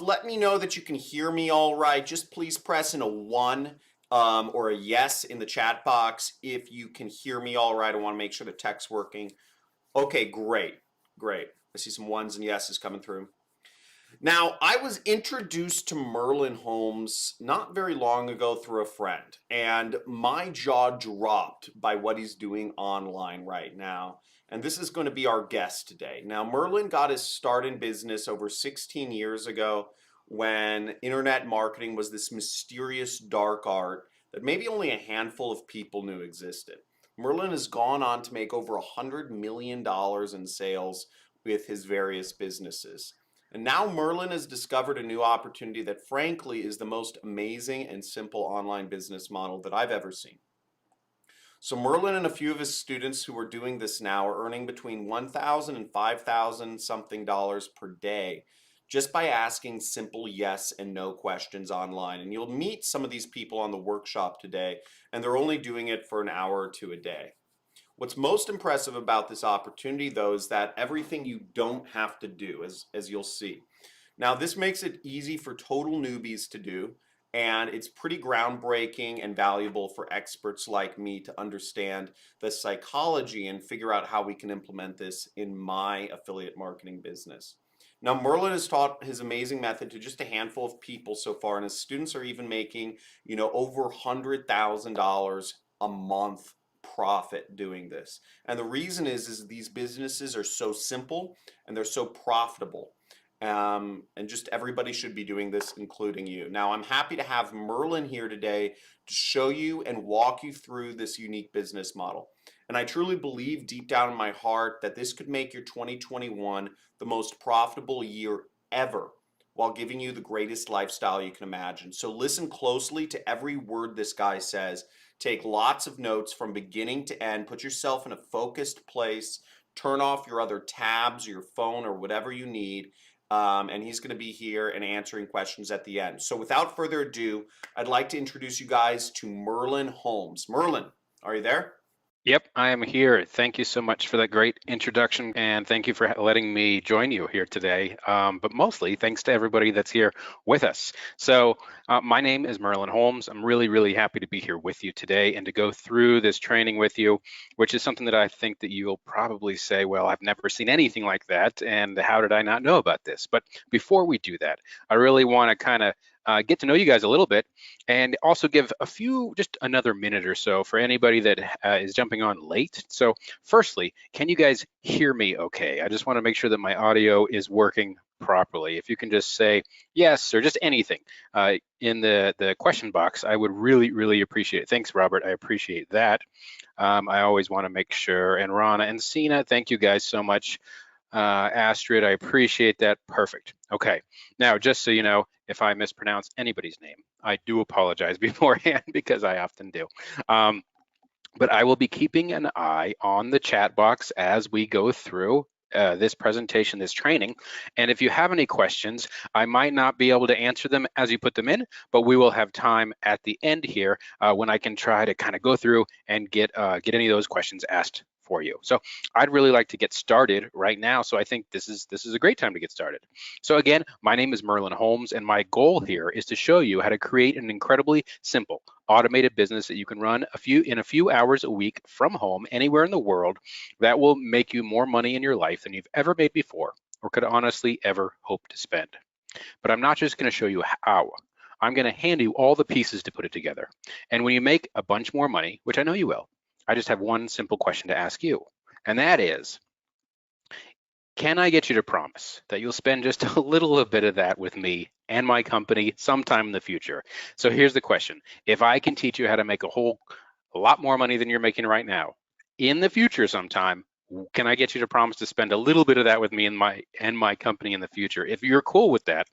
Let me know that you can hear me all right. Just please press in a one or a yes in the chat box if you can hear me all right. I want to make sure the tech's working. Okay, great, great. I see some ones and yeses coming through. Now, I was introduced to Merlin Holmes not very long ago through a friend, and my jaw dropped by what he's doing online right now. And this is going to be our guest today. Now, Merlin got his start in business over 16 years ago when internet marketing was this mysterious dark art that maybe only a handful of people knew existed. Merlin has gone on to make over $100 million in sales with his various businesses. And now Merlin has discovered a new opportunity that, frankly, is the most amazing and simple online business model that I've ever seen. So Merlin and a few of his students who are doing this now are earning between 1,000 and 5,000 something dollars per day just by asking simple yes and no questions online. And you'll meet some of these people on the workshop today, and they're only doing it for an hour or two a day. What's most impressive about this opportunity, though, is that everything you don't have to do, as you'll see. Now, this makes it easy for total newbies to do, and it's pretty groundbreaking and valuable for experts like me to understand the psychology and figure out how we can implement this in my affiliate marketing business. Now, Merlin has taught his amazing method to just a handful of people so far, and his students are even making, over $100,000 a month profit doing this. And the reason is these businesses are so simple and they're so profitable. And just everybody should be doing this, including you. Now, I'm happy to have Merlin here today to show you and walk you through this unique business model. And I truly believe deep down in my heart that this could make your 2021 the most profitable year ever while giving you the greatest lifestyle you can imagine. So listen closely to every word this guy says. Take lots of notes from beginning to end. Put yourself in a focused place. Turn off your other tabs, your phone, or whatever you need. And he's going to be here and answering questions at the end. So without further ado, I'd like to introduce you guys to Merlin Holmes. Merlin, are you there? Yep, I am here. Thank you so much for that great introduction, and thank you for letting me join you here today. But mostly, thanks to everybody that's here with us. My name is Merlin Holmes. I'm really, really happy to be here with you today and to go through this training with you, which is something that I think that you'll probably say, well, I've never seen anything like that, and how did I not know about this? But before we do that, I really want to kind of get to know you guys a little bit and also give just another minute or so for anybody that is jumping on late. So firstly, can you guys hear me okay? I just want to make sure that my audio is working properly. If you can just say yes or just anything in the question box, I would really, really appreciate it. Thanks, Robert. I appreciate that. I always want to make sure. And Rana and Sina, thank you guys so much. Astrid, I appreciate that. Perfect. Okay. Now, just so you know, if I mispronounce anybody's name, I do apologize beforehand because I often do. But I will be keeping an eye on the chat box as we go through this presentation, this training. And if you have any questions, I might not be able to answer them as you put them in, but we will have time at the end here when I can try to kind of go through and get any of those questions asked for you. So I'd really like to get started right now. So I think this is a great time to get started. So again, my name is Merlin Holmes, and my goal here is to show you how to create an incredibly simple automated business that you can run in a few hours a week from home anywhere in the world that will make you more money in your life than you've ever made before or could honestly ever hope to spend. But I'm not just going to show you how. I'm going to hand you all the pieces to put it together. And when you make a bunch more money, which I know you will, I just have one simple question to ask you, and that is, can I get you to promise that you'll spend just a little bit of that with me and my company sometime in the future? So here's the question. If I can teach you how to make a lot more money than you're making right now in the future sometime, can I get you to promise to spend a little bit of that with me and my company in the future? If you're cool with that,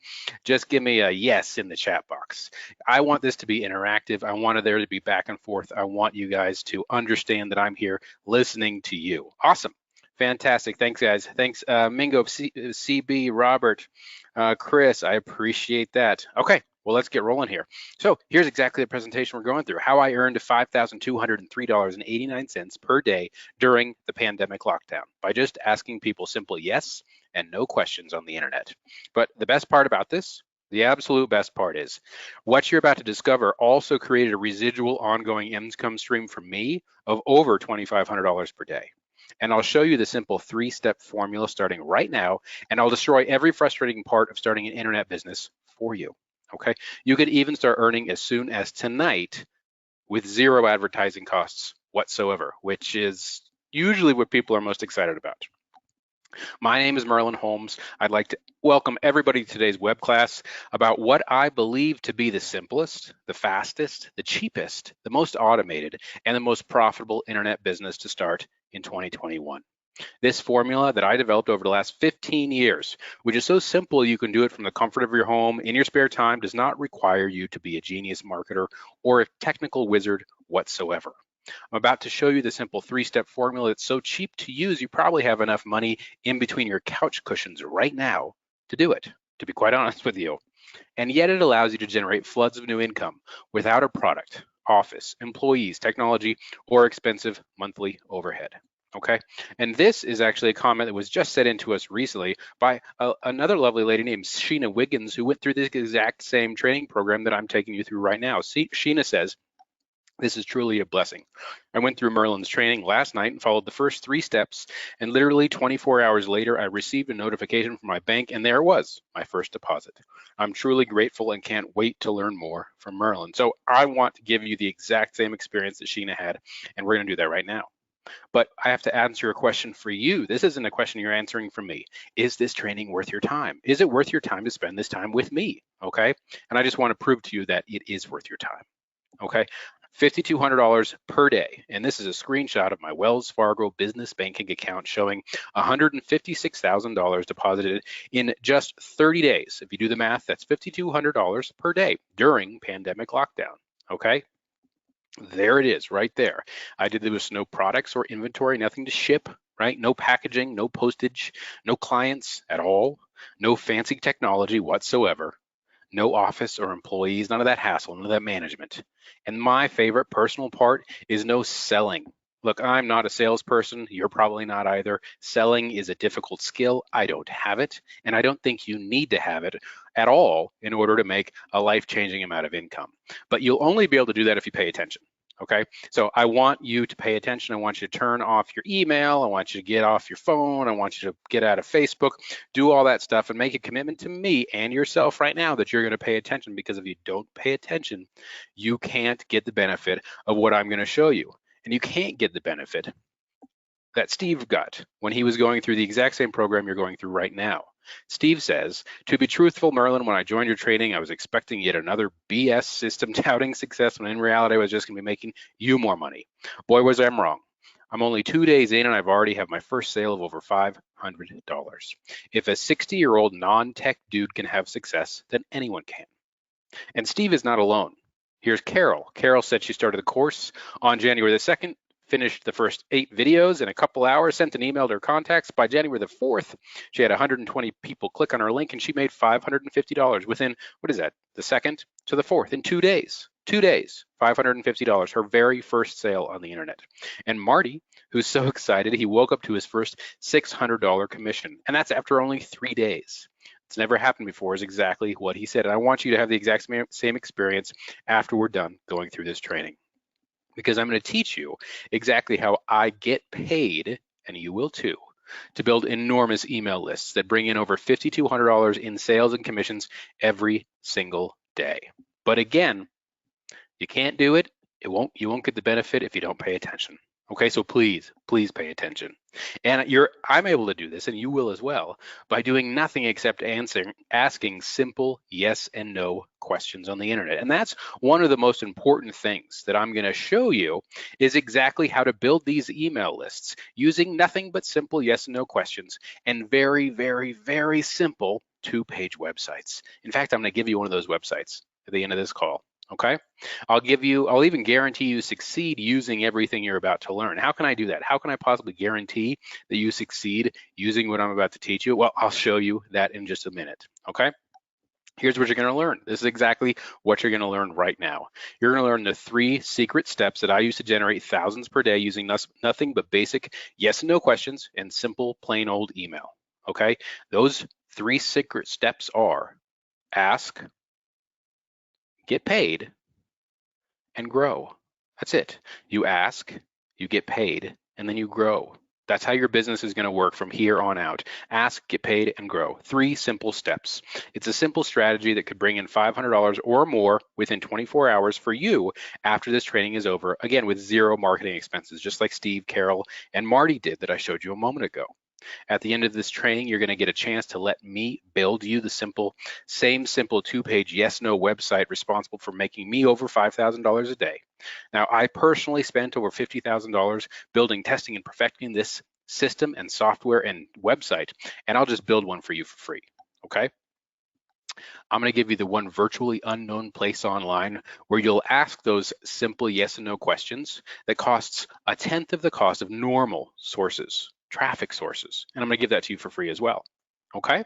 just give me a yes in the chat box. I want this to be interactive. I want there to be back and forth. I want you guys to understand that I'm here listening to you. Awesome. Fantastic. Thanks, guys. Thanks, Mingo, CB, Robert, Chris. I appreciate that. Okay, well, let's get rolling here. So here's exactly the presentation we're going through, how I earned $5,203.89 per day during the pandemic lockdown by just asking people simple yes and no questions on the internet. But the best part about this The absolute best part is what you're about to discover also created a residual ongoing income stream for me of over $2,500 per day. And I'll show you the simple 3-step formula starting right now, and I'll destroy every frustrating part of starting an internet business for you. Okay, you could even start earning as soon as tonight with zero advertising costs whatsoever, which is usually what people are most excited about. My name is Merlin Holmes. I'd like to welcome everybody to today's web class about what I believe to be the simplest, the fastest, the cheapest, the most automated, and the most profitable internet business to start in 2021. This formula that I developed over the last 15 years, which is so simple you can do it from the comfort of your home in your spare time, does not require you to be a genius marketer or a technical wizard whatsoever. I'm about to show you the simple 3-step formula that's so cheap to use, you probably have enough money in between your couch cushions right now to do it, to be quite honest with you. And yet it allows you to generate floods of new income without a product, office, employees, technology, or expensive monthly overhead. Okay, and this is actually a comment that was just sent in to us recently by another lovely lady named Sheena Wiggins, who went through this exact same training program that I'm taking you through right now. Sheena says, "This is truly a blessing. I went through Merlin's training last night and followed the first 3 steps, and literally 24 hours later, I received a notification from my bank, and there it was, my first deposit. I'm truly grateful and can't wait to learn more from Merlin." So I want to give you the exact same experience that Sheena had, and we're going to do that right now. But I have to answer a question for you. This isn't a question you're answering for me. Is this training worth your time? Is it worth your time to spend this time with me? Okay. And I just want to prove to you that it is worth your time. Okay. $5,200 per day. And this is a screenshot of my Wells Fargo business banking account showing $156,000 deposited in just 30 days. If you do the math, that's $5,200 per day during pandemic lockdown. Okay. There it is right there. I did there was no products or inventory, nothing to ship, right? No packaging, no postage, no clients at all, no fancy technology whatsoever, no office or employees, none of that hassle, none of that management. And my favorite personal part is no selling. Look, I'm not a salesperson. You're probably not either. Selling is a difficult skill. I don't have it, and I don't think you need to have it at all in order to make a life-changing amount of income. But you'll only be able to do that if you pay attention. Okay, so I want you to pay attention. I want you to turn off your email. I want you to get off your phone. I want you to get out of Facebook, do all that stuff, and make a commitment to me and yourself right now that you're going to pay attention, because if you don't pay attention, you can't get the benefit of what I'm going to show you. And you can't get the benefit that Steve got when he was going through the exact same program you're going through right now. Steve says, "To be truthful, Merlin, when I joined your training, I was expecting yet another BS system touting success, when in reality, I was just going to be making you more money. Boy, was I wrong. I'm only 2 days in and I've already have my first sale of over $500. If a 60-year-old non-tech dude can have success, then anyone can." And Steve is not alone. Here's Carol. Carol said she started the course on January the 2nd, finished the first 8 videos in a couple hours, sent an email to her contacts. By January the 4th, she had 120 people click on her link, and she made $550 within, what is that, the 2nd to the 4th, in 2 days. 2 days, $550, her very first sale on the internet. And Marty, who's so excited, he woke up to his first $600 commission, and that's after only 3 days. It's never happened before, is exactly what he said. And I want you to have the exact same experience after we're done going through this training, because I'm going to teach you exactly how I get paid, and you will too, to build enormous email lists that bring in over $5,200 in sales and commissions every single day. But again, you can't do it. You won't get the benefit if you don't pay attention. Okay, so please pay attention. And I'm able to do this, and you will as well, by doing nothing except asking simple yes and no questions on the internet. And that's one of the most important things that I'm going to show you, is exactly how to build these email lists using nothing but simple yes and no questions and very, very, very simple 2-page websites. In fact, I'm going to give you one of those websites at the end of this call. Okay, I'll even guarantee you succeed using everything you're about to learn. How can I do that? How can I possibly guarantee that you succeed using what I'm about to teach you? Well, I'll show you that in just a minute. Okay, here's what you're going to learn. This is exactly what you're going to learn right now. You're going to learn the 3 secret steps that I use to generate thousands per day using nothing but basic yes and no questions and simple plain old email. Okay, those 3 secret steps are: Ask, get paid, and grow. That's it. You ask, you get paid, and then you grow. That's how your business is going to work from here on out. Ask, get paid, and grow. 3 simple steps. It's a simple strategy that could bring in $500 or more within 24 hours for you after this training is over, again, with 0 marketing expenses, just like Steve, Carol, and Marty did that I showed you a moment ago. At the end of this training, you're going to get a chance to let me build you the simple 2-page yes/no website responsible for making me over $5,000 a day. Now, I personally spent over $50,000 building, testing, and perfecting this system and software and website, and I'll just build one for you for free, okay? I'm going to give you the one virtually unknown place online where you'll ask those simple yes and no questions that costs 1/10 of the cost of normal sources, traffic sources. And I'm going to give that to you for free as well. Okay?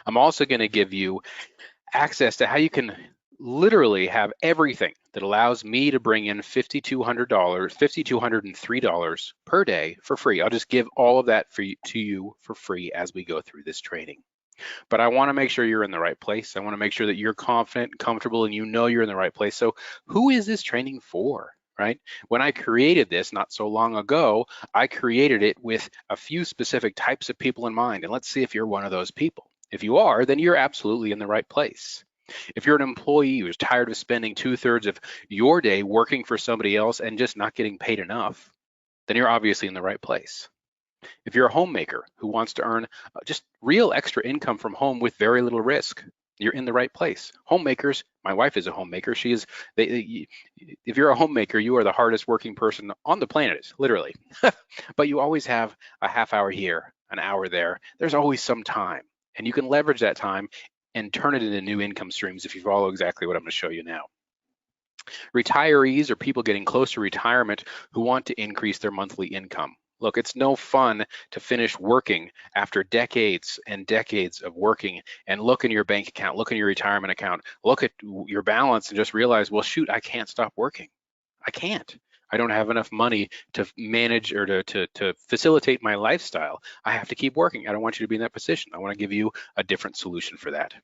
I'm also going to give you access to how you can literally have everything that allows me to bring in $5,203 per day for free. I'll just give all of that to you for free as we go through this training. But I want to make sure you're in the right place. I want to make sure that you're confident, comfortable, and you know you're in the right place. So who is this training for, right? When I created this not so long ago, I created it with a few specific types of people in mind. And let's see if you're one of those people. If you are, then you're absolutely in the right place. If you're an employee who's tired of spending 2/3 of your day working for somebody else and just not getting paid enough, then you're obviously in the right place. If you're a homemaker who wants to earn just real extra income from home with very little risk, you're in the right place. Homemakers, my wife is a homemaker. She is, if you're a homemaker, you are the hardest working person on the planet, literally. But you always have a half hour here, an hour there. There's always some time, and you can leverage that time and turn it into new income streams if you follow exactly what I'm going to show you now. Retirees or people getting close to retirement who want to increase their monthly income. Look, it's no fun to finish working after decades and decades of working and look in your bank account, look in your retirement account, look at your balance and just realize, well, shoot, I can't stop working. I can't. I don't have enough money to manage or to facilitate my lifestyle. I have to keep working. I don't want you to be in that position. I want to give you a different solution for that.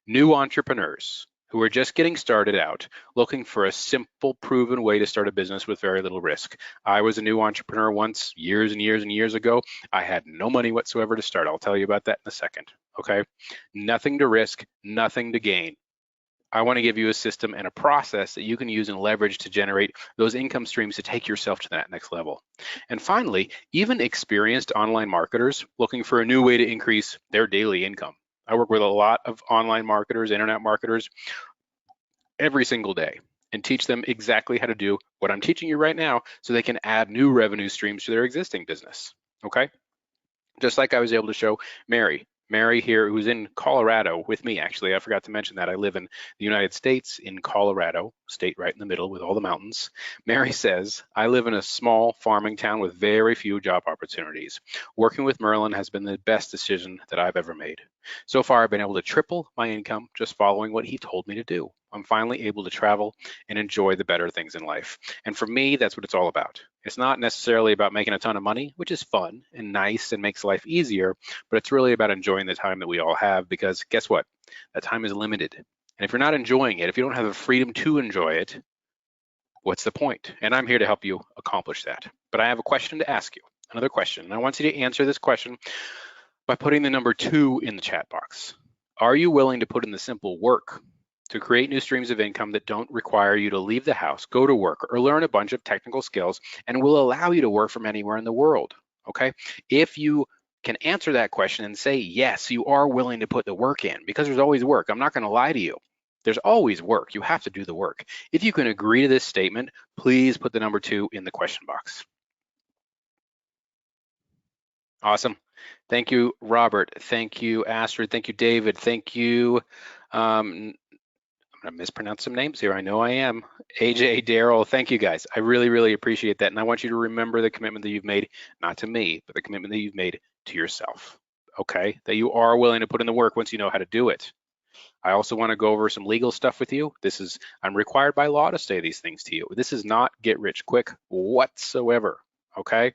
New entrepreneurs who are just getting started out, looking for a simple, proven way to start a business with very little risk. I was a new entrepreneur once, years and years and years ago. I had no money whatsoever to start. I'll tell you about that in a second, okay? Nothing to risk, nothing to gain. I want to give you a system and a process that you can use and leverage to generate those income streams to take yourself to that next level. And finally, even experienced online marketers looking for a new way to increase their daily income. I work with a lot of online marketers, internet marketers, every single day and teach them exactly how to do what I'm teaching you right now so they can add new revenue streams to their existing business, okay? Just like I was able to show Mary here, who's in Colorado with me, actually. I forgot to mention that I live in the United States in Colorado, state right in the middle with all the mountains. Mary says, I live in a small farming town with very few job opportunities. Working with Merlin has been the best decision that I've ever made. So far, I've been able to triple my income just following what he told me to do. I'm finally able to travel and enjoy the better things in life. And for me, that's what it's all about. It's not necessarily about making a ton of money, which is fun and nice and makes life easier, but it's really about enjoying the time that we all have, because guess what? That time is limited. And if you're not enjoying it, if you don't have the freedom to enjoy it, what's the point? And I'm here to help you accomplish that. But I have a question to ask you, another question. And I want you to answer this question by putting the number 2 in the chat box. Are you willing to put in the simple work to create new streams of income that don't require you to leave the house, go to work, or learn a bunch of technical skills, and will allow you to work from anywhere in the world, okay? If you can answer that question and say, yes, you are willing to put the work in, because there's always work. I'm not gonna lie to you. There's always work. You have to do the work. If you can agree to this statement, please put the number 2 in the question box. Awesome. Thank you, Robert. Thank you, Astrid. Thank you, David. Thank you. I'm gonna mispronounce some names here. I know I am. AJ, Daryl, thank you guys. I really, really appreciate that. And I want you to remember the commitment that you've made, not to me, but the commitment that you've made to yourself, okay? That you are willing to put in the work once you know how to do it. I also want to go over some legal stuff with you. I'm required by law to say these things to you. This is not get rich quick whatsoever, okay?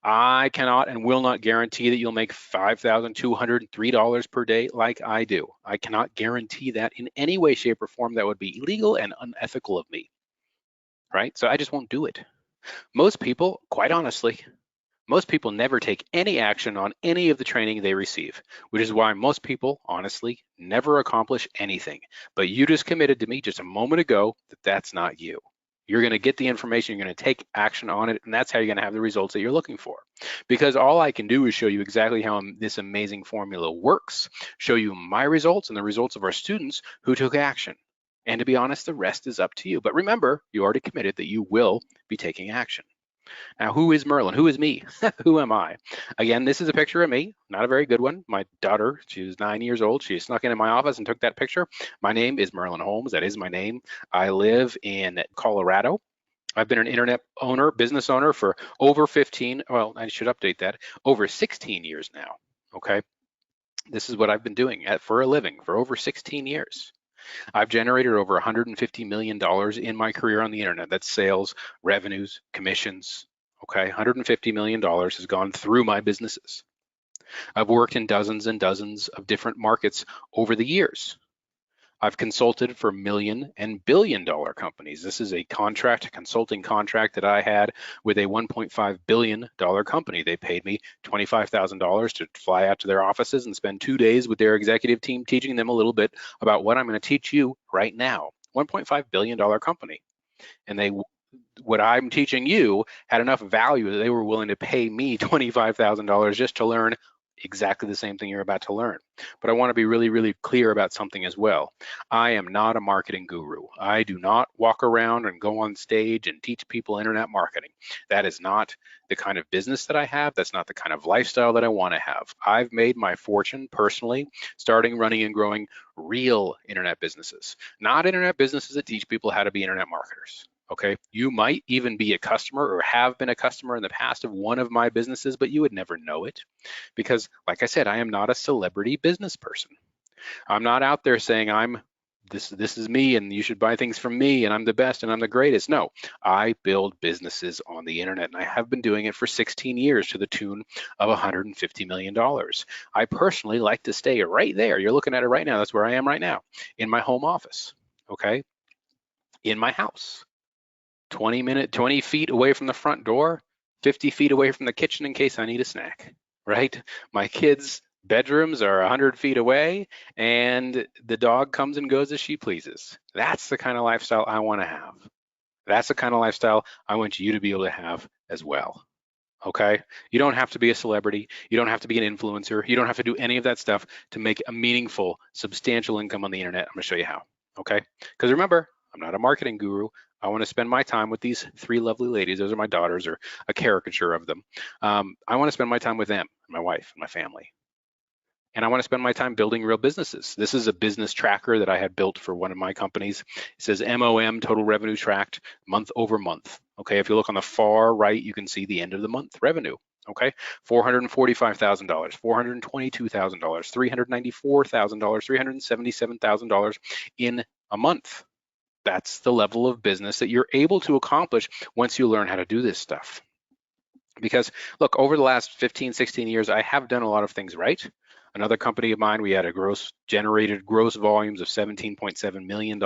I cannot and will not guarantee that you'll make $5,203 per day like I do. I cannot guarantee that in any way, shape, or form. That would be illegal and unethical of me, right? So I just won't do it. Most people, quite honestly, most people never take any action on any of the training they receive, which is why most people, honestly, never accomplish anything. But you just committed to me just a moment ago that that's not you. You're going to get the information, you're going to take action on it, and that's how you're going to have the results that you're looking for. Because all I can do is show you exactly how this amazing formula works, show you my results and the results of our students who took action. And to be honest, the rest is up to you. But remember, you already committed that you will be taking action. Now, who is Merlin? Who is me? Who am I? Again, this is a picture of me, not a very good one. My daughter, she was 9 years old. She snuck into my office and took that picture. My name is Merlin Holmes. That is my name. I live in Colorado. I've been an internet owner, business owner for over 15, well, I should update that, over 16 years now, okay? This is what I've been doing for a living for over 16 years. I've generated over $150 million in my career on the internet. That's sales, revenues, commissions. Okay, $150 million has gone through my businesses. I've worked in dozens and dozens of different markets over the years. I've consulted for million and billion dollar companies. This is a consulting contract that I had with a $1.5 billion company. They paid me $25,000 to fly out to their offices and spend 2 days with their executive team, teaching them a little bit about what I'm going to teach you right now. $1.5 billion company. And what I'm teaching you had enough value that they were willing to pay me $25,000 just to learn exactly the same thing you're about to learn. But I want to be really, really clear about something as well. I am not a marketing guru. I do not walk around and go on stage and teach people internet marketing. That is not the kind of business that I have. That's not the kind of lifestyle that I want to have. I've made my fortune personally starting, running, and growing real internet businesses, not internet businesses that teach people how to be internet marketers. Okay, you might even be a customer or have been a customer in the past of one of my businesses, but you would never know it because, like I said, I am not a celebrity business person. I'm not out there saying this is me and you should buy things from me and I'm the best and I'm the greatest. No, I build businesses on the internet and I have been doing it for 16 years to the tune of $150 million. I personally like to stay right there. You're looking at it right now. That's where I am right now in my home office, okay, in my house. 20 feet away from the front door, 50 feet away from the kitchen in case I need a snack, right? My kids' bedrooms are 100 feet away and the dog comes and goes as she pleases. That's the kind of lifestyle I want to have. That's the kind of lifestyle I want you to be able to have as well. Okay? You don't have to be a celebrity. You don't have to be an influencer. You don't have to do any of that stuff to make a meaningful, substantial income on the internet. I'm going to show you how. Okay? Because remember, I'm not a marketing guru. I want to spend my time with these three lovely ladies. Those are my daughters, or a caricature of them. I want to spend my time with them, my wife, and my family. And I want to spend my time building real businesses. This is a business tracker that I had built for one of my companies. It says MOM, total revenue tracked month over month. Okay, if you look on the far right, you can see the end of the month revenue. Okay, $445,000, $422,000, $394,000, $377,000 in a month. That's the level of business that you're able to accomplish once you learn how to do this stuff. Because look, over the last 15, 16 years, I have done a lot of things right. Another company of mine, we had generated gross volumes of $17.7 million.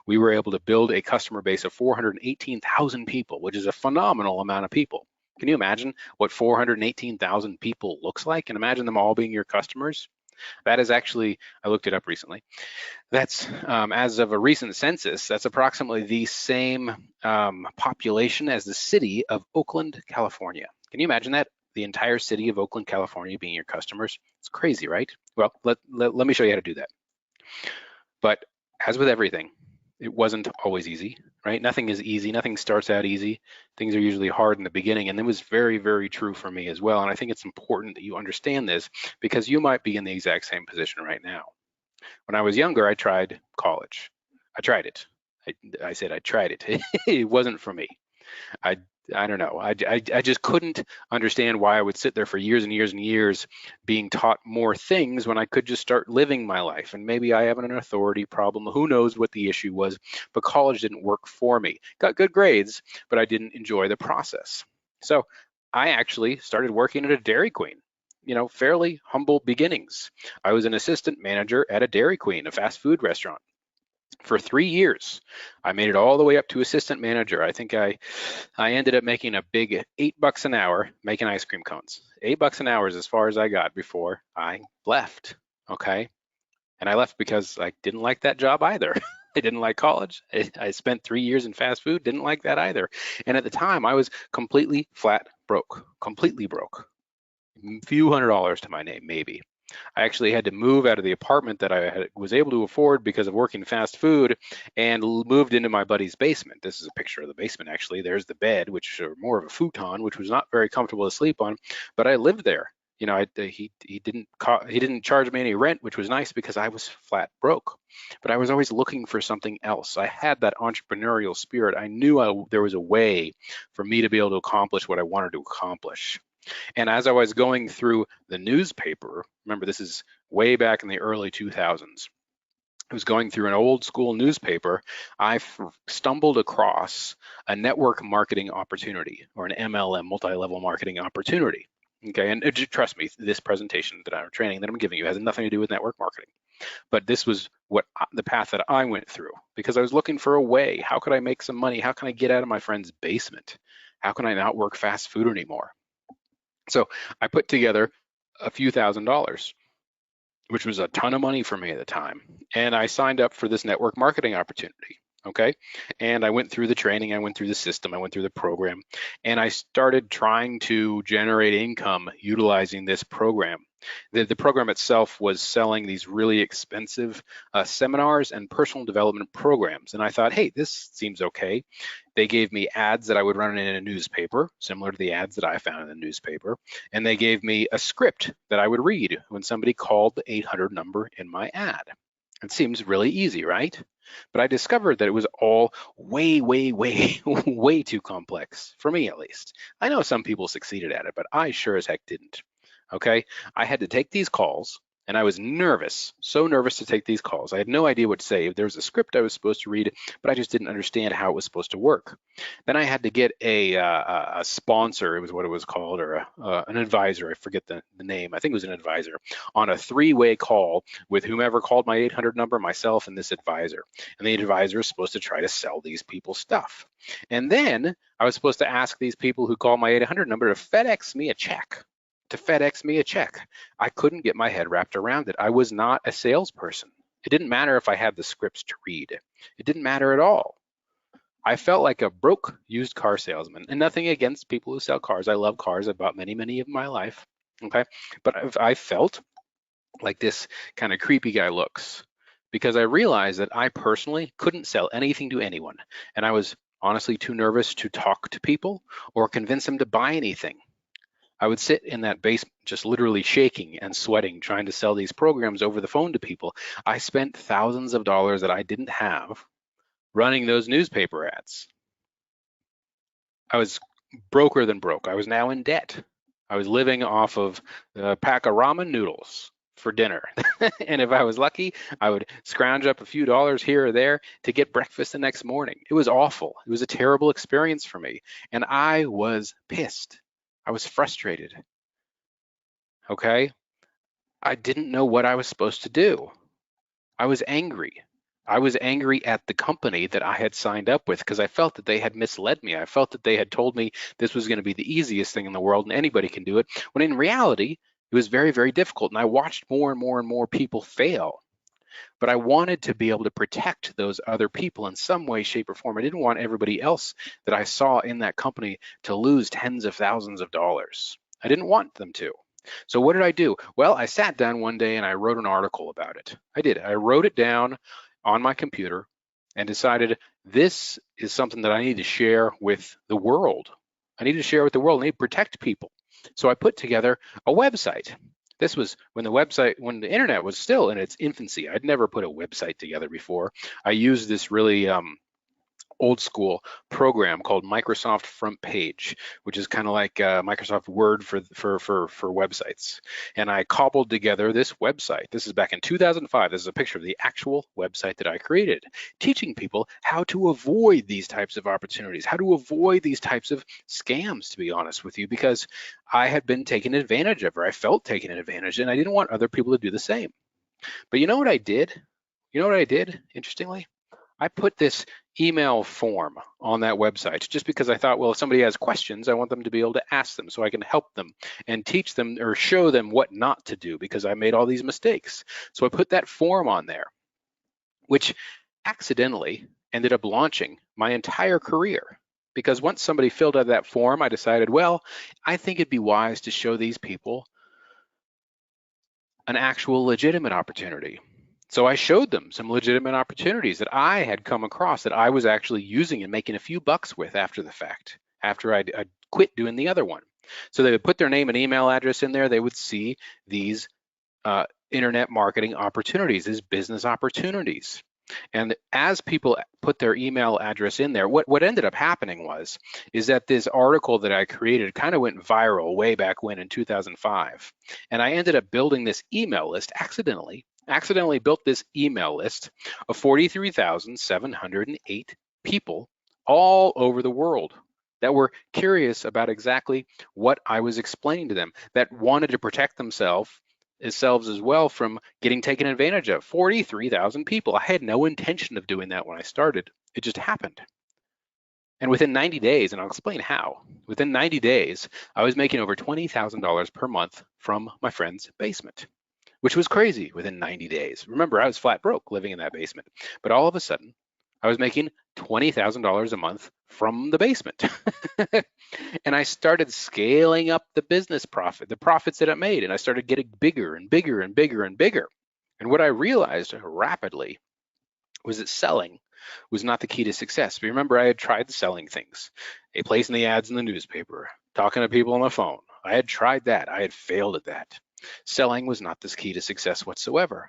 We were able to build a customer base of 418,000 people, which is a phenomenal amount of people. Can you imagine what 418,000 people looks like? And imagine them all being your customers. That is actually, I looked it up recently. That's, as of a recent census, that's approximately the same population as the city of Oakland, California. Can you imagine that? The entire city of Oakland, California being your customers? It's crazy, right? Well, let me show you how to do that. But as with everything, it wasn't always easy, right? Nothing is easy. Nothing starts out easy. Things are usually hard in the beginning. And it was very, very true for me as well. And I think it's important that you understand this because you might be in the exact same position right now. When I was younger, I tried college. I tried it. I said I tried it. It wasn't for me. I don't know. I just couldn't understand why I would sit there for years and years and years being taught more things when I could just start living my life. And maybe I have an authority problem. Who knows what the issue was? But college didn't work for me. Got good grades, but I didn't enjoy the process. So I actually started working at a Dairy Queen, fairly humble beginnings. I was an assistant manager at a Dairy Queen, a fast food restaurant, for 3 years. I made it all the way up to assistant manager. I think I ended up making a big $8 an hour making ice cream cones. $8 an hour is as far as I got before I left. Okay. And I left because I didn't like that job either. I didn't like college. I spent 3 years in fast food, didn't like that either. And at the time, I was completely flat broke, completely broke. A few $100s to my name, maybe. I actually had to move out of the apartment that was able to afford because of working fast food and moved into my buddy's basement. This is a picture of the basement, actually. There's the bed, which is more of a futon, which was not very comfortable to sleep on, but I lived there. He didn't charge me any rent, which was nice because I was flat broke. But I was always looking for something else. I had that entrepreneurial spirit. I knew there was a way for me to be able to accomplish what I wanted to accomplish. And as I was going through the newspaper, remember this is way back in the early 2000s, I was going through an old school newspaper, I stumbled across a network marketing opportunity, or an MLM, multi-level marketing opportunity. Okay, and trust me, this presentation that I'm training that I'm giving you has nothing to do with network marketing. But this was the path that I went through, because I was looking for a way. How could I make some money? How can I get out of my friend's basement? How can I not work fast food anymore? So I put together a few $1,000s, which was a ton of money for me at the time. And I signed up for this network marketing opportunity. Okay. And I went through the training, I went through the system, I went through the program, and I started trying to generate income utilizing this program. The program itself was selling these really expensive seminars and personal development programs. And I thought, hey, this seems okay. They gave me ads that I would run in a newspaper, similar to the ads that I found in the newspaper. And they gave me a script that I would read when somebody called the 800 number in my ad. It seems really easy, right? But I discovered that it was all way, way, way, way too complex, for me at least. I know some people succeeded at it, but I sure as heck didn't. Okay, I had to take these calls, and I was nervous, so nervous to take these calls. I had no idea what to say. There was a script I was supposed to read, but I just didn't understand how it was supposed to work. Then I had to get a sponsor, it was what it was called, or an advisor, I forget the name, I think it was an advisor, on a 3-way call with whomever called my 800 number, myself, and this advisor. And the advisor is supposed to try to sell these people stuff. And then I was supposed to ask these people who called my 800 number to FedEx me a check. I couldn't get my head wrapped around it. I was not a salesperson. It didn't matter if I had the scripts to read. It didn't matter at all. I felt like a broke used car salesman, and nothing against people who sell cars. I love cars. I've bought many, many of my life. Okay, but I felt like this kind of creepy guy looks, because I realized that I personally couldn't sell anything to anyone, and I was honestly too nervous to talk to people or convince them to buy anything. I would sit in that basement just literally shaking and sweating, trying to sell these programs over the phone to people. I spent thousands of dollars that I didn't have running those newspaper ads. I was broker than broke. I was now in debt. I was living off of a pack of ramen noodles for dinner. And if I was lucky, I would scrounge up a few dollars here or there to get breakfast the next morning. It was awful. It was a terrible experience for me. And I was pissed. I was frustrated. Okay? I didn't know what I was supposed to do. I was angry. I was angry at the company that I had signed up with, because I felt that they had misled me. I felt that they had told me this was going to be the easiest thing in the world and anybody can do it, when in reality, it was very, very difficult. And I watched more and more and more people fail. But I wanted to be able to protect those other people in some way, shape, or form. I didn't want everybody else that I saw in that company to lose tens of thousands of dollars. I didn't want them to. So what did I do? Well, I sat down one day and I wrote an article about it. I did. I wrote it down on my computer and decided this is something that I need to share with the world. I need to share with the world. I need to protect people. So I put together a website. This was when the internet was still in its infancy. I'd never put a website together before. I used this really old school program called Microsoft Front Page, which is kind of like Microsoft Word for websites. And I cobbled together this website. This is back in 2005. This is a picture of the actual website that I created, teaching people how to avoid these types of opportunities, how to avoid these types of scams, to be honest with you, because I had been taken advantage of, or I felt taken advantage, and I didn't want other people to do the same. But you know what I did? You know what I did, interestingly? I put this email form on that website just because I thought, well, if somebody has questions, I want them to be able to ask them so I can help them and teach them or show them what not to do because I made all these mistakes. So I put that form on there, which accidentally ended up launching my entire career. Because once somebody filled out that form, I decided, well, I think it'd be wise to show these people an actual legitimate opportunity. So I showed them some legitimate opportunities that I had come across that I was actually using and making a few bucks with after the fact, after I'd quit doing the other one. So they would put their name and email address in there. They would see these internet marketing opportunities, these business opportunities. And as people put their email address in there, what ended up happening is that this article that I created kind of went viral way back when in 2005. And I ended up building this email list accidentally built this email list of 43,708 people all over the world that were curious about exactly what I was explaining to them, that wanted to protect themselves as well from getting taken advantage of. 43,000 people. I had no intention of doing that when I started. It just happened. And within 90 days, and I'll explain how, within 90 days, I was making over $20,000 per month from my friend's basement, which was crazy within 90 days. Remember, I was flat broke living in that basement. But all of a sudden, I was making $20,000 a month from the basement. And I started scaling up the business profit, the profits that it made, and I started getting bigger and bigger and bigger and bigger. And what I realized rapidly was that selling was not the key to success. But remember, I had tried selling things, placing the ads in the newspaper, talking to people on the phone. I had tried that. I had failed at that. Selling was not the key to success whatsoever.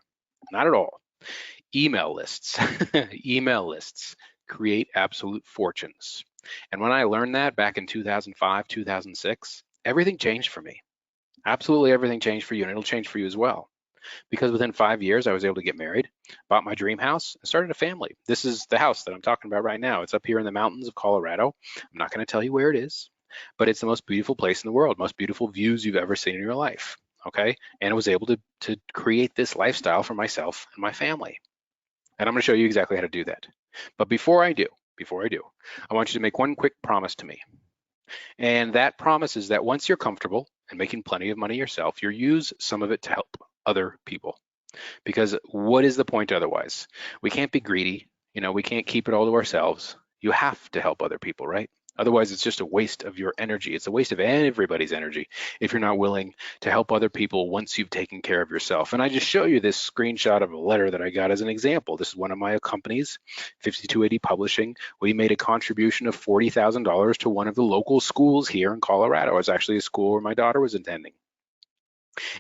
Not at all. Email lists, email lists create absolute fortunes. And when I learned that back in 2005, 2006, everything changed for me. Absolutely everything changed for you, and it'll change for you as well. Because within 5 years, I was able to get married, bought my dream house, and started a family. This is the house that I'm talking about right now. It's up here in the mountains of Colorado. I'm not going to tell you where it is, but it's the most beautiful place in the world, most beautiful views you've ever seen in your life. Okay, and I was able to create this lifestyle for myself and my family. And I'm going to show you exactly how to do that. But before I do, I want you to make one quick promise to me. And that promise is that once you're comfortable and making plenty of money yourself, you'll use some of it to help other people. Because what is the point otherwise? We can't be greedy. We can't keep it all to ourselves. You have to help other people, right? Otherwise, it's just a waste of your energy. It's a waste of everybody's energy if you're not willing to help other people once you've taken care of yourself. And I just show you this screenshot of a letter that I got as an example. This is one of my companies, 5280 Publishing. We made a contribution of $40,000 to one of the local schools here in Colorado. It was actually a school where my daughter was attending.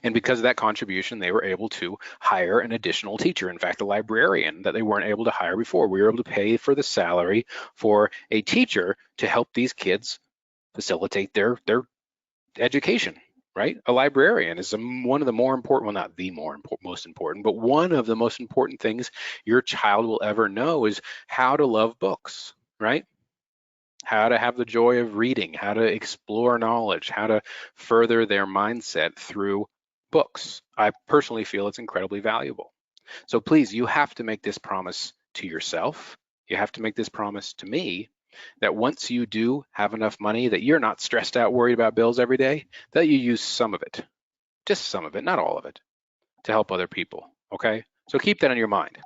And because of that contribution, they were able to hire an additional teacher. In fact, a librarian that they weren't able to hire before. We were able to pay for the salary for a teacher to help these kids facilitate their education, right? A librarian is one of the more important, well, not the most important, but one of the most important things your child will ever know is how to love books, right? How to have the joy of reading, how to explore knowledge, how to further their mindset through books. I personally feel it's incredibly valuable. So please, you have to make this promise to yourself. You have to make this promise to me that once you do have enough money that you're not stressed out, worried about bills every day, that you use some of it, just some of it, not all of it, to help other people, okay? So keep that in your mind.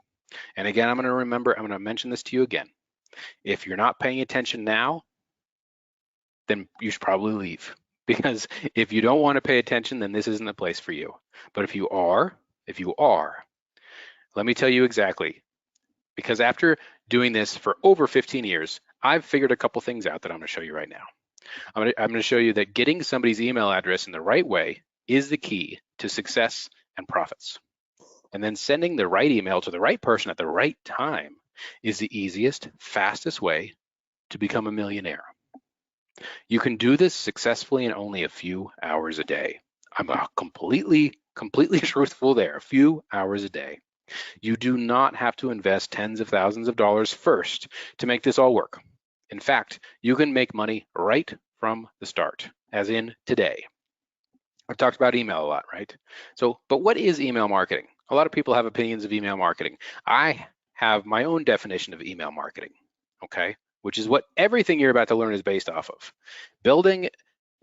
And again, I'm gonna mention this to you again. If you're not paying attention now, then you should probably leave. Because if you don't want to pay attention, then this isn't the place for you. But if you are, let me tell you exactly. Because after doing this for over 15 years, I've figured a couple things out that I'm going to show you right now. I'm going to show you that getting somebody's email address in the right way is the key to success and profits. And then sending the right email to the right person at the right time is the easiest, fastest way to become a millionaire. You can do this successfully in only a few hours a day. I'm completely truthful there, a few hours a day. You do not have to invest tens of thousands of dollars first to make this all work. In fact, you can make money right from the start, as in today. I've talked about email a lot, right? So, but what is email marketing? A lot of people have opinions of email marketing. I have my own definition of email marketing, okay? Which is what everything you're about to learn is based off of. Building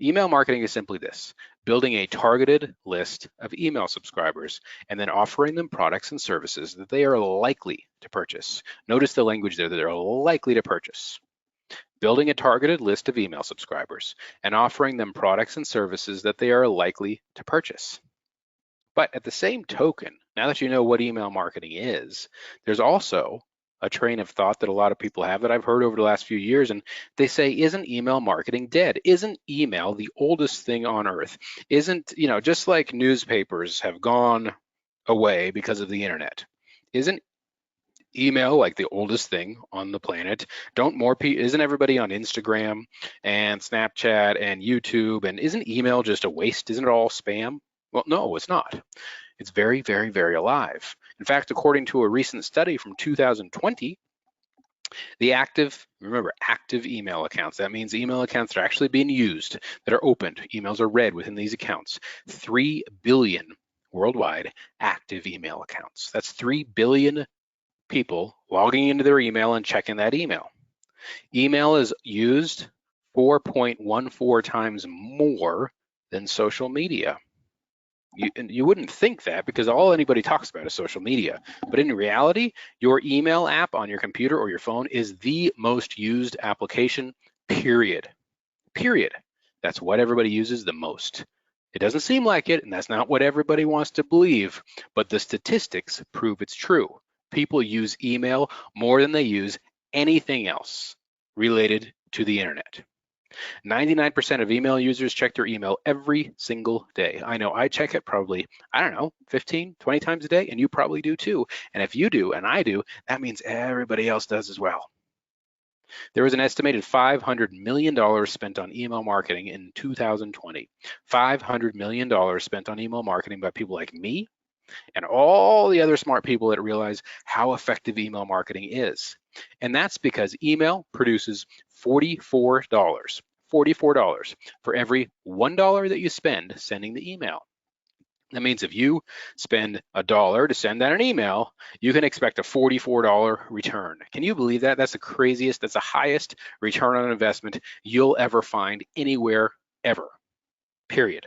email marketing is simply this: building a targeted list of email subscribers and then offering them products and services that they are likely to purchase. Notice the language there, that they're likely to purchase. Building a targeted list of email subscribers and offering them products and services that they are likely to purchase. But at the same token, now that you know what email marketing is, there's also a train of thought that a lot of people have that I've heard over the last few years, and they say, isn't email marketing dead? Isn't email the oldest thing on earth? Isn't, just like newspapers have gone away because of the internet, isn't email like the oldest thing on the planet? Don't more people, isn't everybody on Instagram and Snapchat and YouTube, and isn't email just a waste? Isn't it all spam? Well, no, it's not. It's very, very, very alive. In fact, according to a recent study from 2020, the active email accounts, that means email accounts that are actually being used, that are opened, emails are read within these accounts, 3 billion worldwide active email accounts. That's 3 billion people logging into their email and checking that email. Email is used 4.14 times more than social media. You wouldn't think that, because all anybody talks about is social media. But in reality, your email app on your computer or your phone is the most used application, period. Period. That's what everybody uses the most. It doesn't seem like it, and that's not what everybody wants to believe, but the statistics prove it's true. People use email more than they use anything else related to the internet. 99% of email users check their email every single day. I know I check it probably, 15, 20 times a day, and you probably do too. And if you do and I do, that means everybody else does as well. There was an estimated $500 million spent on email marketing in 2020. $500 million spent on email marketing by people like me and all the other smart people that realize how effective email marketing is. And that's because email produces $44 for every $1 that you spend sending the email. That means if you spend $1 to send out an email, you can expect a $44 return. Can you believe that? That's the craziest, that's the highest return on investment you'll ever find anywhere, ever, period.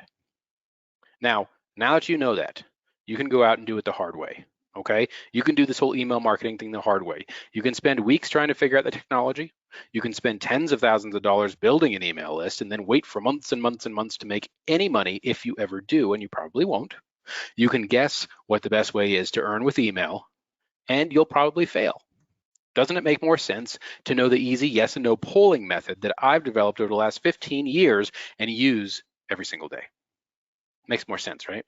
Now that you know that, you can go out and do it the hard way, okay? You can do this whole email marketing thing the hard way. You can spend weeks trying to figure out the technology. You can spend tens of thousands of dollars building an email list and then wait for months and months and months to make any money, if you ever do, and you probably won't. You can guess what the best way is to earn with email, and you'll probably fail. Doesn't it make more sense to know the easy yes and no polling method that I've developed over the last 15 years and use every single day? Makes more sense, right?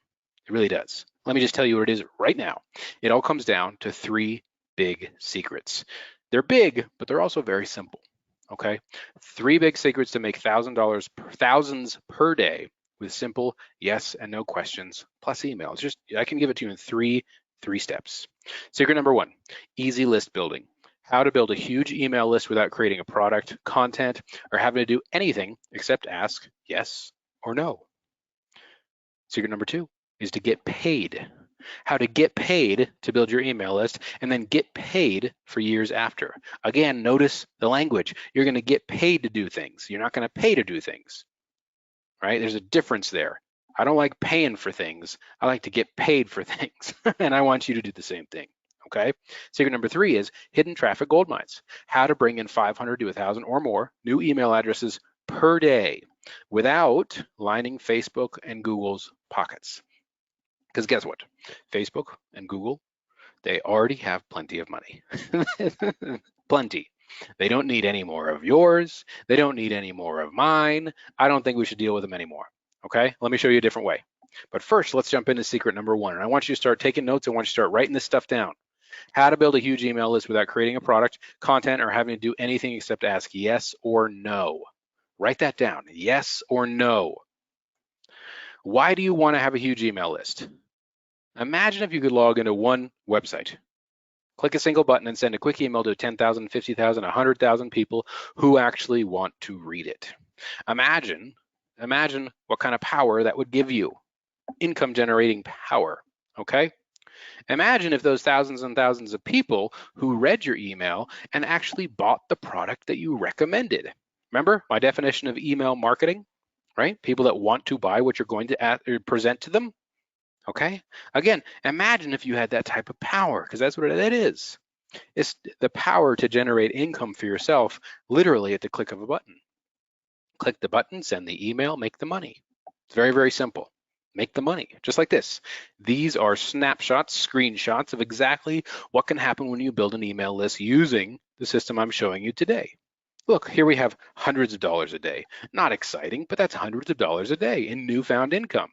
It really does. Let me just tell you what it is right now. It all comes down to 3 big secrets. They're big, but they're also very simple, okay? 3 big secrets to make thousands per day with simple yes and no questions plus emails. I can give it to you in three steps. Secret number 1, easy list building. How to build a huge email list without creating a product, content, or having to do anything except ask yes or no. Secret number 2 is to get paid. How to get paid to build your email list and then get paid for years after. Again, notice the language. You're going to get paid to do things. You're not going to pay to do things, right? There's a difference there. I don't like paying for things. I like to get paid for things. And I want you to do the same thing, okay? Secret number 3 is hidden traffic gold mines. How to bring in 500 to 1,000 or more new email addresses per day without lining Facebook and Google's pockets. Because guess what? Facebook and Google, they already have plenty of money. Plenty. They don't need any more of yours. They don't need any more of mine. I don't think we should deal with them anymore. Okay? Let me show you a different way. But first, let's jump into secret number 1. And I want you to start taking notes. I want you to start writing this stuff down. How to build a huge email list without creating a product, content, or having to do anything except ask yes or no. Write that down, yes or no. Why do you want to have a huge email list? Imagine if you could log into one website, click a single button and send a quick email to 10,000, 50,000, 100,000 people who actually want to read it. Imagine what kind of power that would give you, income generating power, okay? Imagine if those thousands and thousands of people who read your email and actually bought the product that you recommended. Remember my definition of email marketing, right? People that want to buy what you're going to present to them, okay? Again, imagine if you had that type of power, because that's what it is. It's the power to generate income for yourself, literally at the click of a button. Click the button, send the email, make the money. It's very, very simple. Make the money, just like this. These are snapshots, screenshots of exactly what can happen when you build an email list using the system I'm showing you today. Look, here we have hundreds of dollars a day. Not exciting, but that's hundreds of dollars a day in newfound income.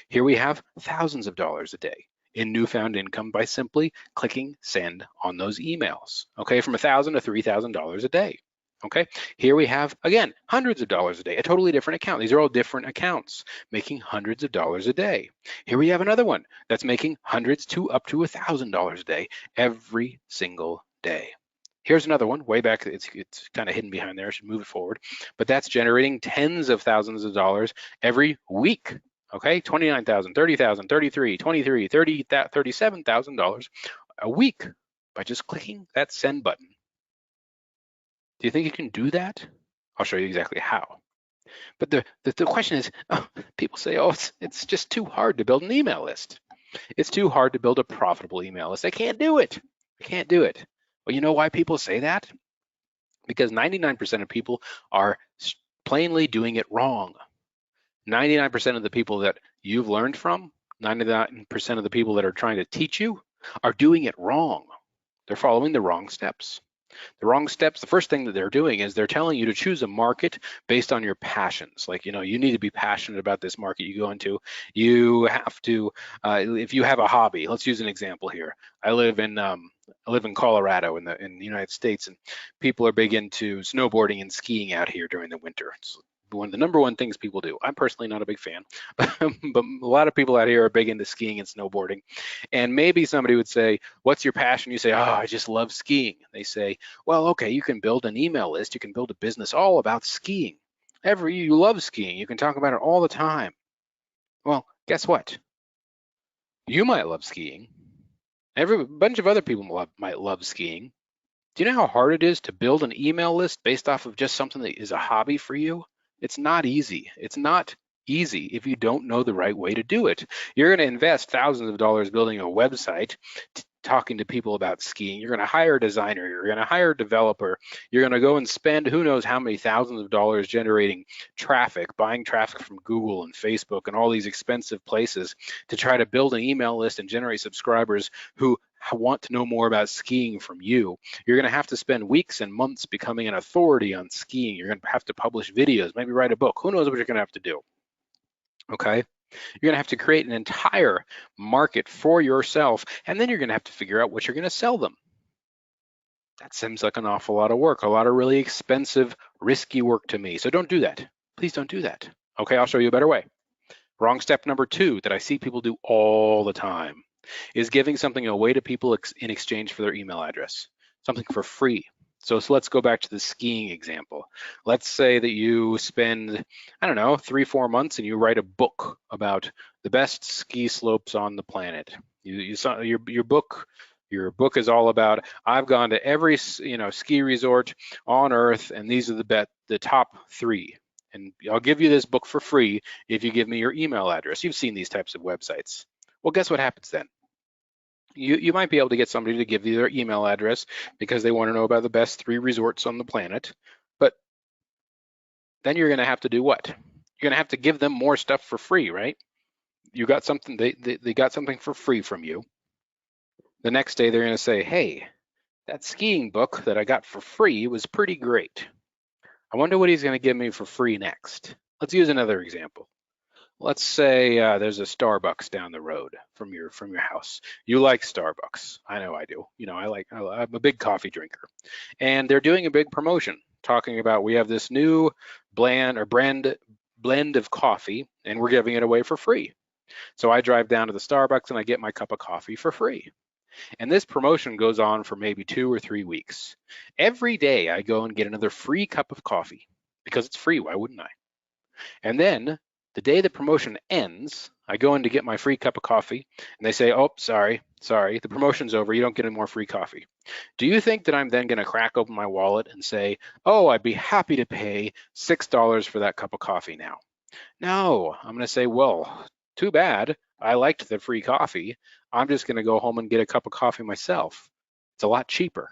Here we have thousands of dollars a day in newfound income by simply clicking send on those emails, okay, from $1,000 to $3,000 a day. Okay, here we have, again, hundreds of dollars a day, a totally different account. These are all different accounts making hundreds of dollars a day. Here we have another one that's making hundreds to up to $1,000 a day every single day. Here's another one way back. It's kind of hidden behind there. I should move it forward. But that's generating tens of thousands of dollars every week. Okay, 29,000, 30,000, 33, 23, 30, $37,000 a week by just clicking that send button. Do you think you can do that? I'll show you exactly how. But the question is, people say, oh, it's just too hard to build an email list. It's too hard to build a profitable email list. I can't do it. I can't do it. Well, you know why people say that? Because 99% of people are plainly doing it wrong. 99% of the people that you've learned from, 99% of the people that are trying to teach you are doing it wrong. They're following the wrong steps. The wrong steps, the first thing that they're doing is they're telling you to choose a market based on your passions. Like, you need to be passionate about this market you go into. You have to, if you have a hobby, let's use an example here. I live in Colorado in the United States, and people are big into snowboarding and skiing out here during the winter. It's one of the number one things people do. I'm personally not a big fan, but a lot of people out here are big into skiing and snowboarding. And maybe somebody would say, what's your passion? You say, oh, I just love skiing. They say, well, okay, you can build an email list. You can build a business all about skiing. You love skiing. You can talk about it all the time. Well, guess what? You might love skiing. A bunch of other people might love skiing. Do you know how hard it is to build an email list based off of just something that is a hobby for you? It's not easy. It's not easy if you don't know the right way to do it. You're going to invest thousands of dollars building a website, talking to people about skiing. You're going to hire a designer. You're going to hire a developer. You're going to go and spend who knows how many thousands of dollars generating traffic, buying traffic from Google and Facebook and all these expensive places to try to build an email list and generate subscribers who want to know more about skiing from you. You're going to have to spend weeks and months becoming an authority on skiing. You're going to have to publish videos, maybe write a book. Who knows what you're going to have to do? Okay. You're going to have to create an entire market for yourself, and then you're going to have to figure out what you're going to sell them. That seems like an awful lot of work, a lot of really expensive, risky work to me. So don't do that. Please don't do that. Okay, I'll show you a better way. Wrong step number 2 that I see people do all the time is giving something away to people in exchange for their email address, something for free. So let's go back to the skiing example. Let's say that you spend, I don't know, 3-4 months and you write a book about the best ski slopes on the planet. Your book is all about, I've gone to every ski resort on earth, and these are the top 3. And I'll give you this book for free if you give me your email address. You've seen these types of websites. Well, guess what happens then? You might be able to get somebody to give you their email address because they want to know about the best 3 resorts on the planet. But then you're going to have to do what? You're going to have to give them more stuff for free, right? You got something, they got something for free from you. The next day they're going to say, hey, that skiing book that I got for free was pretty great. I wonder what he's going to give me for free next. Let's use another example. Let's say there's a Starbucks down the road from your house. You like Starbucks. I know I do. You know, I'm a big coffee drinker. And they're doing a big promotion talking about we have this new blend of coffee and we're giving it away for free. So I drive down to the Starbucks and I get my cup of coffee for free. And this promotion goes on for maybe 2 or 3 weeks. Every day I go and get another free cup of coffee because it's free. Why wouldn't I? And then the day the promotion ends, I go in to get my free cup of coffee and they say, oh, sorry, the promotion's over. You don't get any more free coffee. Do you think that I'm then going to crack open my wallet and say, oh, I'd be happy to pay $6 for that cup of coffee now? No, I'm going to say, well, too bad. I liked the free coffee. I'm just going to go home and get a cup of coffee myself. It's a lot cheaper,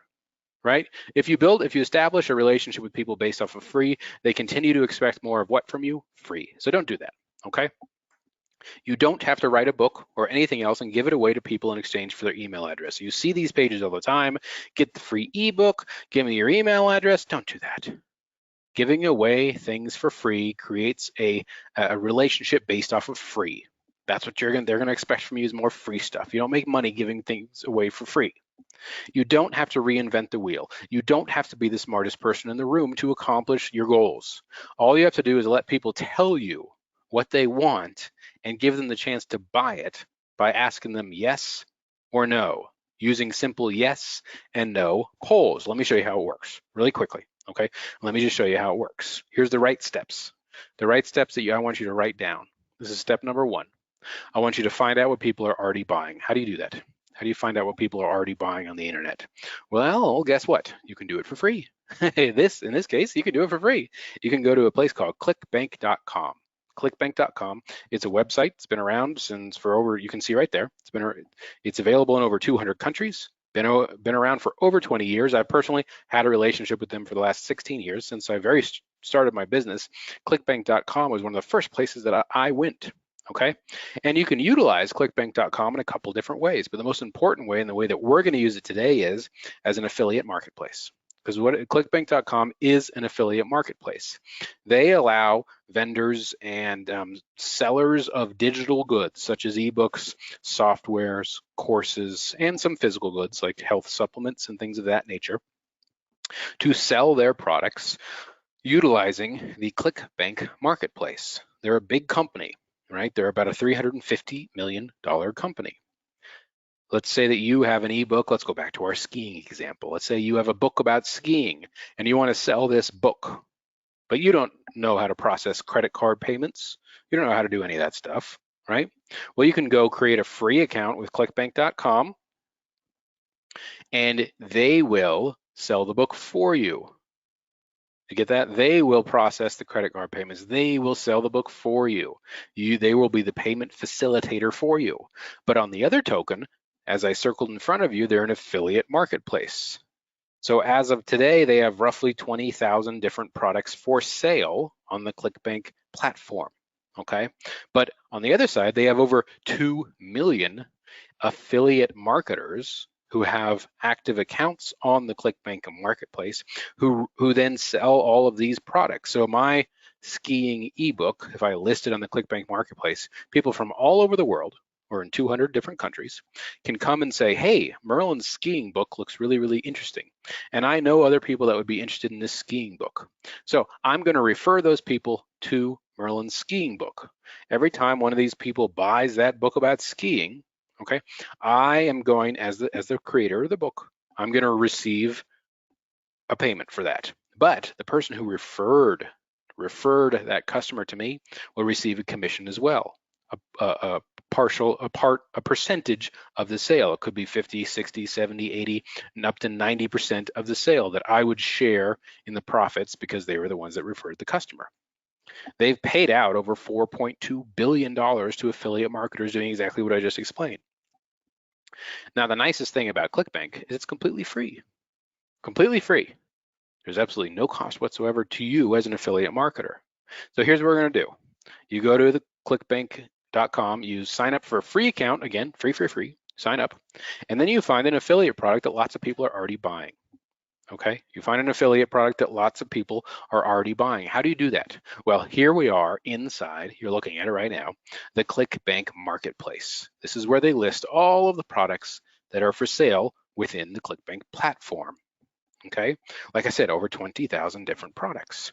right? If you establish a relationship with people based off of free, they continue to expect more of what from you? Free. So don't do that, okay? You don't have to write a book or anything else and give it away to people in exchange for their email address. You see these pages all the time. Get the free ebook, give me your email address. Don't do that. Giving away things for free creates a relationship based off of free. That's what they're going to expect from you is more free stuff. You don't make money giving things away for free. You don't have to reinvent the wheel. You don't have to be the smartest person in the room to accomplish your goals. All you have to do is let people tell you what they want and give them the chance to buy it by asking them yes or no, using simple yes and no polls. Let me show you how it works really quickly, okay? Let me just show you how it works. Here's the right steps. The right steps that I want you to write down. This is step number 1. I want you to find out what people are already buying. How do you do that? How do you find out what people are already buying on the internet? Well, guess what? You can do it for free. In this case, you can do it for free. You can go to a place called clickbank.com. Clickbank.com. It's a website. It's been around since you can see right there. It's available in over 200 countries. Been around for over 20 years. I personally had a relationship with them for the last 16 years since I started my business. Clickbank.com was one of the first places that I went. Okay, and you can utilize clickbank.com in a couple different ways, but the most important way and the way that we're going to use it today is as an affiliate marketplace. Because clickbank.com is an affiliate marketplace. They allow vendors and sellers of digital goods such as ebooks, softwares, courses, and some physical goods like health supplements and things of that nature to sell their products utilizing the ClickBank marketplace. They're a big company, right? They're about a $350 million company. Let's say that you have an ebook. Let's go back to our skiing example. Let's say you have a book about skiing and you want to sell this book, but you don't know how to process credit card payments. You don't know how to do any of that stuff, right? Well, you can go create a free account with clickbank.com and they will sell the book for you. You get that? They will process the credit card payments. They will sell the book for you. They will be the payment facilitator for you. But on the other token, as I circled in front of you, they're an affiliate marketplace. So as of today, they have roughly 20,000 different products for sale on the ClickBank platform, okay? But on the other side, they have over 2 million affiliate marketers who have active accounts on the ClickBank marketplace who then sell all of these products. So my skiing ebook, if I list it on the ClickBank marketplace, people from all over the world or in 200 different countries can come and say, hey, Merlin's skiing book looks really, really interesting. And I know other people that would be interested in this skiing book. So I'm going to refer those people to Merlin's skiing book. Every time one of these people buys that book about skiing, okay, I am going, as the creator of the book, I'm going to receive a payment for that. But the person who referred that customer to me will receive a commission as well, a percentage of the sale. It could be 50, 60, 70, 80, and up to 90% of the sale that I would share in the profits because they were the ones that referred the customer. They've paid out over $4.2 billion to affiliate marketers doing exactly what I just explained. Now, the nicest thing about ClickBank is it's completely free. Completely free. There's absolutely no cost whatsoever to you as an affiliate marketer. So here's what we're going to do. You go to the clickbank.com, you sign up for a free account, again, free, sign up, and then you find an affiliate product that lots of people are already buying. Okay, you find an affiliate product that lots of people are already buying. How do you do that? Well, here we are inside, you're looking at it right now, the ClickBank Marketplace. This is where they list all of the products that are for sale within the ClickBank platform. Okay, like I said, over 20,000 different products.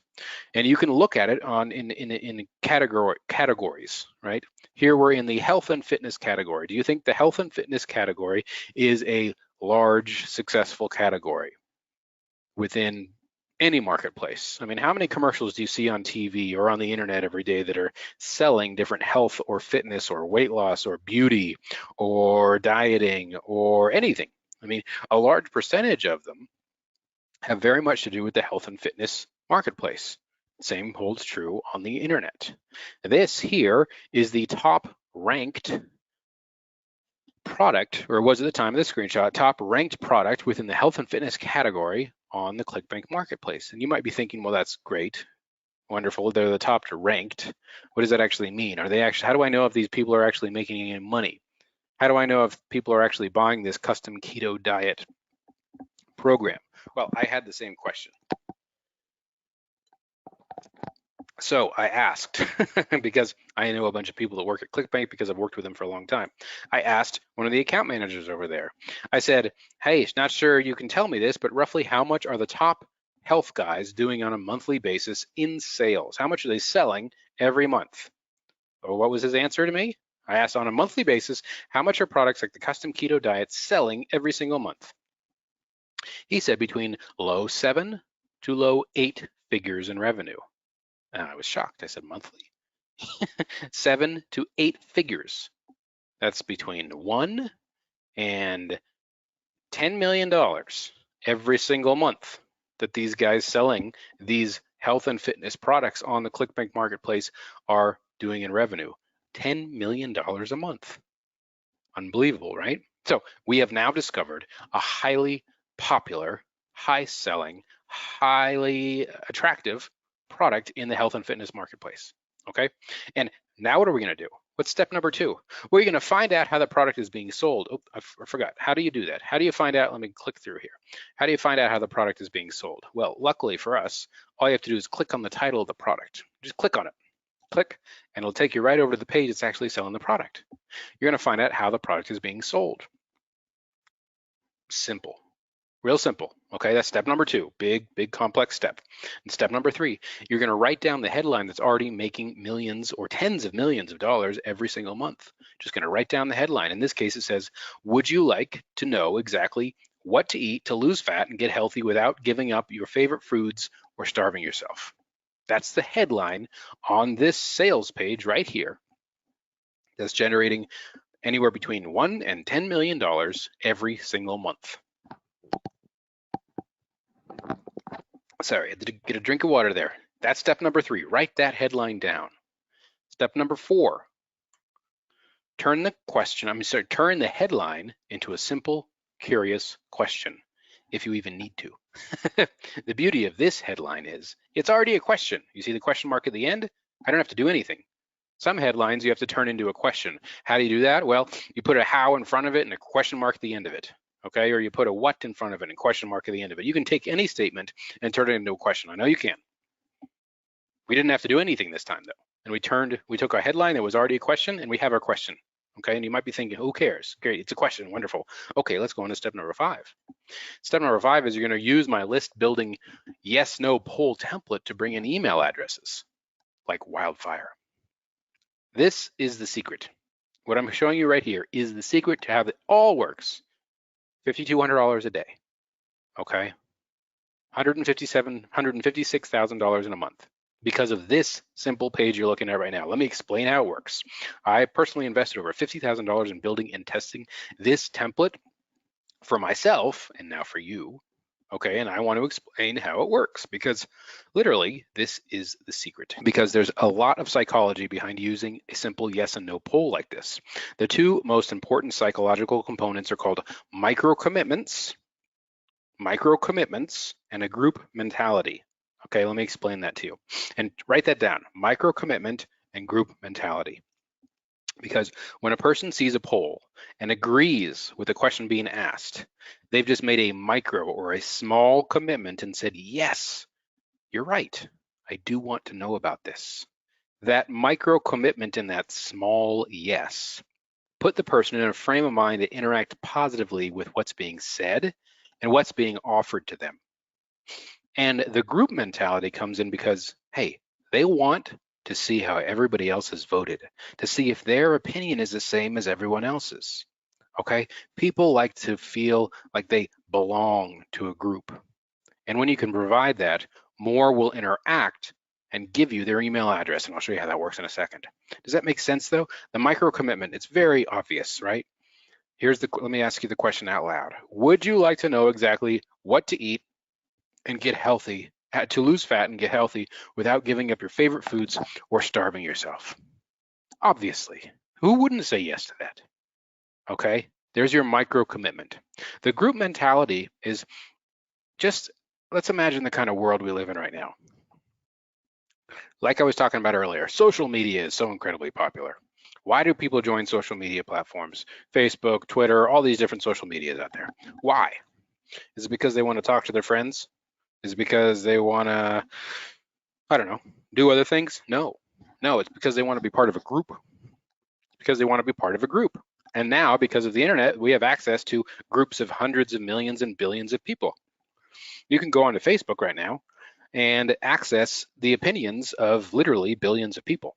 And you can look at it in categories, right? Here we're in the health and fitness category. Do you think the health and fitness category is a large, successful category within any marketplace? I mean, how many commercials do you see on TV or on the internet every day that are selling different health or fitness or weight loss or beauty or dieting or anything? I mean, a large percentage of them have very much to do with the health and fitness marketplace. Same holds true on the internet. This here is the top ranked product, or was at the time of the screenshot, top ranked product within the health and fitness category on the ClickBank Marketplace. And you might be thinking, well, that's great, wonderful, they're the top ranked. What does that actually mean? Are they actually, how do I know if these people are actually making any money? How do I know if people are actually buying this custom keto diet program? Well, I had the same question. So I asked, because I know a bunch of people that work at ClickBank because I've worked with them for a long time. I asked one of the account managers over there. I said, hey, not sure you can tell me this, but roughly how much are the top health guys doing on a monthly basis in sales? How much are they selling every month? Well, what was his answer to me? I asked on a monthly basis, how much are products like the custom keto diet selling every single month? He said between low 7 to low 8 figures in revenue. And I was shocked. I said monthly. 7 to 8 figures. That's between $1 and $10 million every single month that these guys selling these health and fitness products on the ClickBank Marketplace are doing in revenue. $10 million a month. Unbelievable, right? So we have now discovered a highly popular, high-selling, highly attractive product in the health and fitness marketplace, okay? And now what are we gonna do? What's step number 2? We're gonna find out how the product is being sold. Oh, I forgot. How do you do that? How do you find out? Let me click through here. How do you find out how the product is being sold? Well, luckily for us, all you have to do is click on the title of the product. Just click on it. Click, and it'll take you right over to the page that's actually selling the product. You're gonna find out how the product is being sold. Simple. Real simple, okay? That's step number 2, big complex step. And step number 3, you're gonna write down the headline that's already making millions or tens of millions of dollars every single month. Just gonna write down the headline. In this case, it says, would you like to know exactly what to eat to lose fat and get healthy without giving up your favorite foods or starving yourself? That's the headline on this sales page right here that's generating anywhere between $1 and $10 million every single month. Sorry, I had to get a drink of water there. That's step number 3. Write that headline down. Step number 4. Turn the headline into a simple, curious question, if you even need to. The beauty of this headline is it's already a question. You see the question mark at the end? I don't have to do anything. Some headlines you have to turn into a question. How do you do that? Well, you put a how in front of it and a question mark at the end of it. Okay, or you put a what in front of it and question mark at the end of it. You can take any statement and turn it into a question. I know you can. We didn't have to do anything this time though. And we took a headline that was already a question and we have our question. Okay, and you might be thinking, who cares? Great, it's a question, wonderful. Okay, let's go on to step number 5. Step number 5 is you're gonna use my list building yes, no poll template to bring in email addresses like wildfire. This is the secret. What I'm showing you right here is the secret to how it all works. $5,200 a day, okay? $156,000 in a month because of this simple page you're looking at right now. Let me explain how it works. I personally invested over $50,000 in building and testing this template for myself and now for you, okay? And I want to explain how it works because literally this is the secret, because there's a lot of psychology behind using a simple yes and no poll like this. The 2 most important psychological components are called micro commitments and a group mentality. Okay, let me explain that to you. And write that down, micro commitment and group mentality. Because when a person sees a poll and agrees with the question being asked, they've just made a micro or a small commitment and said, yes, you're right. I do want to know about this. That micro commitment and that small yes put the person in a frame of mind to interact positively with what's being said and what's being offered to them. And the group mentality comes in because, hey, they want to see how everybody else has voted, to see if their opinion is the same as everyone else's. Okay? People like to feel like they belong to a group. And when you can provide that, more will interact and give you their email address. And I'll show you how that works in a second. Does that make sense though? The micro commitment, it's very obvious, right? Let me ask you the question out loud. Would you like to know exactly what to eat and get healthy, to lose fat and get healthy without giving up your favorite foods or starving yourself? Obviously. Who wouldn't say yes to that? Okay, there's your micro commitment. The group mentality is just, let's imagine the kind of world we live in right now. Like I was talking about earlier, social media is so incredibly popular. Why do people join social media platforms? Facebook, Twitter, all these different social medias out there. Why? Is it because they want to talk to their friends? Is it because they want to, I don't know, do other things? No, it's because they want to be part of a group. Because they want to be part of a group. And now, because of the internet, we have access to groups of hundreds of millions and billions of people. You can go onto Facebook right now and access the opinions of literally billions of people.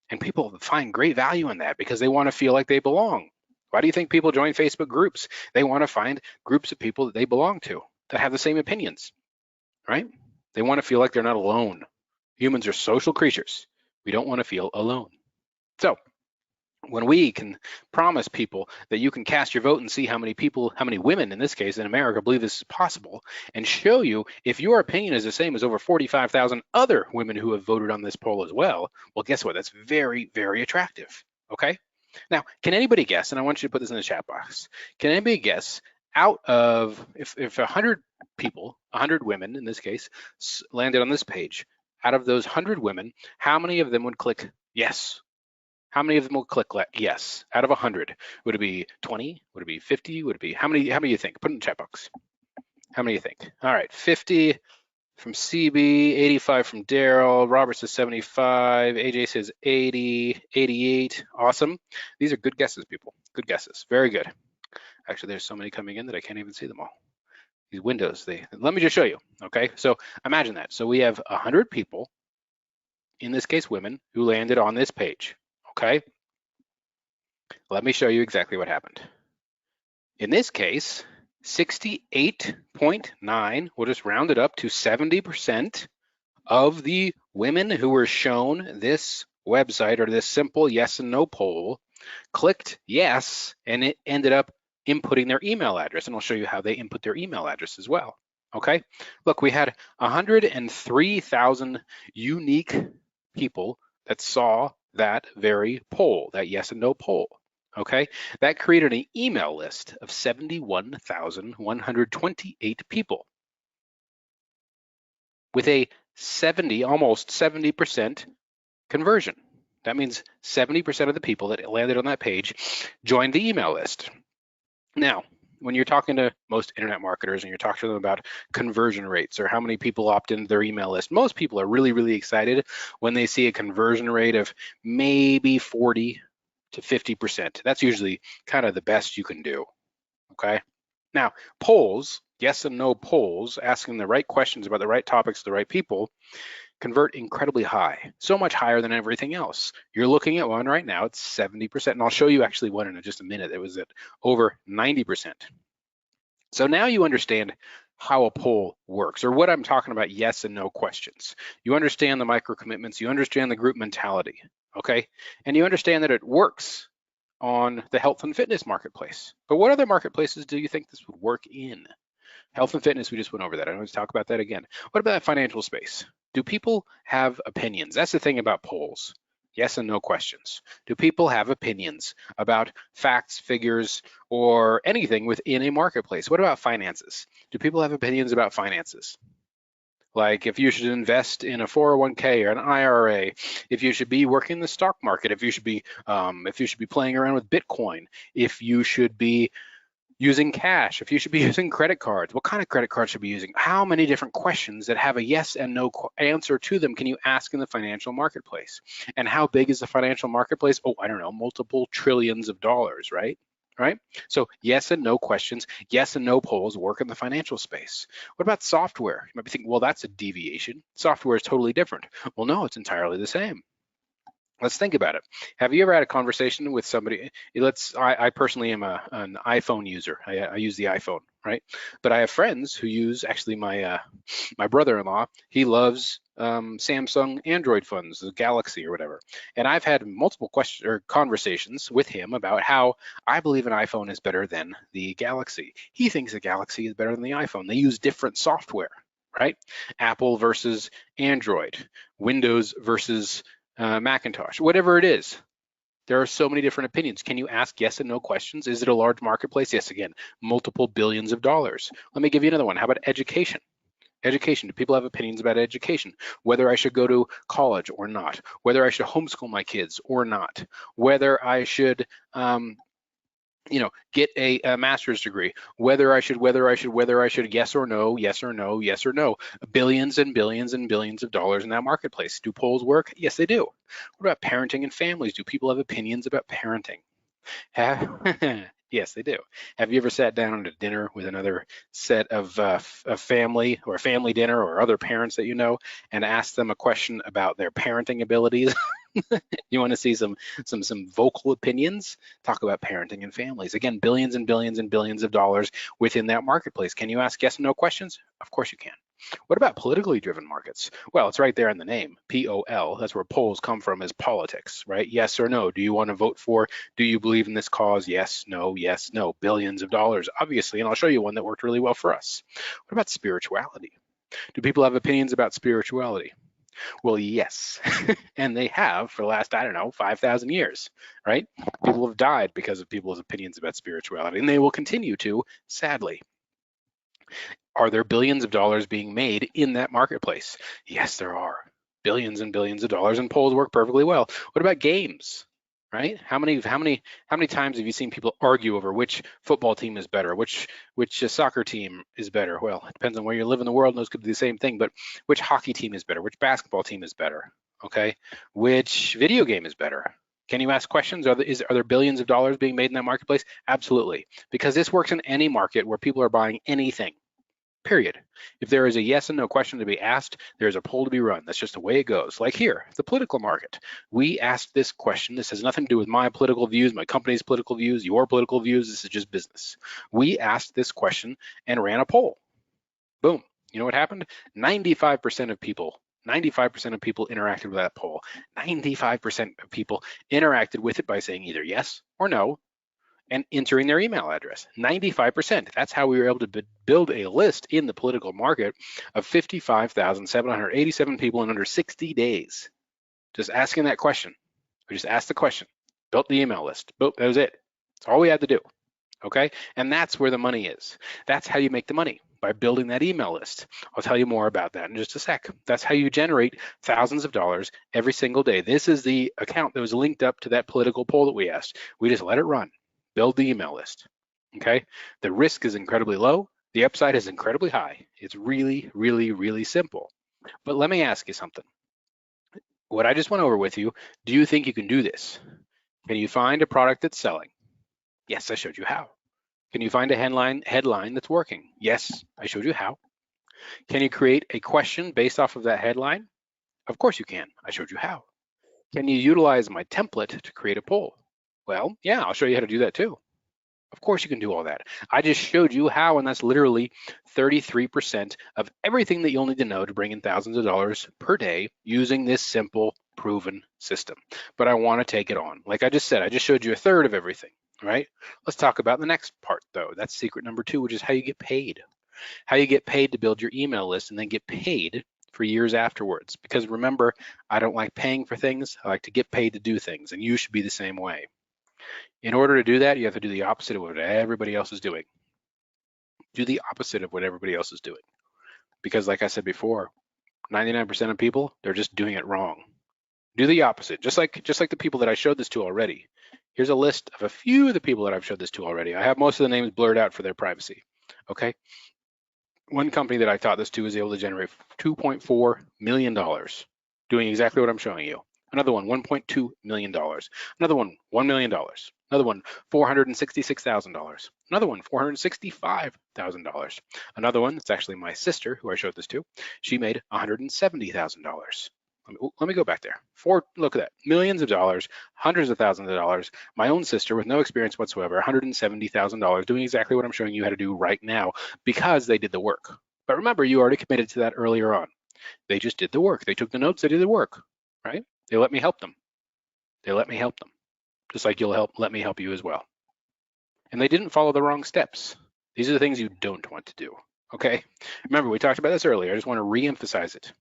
And people find great value in that because they want to feel like they belong. Why do you think people join Facebook groups? They want to find groups of people that they belong to, that have the same opinions, right? They want to feel like they're not alone. Humans are social creatures. We don't want to feel alone. So when we can promise people that you can cast your vote and see how many people, how many women in this case in America believe this is possible, and show you if your opinion is the same as over 45,000 other women who have voted on this poll as well, well, guess what? That's very, very attractive, okay? Now, can anybody guess, and I want you to put this in the chat box, can anybody guess out of, if 100 people, 100 women in this case, landed on this page, out of those 100 women, how many of them would click yes? How many of them will click yes? Out of 100, would it be 20? Would it be 50? Would it be, how many do you think? Put it in the chat box. How many do you think? All right, 50 from CB, 85 from Daryl, Robert says 75, AJ says 80, 88, awesome. These are good guesses, people, good guesses, very good. Actually, there's so many coming in that I can't even see them all. These windows, let me just show you, okay? So imagine that. So we have 100 people, in this case women, who landed on this page. Okay, let me show you exactly what happened. In this case, 68.9, we'll just round it up to 70% of the women who were shown this website or this simple yes and no poll clicked yes, and it ended up inputting their email address. And I'll show you how they input their email address as well. Okay, look, we had 103,000 unique people that saw that very poll, that yes and no poll. Okay, that created an email list of 71,128 people with a almost 70% conversion. That means 70% of the people that landed on that page joined the email list. Now, when you're talking to most internet marketers and you're talking to them about conversion rates or how many people opt into their email list, most people are really, really excited when they see a conversion rate of maybe 40 to 50%. That's usually kind of the best you can do, okay? Now, polls, yes and no polls, asking the right questions about the right topics to the right people, convert incredibly high, so much higher than everything else. You're looking at one right now, it's 70%, and I'll show you actually one in just a minute. It was at over 90%. So now you understand how a poll works, or what I'm talking about, yes and no questions. You understand the micro commitments, you understand the group mentality, okay? And you understand that it works on the health and fitness marketplace. But what other marketplaces do you think this would work in? Health and fitness, we just went over that. I don't want to talk about that again. What about that financial space? Do people have opinions? That's the thing about polls. Yes and no questions. Do people have opinions about facts, figures, or anything within a marketplace? What about finances? Do people have opinions about finances? like if you should invest in a 401k or an IRA, if you should be working in the stock market, if you should be playing around with Bitcoin, if you should be using cash, if you should be using credit cards, what kind of credit cards should you be using? How many different questions that have a yes and no answer to them can you ask in the financial marketplace? And how big is the financial marketplace? Oh, I don't know, multiple trillions of dollars, right? Right? So yes and no questions, yes and no polls work in the financial space. What about software? You might be thinking, well, that's a deviation. Software is totally different. Well, no, it's entirely the same. Let's think about it. Have you ever had a conversation with somebody? I personally am an iPhone user. I use the iPhone, right? But I have friends who use, actually my brother-in-law, he loves Samsung Android phones, the Galaxy or whatever. And I've had multiple questions or conversations with him about how I believe an iPhone is better than the Galaxy. He thinks the Galaxy is better than the iPhone. They use different software, right? Apple versus Android, Windows versus Macintosh, whatever it is. There are so many different opinions. Can you ask yes and no questions? Is it a large marketplace? Yes, again, multiple billions of dollars. Let me give you another one. How about education? Education. Do people have opinions about education? Whether I should go to college or not? Whether I should homeschool my kids or not? Whether I should get a master's degree, whether I should, yes or no, yes or no, yes or no. Billions and billions and billions of dollars in that marketplace. Do polls work? Yes, they do. What about parenting and families? Do people have opinions about parenting? Yes, they do. Have you ever sat down at a dinner with another set of a family or a family dinner or other parents that you know and asked them a question about their parenting abilities? You want to see some vocal opinions? Talk about parenting and families. Again, billions and billions and billions of dollars within that marketplace. Can you ask yes and no questions? Of course you can. What about politically driven markets? Well, it's right there in the name, POL. That's where polls come from, is politics, right? Yes or no. Do you want to vote for? Do you believe in this cause? Yes, no, yes, no. Billions of dollars, obviously, and I'll show you one that worked really well for us. What about spirituality? Do people have opinions about spirituality? Well, yes, and they have for the last, I don't know, 5,000 years, right? People have died because of people's opinions about spirituality, and they will continue to, sadly. Are there billions of dollars being made in that marketplace? Yes, there are. Billions and billions of dollars, and polls work perfectly well. What about games? Right? How many times have you seen people argue over which football team is better, which soccer team is better? Well, it depends on where you live in the world, and those could be the same thing, but which hockey team is better, which basketball team is better, okay? Which video game is better? Can you ask questions? Are there billions of dollars being made in that marketplace? Absolutely, because this works in any market where people are buying anything. Period. If there is a yes and no question to be asked, there's a poll to be run. That's just the way it goes. Like here, the political market. We asked this question. This has nothing to do with my political views, my company's political views, your political views. This is just business. We asked this question and ran a poll. Boom. You know what happened? 95% of people interacted with that poll. 95% of people interacted with it by saying either yes or no, and entering their email address. 95%. That's how we were able to build a list in the political market of 55,787 people in under 60 days. Just asking that question. We just asked the question, built the email list. Boom, that was it. That's all we had to do. Okay? And that's where the money is. That's how you make the money, by building that email list. I'll tell you more about that in just a sec. That's how you generate thousands of dollars every single day. This is the account that was linked up to that political poll that we asked. We just let it run. Build the email list, okay? The risk is incredibly low. The upside is incredibly high. It's really, really, really simple. But let me ask you something. What I just went over with you, do you think you can do this? Can you find a product that's selling? Yes, I showed you how. Can you find a headline that's working? Yes, I showed you how. Can you create a question based off of that headline? Of course you can. I showed you how. Can you utilize my template to create a poll? Well, yeah, I'll show you how to do that too. Of course you can do all that. I just showed you how, and that's literally 33% of everything that you'll need to know to bring in thousands of dollars per day using this simple, proven system. But I want to take it on. Like I just said, I just showed you a third of everything, right? Let's talk about the next part though. That's secret number 2, which is how you get paid. How you get paid to build your email list and then get paid for years afterwards. Because remember, I don't like paying for things. I like to get paid to do things, and you should be the same way. In order to do that, you have to do the opposite of what everybody else is doing. Do the opposite of what everybody else is doing. Because like I said before, 99% of people, they're just doing it wrong. Do the opposite, just like the people that I showed this to already. Here's a list of a few of the people that I've showed this to already. I have most of the names blurred out for their privacy. Okay. One company that I taught this to was able to generate $2.4 million doing exactly what I'm showing you. Another one, $1.2 million. Another one, $1 million. Another one, $466,000. Another one, $465,000. Another one, it's actually my sister who I showed this to. She made $170,000. Let me go back there. Look at that, millions of dollars, hundreds of thousands of dollars. My own sister with no experience whatsoever, $170,000 doing exactly what I'm showing you how to do right now because they did the work. But remember, you already committed to that earlier on. They just did the work. They took the notes, they did the work, right? They let me help them. They let me help them, just like you'll let me help you as well. And they didn't follow the wrong steps. These are the things you don't want to do, okay? Remember, we talked about this earlier. I just want to re-emphasize it.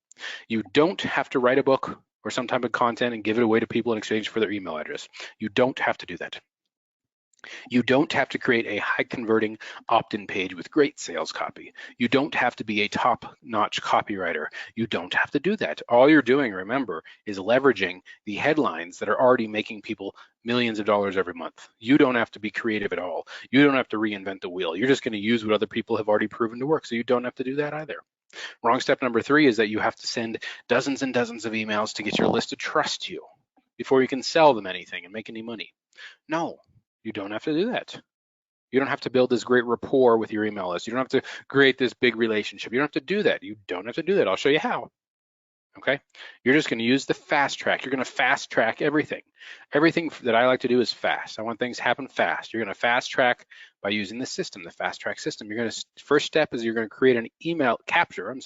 You don't have to write a book or some type of content and give it away to people in exchange for their email address. You don't have to do that. You don't have to create a high converting opt-in page with great sales copy. You don't have to be a top-notch copywriter. You don't have to do that. All you're doing, remember, is leveraging the headlines that are already making people millions of dollars every month. You don't have to be creative at all. You don't have to reinvent the wheel. You're just going to use what other people have already proven to work, so you don't have to do that either. Wrong step number 3 is that you have to send dozens and dozens of emails to get your list to trust you before you can sell them anything and make any money. No, you don't have to do that. You don't have to build this great rapport with your email list. You don't have to create this big relationship. You don't have to do that. You don't have to do that. I'll show you how. Okay? You're just going to use the fast track. You're going to fast track everything. Everything that I like to do is fast. I want things to happen fast. You're going to fast track by using the system, the fast track system. You're going to, first step is you're going to create an email, capture an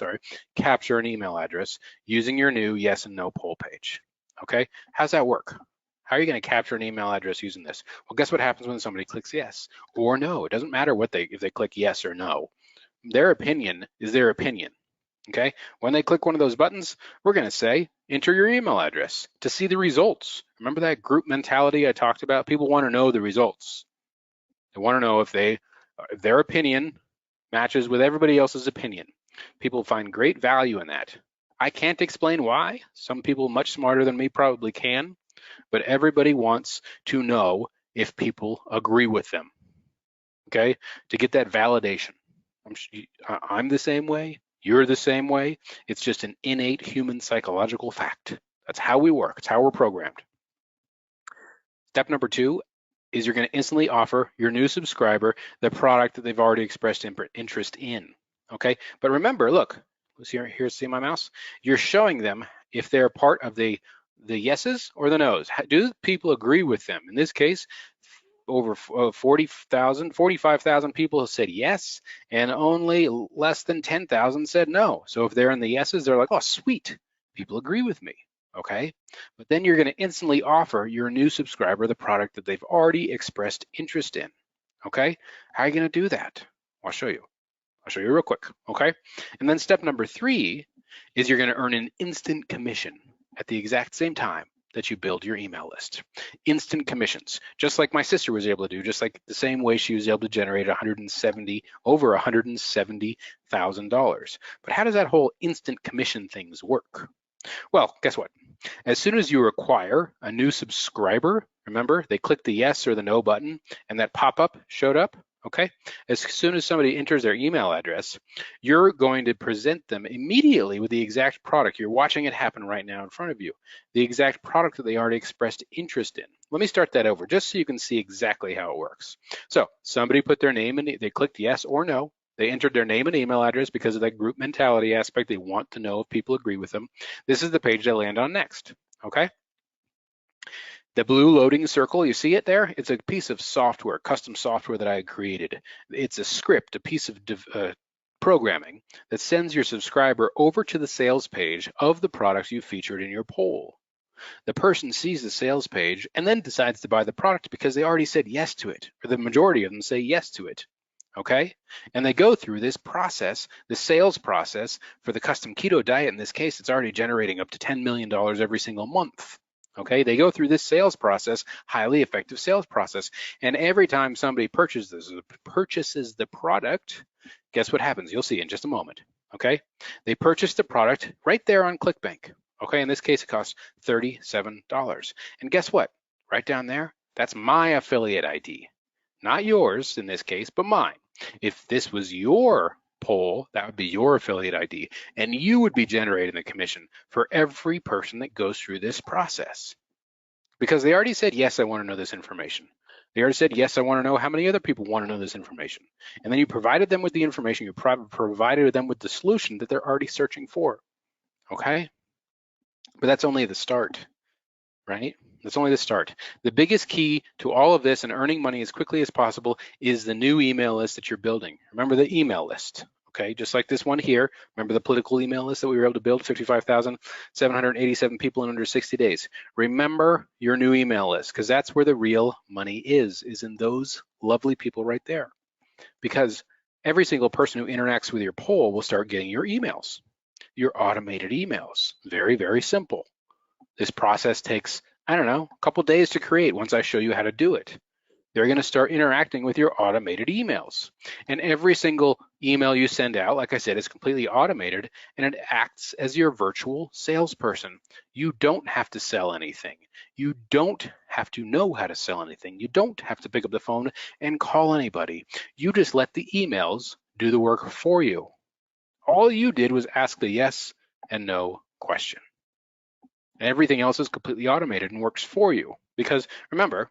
email address using your new yes and no poll page. Okay? How's that work? How are you going to capture an email address using this? Well, guess what happens when somebody clicks yes or no? It doesn't matter if they click yes or no. Their opinion is their opinion. Okay, when they click one of those buttons, we're going to say, enter your email address to see the results. Remember that group mentality I talked about? People want to know the results. They want to know if their opinion matches with everybody else's opinion. People find great value in that. I can't explain why. Some people much smarter than me probably can, but everybody wants to know if people agree with them, okay, to get that validation. I'm the same way. You're the same way. It's just an innate human psychological fact. That's how we work. It's how we're programmed. Step number 2 is you're going to instantly offer your new subscriber the product that they've already expressed interest in. Okay, but remember, look, see my mouse? You're showing them if they're part of the yeses or the nos. Do people agree with them? In this case, over 45,000 people have said yes, and only less than 10,000 said no. So if they're in the yeses, they're like, oh, sweet, people agree with me, okay? But then you're gonna instantly offer your new subscriber the product that they've already expressed interest in, okay? How are you gonna do that? I'll show you. I'll show you real quick, okay? And then step number 3 is you're gonna earn an instant commission at the exact same time that you build your email list. Instant commissions, just like my sister was able to do, just like the same way she was able to generate over $170,000. But how does that whole instant commission things work? Well, guess what? As soon as you acquire a new subscriber, remember, they clicked the yes or the no button and that pop-up showed up, okay? As soon as somebody enters their email address, you're going to present them immediately with the exact product. You're watching it happen right now in front of you, the exact product that they already expressed interest in. Let me start that over just so you can see exactly how it works. So somebody put their name in, they clicked yes or no. They entered their name and email address because of that group mentality aspect. They want to know if people agree with them. This is the page they land on next, okay? The blue loading circle, you see it there? It's a piece of software, custom software that I had created. It's a script, a piece of programming that sends your subscriber over to the sales page of the products you featured in your poll. The person sees the sales page and then decides to buy the product because they already said yes to it, or the majority of them say yes to it, okay? And they go through this process, the sales process for the custom keto diet. In this case, it's already generating up to $10 million every single month. Okay, they go through this sales process, highly effective sales process, and every time somebody purchases the product, guess what happens? You'll see in just a moment. okay? They purchased the product right there on ClickBank, okay? In this case, it costs $37. And guess what? Right down there, that's my affiliate ID. Not yours in this case, but mine. If this was your poll, that would be your affiliate ID, and you would be generating the commission for every person that goes through this process. Because they already said, yes, I want to know this information. They already said, yes, I want to know how many other people want to know this information. And then you provided them with the information, you provided them with the solution that they're already searching for, okay? But that's only the start, right? That's only the start. The biggest key to all of this and earning money as quickly as possible is the new email list that you're building. Remember the email list, okay? Just like this one here. Remember the political email list that we were able to build, 55,787 people in under 60 days. Remember your new email list, because that's where the real money is in those lovely people right there. Because every single person who interacts with your poll will start getting your emails, your automated emails. Very, very simple. This process takes, I don't know, a couple days to create once I show you how to do it. They're going to start interacting with your automated emails. And every single email you send out, like I said, is completely automated, and it acts as your virtual salesperson. You don't have to sell anything. You don't have to know how to sell anything. You don't have to pick up the phone and call anybody. You just let the emails do the work for you. All you did was ask the yes and no question. Everything else is completely automated and works for you. Because remember,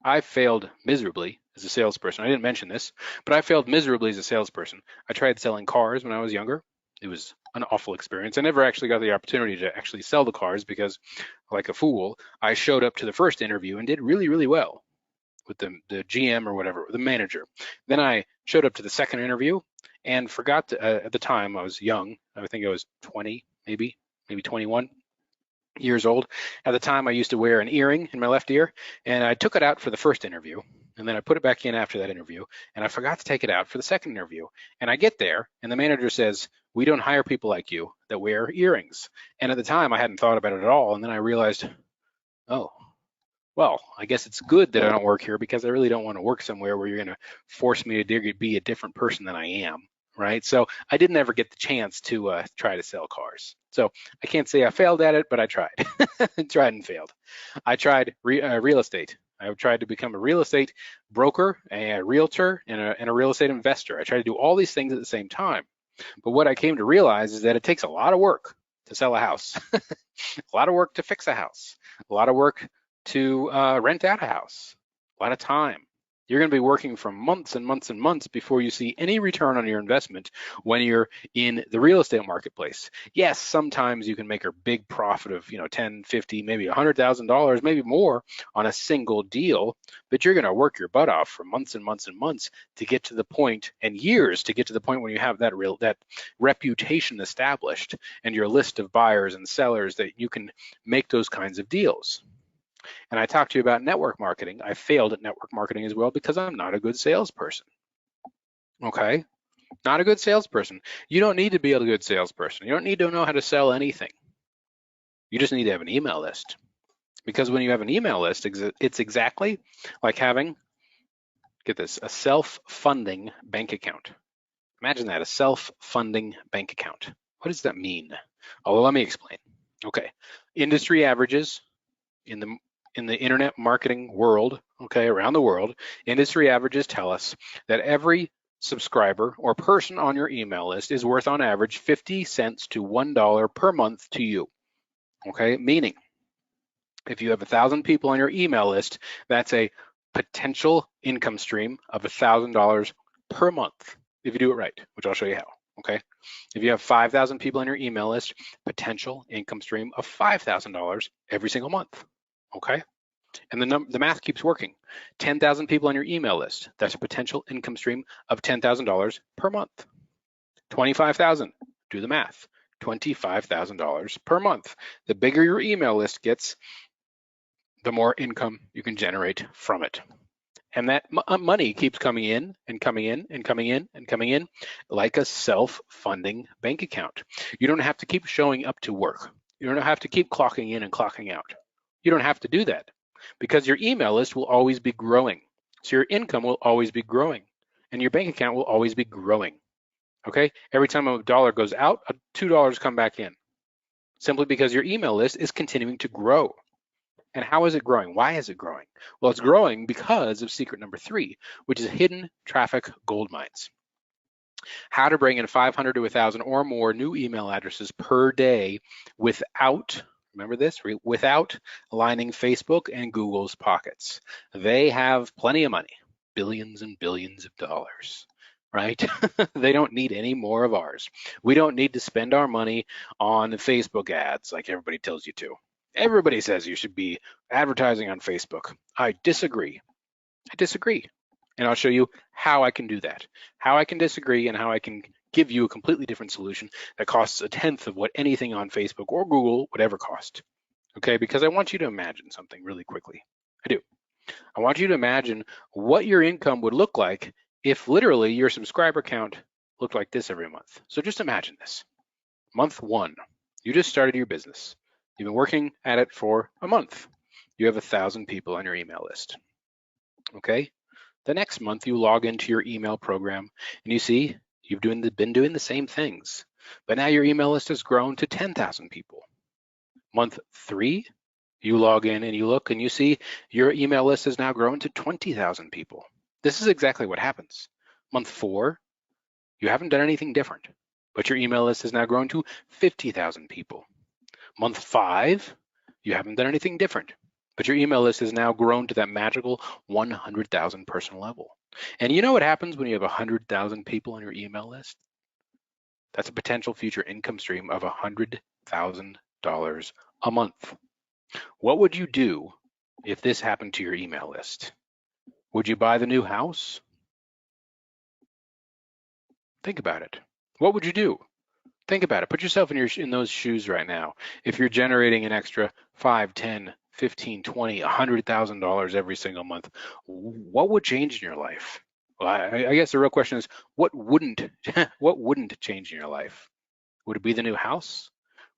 I failed miserably as a salesperson. I didn't mention this, but I failed miserably as a salesperson. I tried selling cars when I was younger. It was an awful experience. I never actually got the opportunity to actually sell the cars because, like a fool, I showed up to the first interview and did really, really well with the GM or whatever, the manager. Then I showed up to the second interview and forgot to, at the time I was young. I think I was 20, maybe 21 years old. At the time, I used to wear an earring in my left ear, and I took it out for the first interview, and then I put it back in after that interview, and I forgot to take it out for the second interview. And I get there, and the manager says, "We don't hire people like you that wear earrings." And at the time, I hadn't thought about it at all, and then I realized, oh, well, I guess it's good that I don't work here because I really don't want to work somewhere where you're going to force me to be a different person than I am. Right? So I didn't ever get the chance to try to sell cars. So I can't say I failed at it, but I tried. Tried and failed. I tried real estate. I tried to become a real estate broker, a realtor, and a real estate investor. I tried to do all these things at the same time. But what I came to realize is that it takes a lot of work to sell a house, a lot of work to fix a house, a lot of work to rent out a house, a lot of time. You're going to be working for months and months and months before you see any return on your investment when you're in the real estate marketplace. Yes, sometimes you can make a big profit of, 10, 50, maybe $100,000, maybe more on a single deal, but you're going to work your butt off for months and months and months to get to the point, and years to get to the point when you have that reputation established and your list of buyers and sellers that you can make those kinds of deals. And I talked to you about network marketing. I failed at network marketing as well because I'm not a good salesperson. Okay? Not a good salesperson. You don't need to be a good salesperson. You don't need to know how to sell anything. You just need to have an email list. Because when you have an email list, it's exactly like having, get this, a self-funding bank account. Imagine that, a self-funding bank account. What does that mean? Oh, let me explain. Okay. Industry averages in the internet marketing world, okay, around the world, industry averages tell us that every subscriber or person on your email list is worth on average 50 cents to $1 per month to you, okay? Meaning, if you have 1,000 people on your email list, that's a potential income stream of $1,000 per month if you do it right, which I'll show you how, okay? If you have 5,000 people on your email list, potential income stream of $5,000 every single month. Okay, and the math keeps working. 10,000 people on your email list, that's a potential income stream of $10,000 per month. 25,000, do the math, $25,000 per month. The bigger your email list gets, the more income you can generate from it. And that money keeps coming in and coming in and coming in and coming in like a self-funding bank account. You don't have to keep showing up to work. You don't have to keep clocking in and clocking out. You don't have to do that because your email list will always be growing. So your income will always be growing and your bank account will always be growing. Okay, every time a dollar goes out, $2 come back in, simply because your email list is continuing to grow. And how is it growing? Why is it growing? Well, it's growing because of secret number 3, which is hidden traffic gold mines. How to bring in 500 to 1,000 or more new email addresses per day without, remember this, without lining Facebook and Google's pockets. They have plenty of money, billions and billions of dollars, right? They don't need any more of ours. We don't need to spend our money on Facebook ads like everybody tells you to. Everybody says you should be advertising on Facebook. I disagree. I disagree. And I'll show you how I can do that, how I can disagree, and how I can give you a completely different solution that costs 1/10 of what anything on Facebook or Google would ever cost. Okay, because I want you to imagine something really quickly. I do. I want you to imagine what your income would look like if literally your subscriber count looked like this every month. So just imagine this. Month 1, you just started your business. You've been working at it for a month. You have 1,000 people on your email list. Okay, the next month you log into your email program and you see you've been doing the same things, but now your email list has grown to 10,000 people. Month 3, you log in and you look and you see your email list has now grown to 20,000 people. This is exactly what happens. Month 4, you haven't done anything different, but your email list has now grown to 50,000 people. Month 5, you haven't done anything different, but your email list has now grown to that magical 100,000 person level. And you know what happens when you have 100,000 people on your email list? That's a potential future income stream of $100,000 a month. What would you do if this happened to your email list? Would you buy the new house? Think about it. What would you do? Think about it. Put yourself in those shoes right now. If you're generating an extra 5, 10, 15, 20, $100,000 every single month, what would change in your life? Well, I guess the real question is, what wouldn't what wouldn't change in your life? Would it be the new house?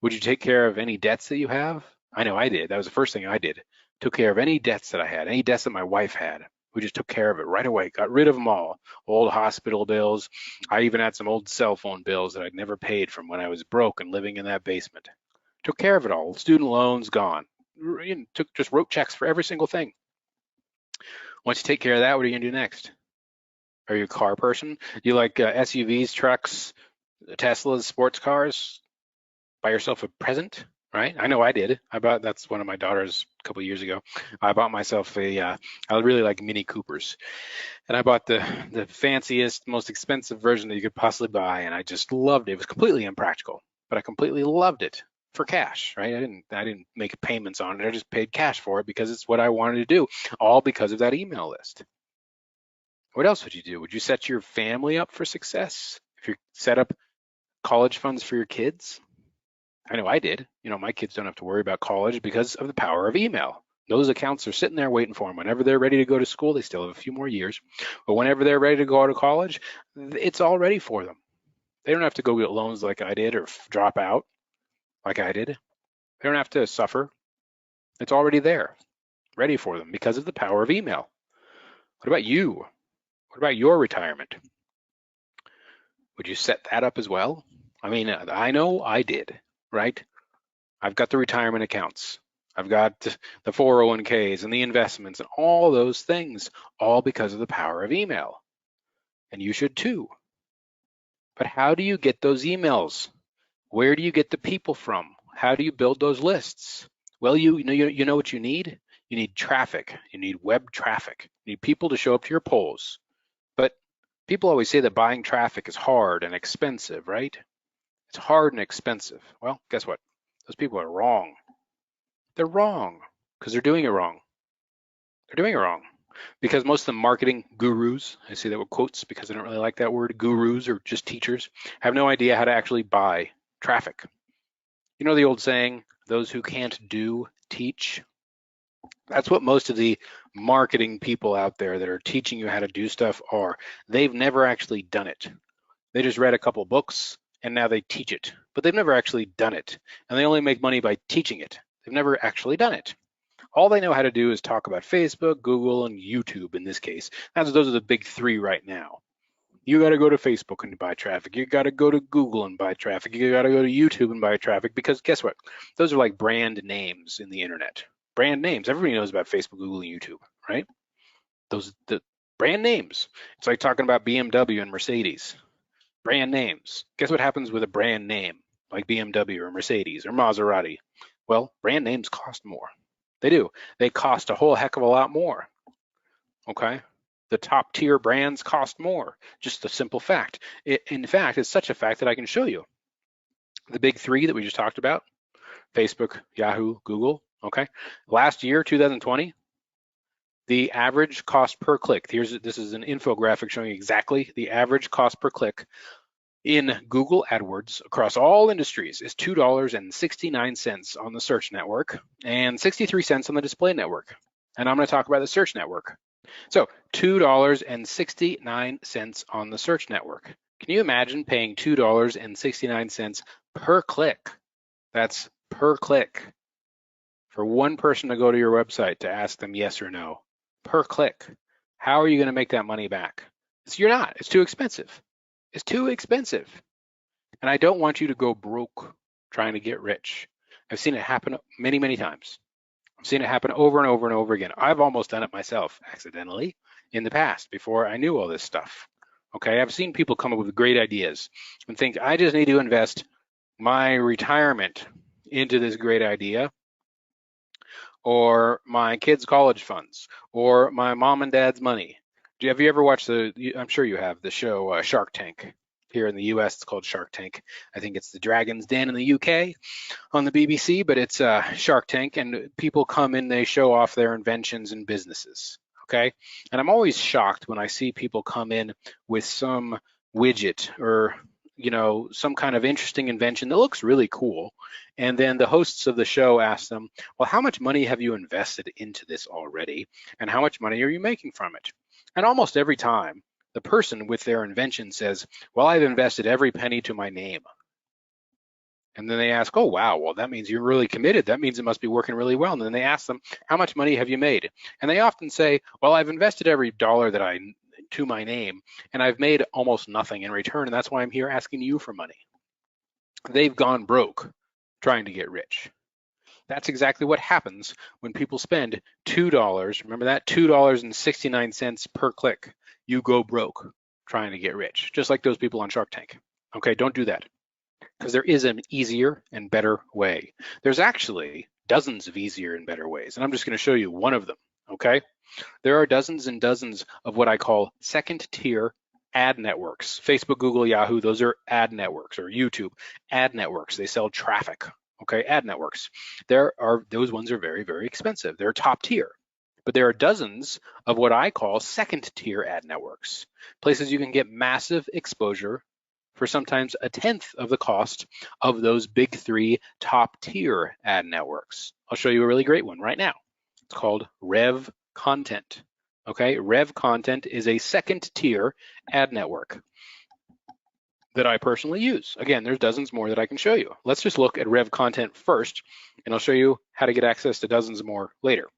Would you take care of any debts that you have? I know I did. That was the first thing I did. Took care of any debts that I had, any debts that my wife had. We just took care of it right away, got rid of them all. Old hospital bills. I even had some old cell phone bills that I'd never paid from when I was broke and living in that basement. Took care of it all. Student loans gone. Just wrote checks for every single thing. Once you take care of that, what are you gonna do next? Are you a car person? You like SUVs, trucks, Teslas, sports cars? Buy yourself a present, right? I know I did. That's one of my daughters a couple of years ago. I bought myself I really like Mini Coopers. And I bought the fanciest, most expensive version that you could possibly buy, and I just loved it. It was completely impractical, but I completely loved it for cash, right? I didn't make payments on it. I just paid cash for it because it's what I wanted to do, all because of that email list. What else would you do? Would you set your family up for success? If you set up college funds for your kids? I know I did. My kids don't have to worry about college because of the power of email. Those accounts are sitting there waiting for them. Whenever they're ready to go to school, they still have a few more years. But whenever they're ready to go to college, it's all ready for them. They don't have to go get loans like I did or drop out like I did. They don't have to suffer. It's already there, ready for them because of the power of email. What about you? What about your retirement? Would you set that up as well? I mean, I know I did, right? I've got the retirement accounts. I've got the 401ks and the investments and all those things, all because of the power of email. And you should too. But how do you get those emails? Where do you get the people from? How do you build those lists? Well, you know what you need? You need traffic. You need web traffic. You need people to show up to your polls. But people always say that buying traffic is hard and expensive, right? It's hard and expensive. Well, guess what? Those people are wrong. They're wrong because they're doing it wrong. They're doing it wrong because most of the marketing gurus, I say that with quotes because I don't really like that word, gurus or just teachers, have no idea how to actually buy traffic. You know the old saying, those who can't do, teach? That's what most of the marketing people out there that are teaching you how to do stuff are. They've never actually done it. They just read a couple books and now they teach it, but they've never actually done it. And they only make money by teaching it. They've never actually done it. All they know how to do is talk about Facebook, Google, and YouTube in this case. Those are the big 3 right now. You got to go to Facebook and buy traffic. You got to go to Google and buy traffic. You got to go to YouTube and buy traffic, because guess what? Those are like brand names in the internet. Brand names. Everybody knows about Facebook, Google, and YouTube, right? The brand names. It's like talking about BMW and Mercedes. Brand names. Guess what happens with a brand name like BMW or Mercedes or Maserati? Well, brand names cost more. They do. They cost a whole heck of a lot more. Okay? The top tier brands cost more. Just a simple fact. In fact, it's such a fact that I can show you. The big three that we just talked about, Facebook, Yahoo, Google, okay? Last year, 2020, the average cost per click, this is an infographic showing exactly the average cost per click in Google AdWords across all industries is $2.69 on the search network and 63 cents on the display network. And I'm going to talk about the search network. So $2.69 on the search network. Can you imagine paying $2.69 per click? That's per click for one person to go to your website to ask them yes or no. Per click. How are you going to make that money back? You're not. It's too expensive. It's too expensive. And I don't want you to go broke trying to get rich. I've seen it happen many, many times. I've seen it happen over and over and over again. I've almost done it myself accidentally in the past before I knew all this stuff. Okay, I've seen people come up with great ideas and think, I just need to invest my retirement into this great idea, or my kids' college funds, or my mom and dad's money. Have you ever watched I'm sure you have, the show Shark Tank? Here in the US, it's called Shark Tank. I think it's the Dragon's Den in the UK on the BBC, but it's Shark Tank, and people come in, they show off their inventions and businesses, okay? And I'm always shocked when I see people come in with some widget or some kind of interesting invention that looks really cool. And then the hosts of the show ask them, well, how much money have you invested into this already? And how much money are you making from it? And almost every time, the person with their invention says, well, I've invested every penny to my name. And then they ask, oh, wow, well, that means you're really committed. That means it must be working really well. And then they ask them, how much money have you made? And they often say, well, I've invested every dollar to my name, and I've made almost nothing in return. And that's why I'm here asking you for money. They've gone broke trying to get rich. That's exactly what happens when people spend $2. Remember that? $2.69 per click. You go broke trying to get rich, just like those people on Shark Tank. Okay, don't do that, because there is an easier and better way. There's actually dozens of easier and better ways, and I'm just going to show you one of them, okay? There are dozens and dozens of what I call second tier ad networks. Facebook, Google, Yahoo, those are ad networks, or YouTube, ad networks. They sell traffic, okay, ad networks. Those ones are very, very expensive. They're top tier. But there are dozens of what I call second tier ad networks, places you can get massive exposure for sometimes a tenth of the cost of those big three top tier ad networks. I'll show you a really great one right now. It's called Rev Content. Okay, Rev Content is a second tier ad network that I personally use. Again, there's dozens more that I can show you. Let's just look at Rev Content first, and I'll show you how to get access to dozens more later.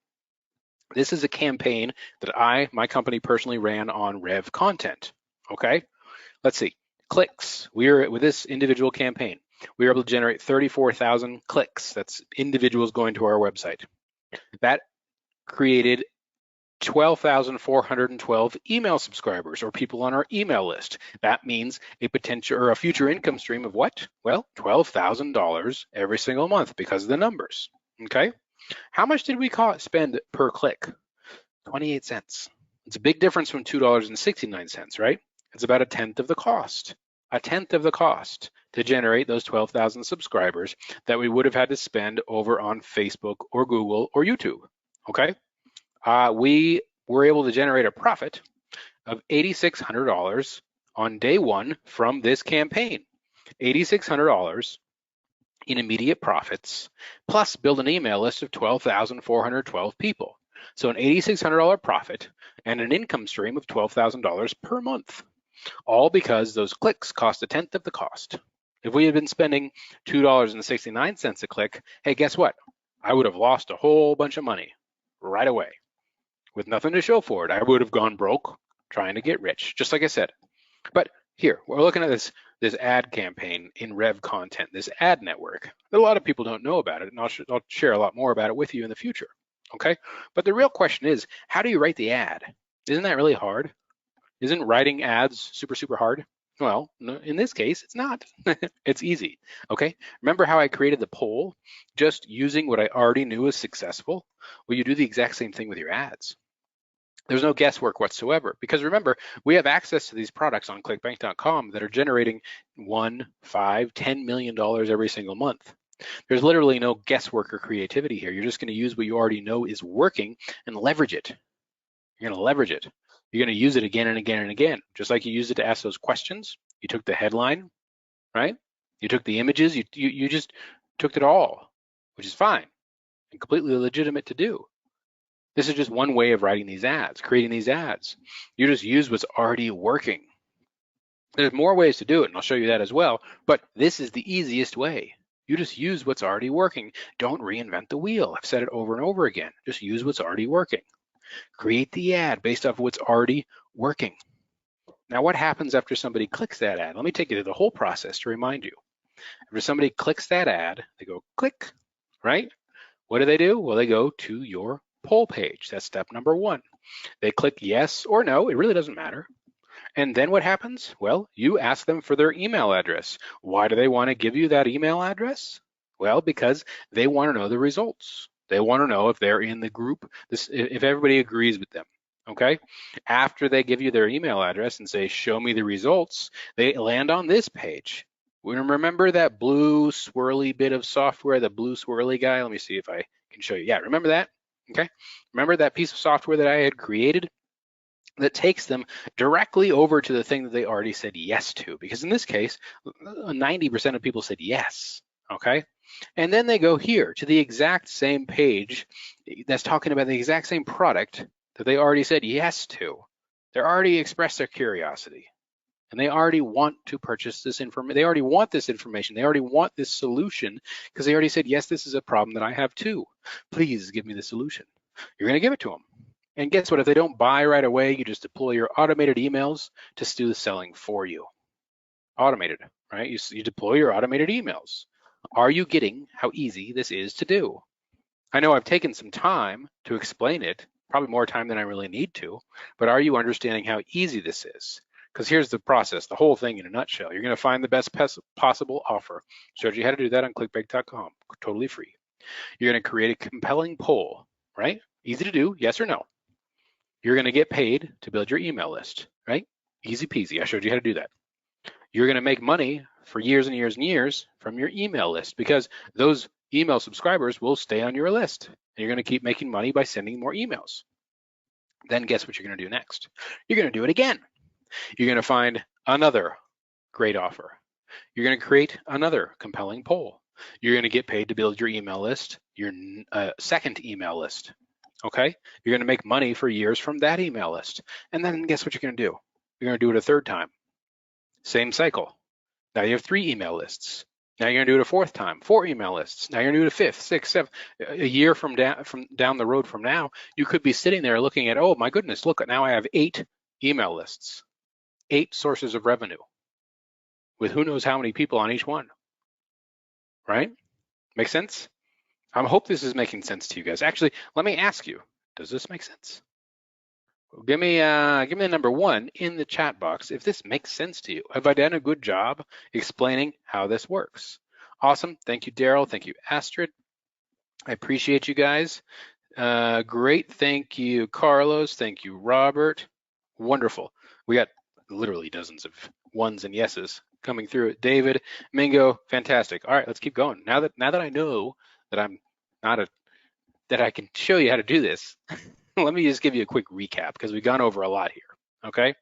This is a campaign that my company personally ran on Rev Content, okay? Let's see, clicks. With this individual campaign, we were able to generate 34,000 clicks. That's individuals going to our website. That created 12,412 email subscribers, or people on our email list. That means a potential or a future income stream of what? Well, $12,000 every single month because of the numbers, okay? How much did we spend per click? 28 cents. It's a big difference from $2.69, right? It's about a tenth of the cost. A tenth of the cost to generate those 12,000 subscribers that we would have had to spend over on Facebook or Google or YouTube, okay? We were able to generate a profit of $8,600 on day one from this campaign. $8,600 in immediate profits, plus build an email list of 12,412 people. So an $8,600 profit and an income stream of $12,000 per month, all because those clicks cost a tenth of the cost. If we had been spending $2.69 a click, hey, guess what? I would have lost a whole bunch of money right away with nothing to show for it. I would have gone broke trying to get rich. Just like I said, But here, we're looking at this ad campaign in Rev Content, this ad network. A lot of people don't know about it, and I'll share a lot more about it with you in the future, okay? But the real question is, how do you write the ad? Isn't that really hard? Isn't writing ads super, super hard? Well, no, in this case, it's not. It's easy, okay? Remember how I created the poll just using what I already knew was successful? Well, you do the exact same thing with your ads. There's no guesswork whatsoever, because remember, we have access to these products on clickbank.com that are generating $1, $5, $10 million every single month. There's literally no guesswork or creativity here. You're just going to use what you already know is working and leverage it. You're going to leverage it. You're going to use it again and again and again, just like you used it to ask those questions. You took the headline, right? You took the images. You just took it all, which is fine and completely legitimate to do. This is just one way of writing these ads, creating these ads. You just use what's already working. There's more ways to do it, and I'll show you that as well, but this is the easiest way. You just use what's already working. Don't reinvent the wheel. I've said it over and over again. Just use what's already working. Create the ad based off what's already working. Now, what happens after somebody clicks that ad? Let me take you through the whole process to remind you. After somebody clicks that ad, they go click, right? What do? Well, they go to your poll page. That's step number one. They click yes or no. It really doesn't matter. And then what happens? Well, you ask them for their email address. Why do they want to give you that email address? Well, because they want to know the results. They want to know if they're in the group, if everybody agrees with them. Okay. After they give you their email address and say, show me the results, they land on this page. We remember that blue swirly bit of software, the blue swirly guy? Let me see if I can show you. Yeah, remember that? Okay. Remember that piece of software that I had created that takes them directly over to the thing that they already said yes to? Because in this case, 90% of people said yes. Okay. And then they go here to the exact same page that's talking about the exact same product that they already said yes to. They already expressed their curiosity and they already want to purchase this information. They already want this information. They already want this solution because they already said, yes, this is a problem that I have too. Please give me the solution. You're going to give it to them. And guess what? If they don't buy right away, you just deploy your automated emails to do the selling for you. Automated, right? You deploy your automated emails. Are you getting how easy this is to do? I know I've taken some time to explain it, probably more time than I really need to, but are you understanding how easy this is? Because here's the process, the whole thing in a nutshell. You're going to find the best possible offer. Showed you how to do that on clickbank.com, totally free. You're going to create a compelling poll, right? Easy to do, yes or no. You're going to get paid to build your email list, right? Easy peasy. I showed you how to do that. You're going to make money for years and years and years from your email list because those email subscribers will stay on your list. And you're going to keep making money by sending more emails. Then guess what you're going to do next? You're going to do it again. You're going to find another great offer. You're going to create another compelling poll. You're going to get paid to build your email list, your second email list. Okay? You're going to make money for years from that email list. And then guess what you're going to do? You're going to do it a third time. Same cycle. Now you have 3 email lists. Now you're going to do it a 4th time, 4 email lists. Now you're going to do it a 5th, 6th, 7th. A year from down the road from now, you could be sitting there looking at, oh my goodness, look, now I have 8 email lists, 8 sources of revenue with who knows how many people on each one, right? Make sense? I hope this is making sense to you guys. Actually, let me ask you, does this make sense? Give me the number 1 in the chat box if this makes sense to you. Have I done a good job explaining how this works? Awesome. Thank you, Daryl. Thank you, Astrid. I appreciate you guys. Great. Thank you, Carlos. Thank you, Robert. Wonderful. We got literally dozens of ones and yeses coming through it. David, Mingo, fantastic. All right, let's keep going. Now that I know that I'm not that I can show you how to do this, let me just give you a quick recap because we've gone over a lot here, okay?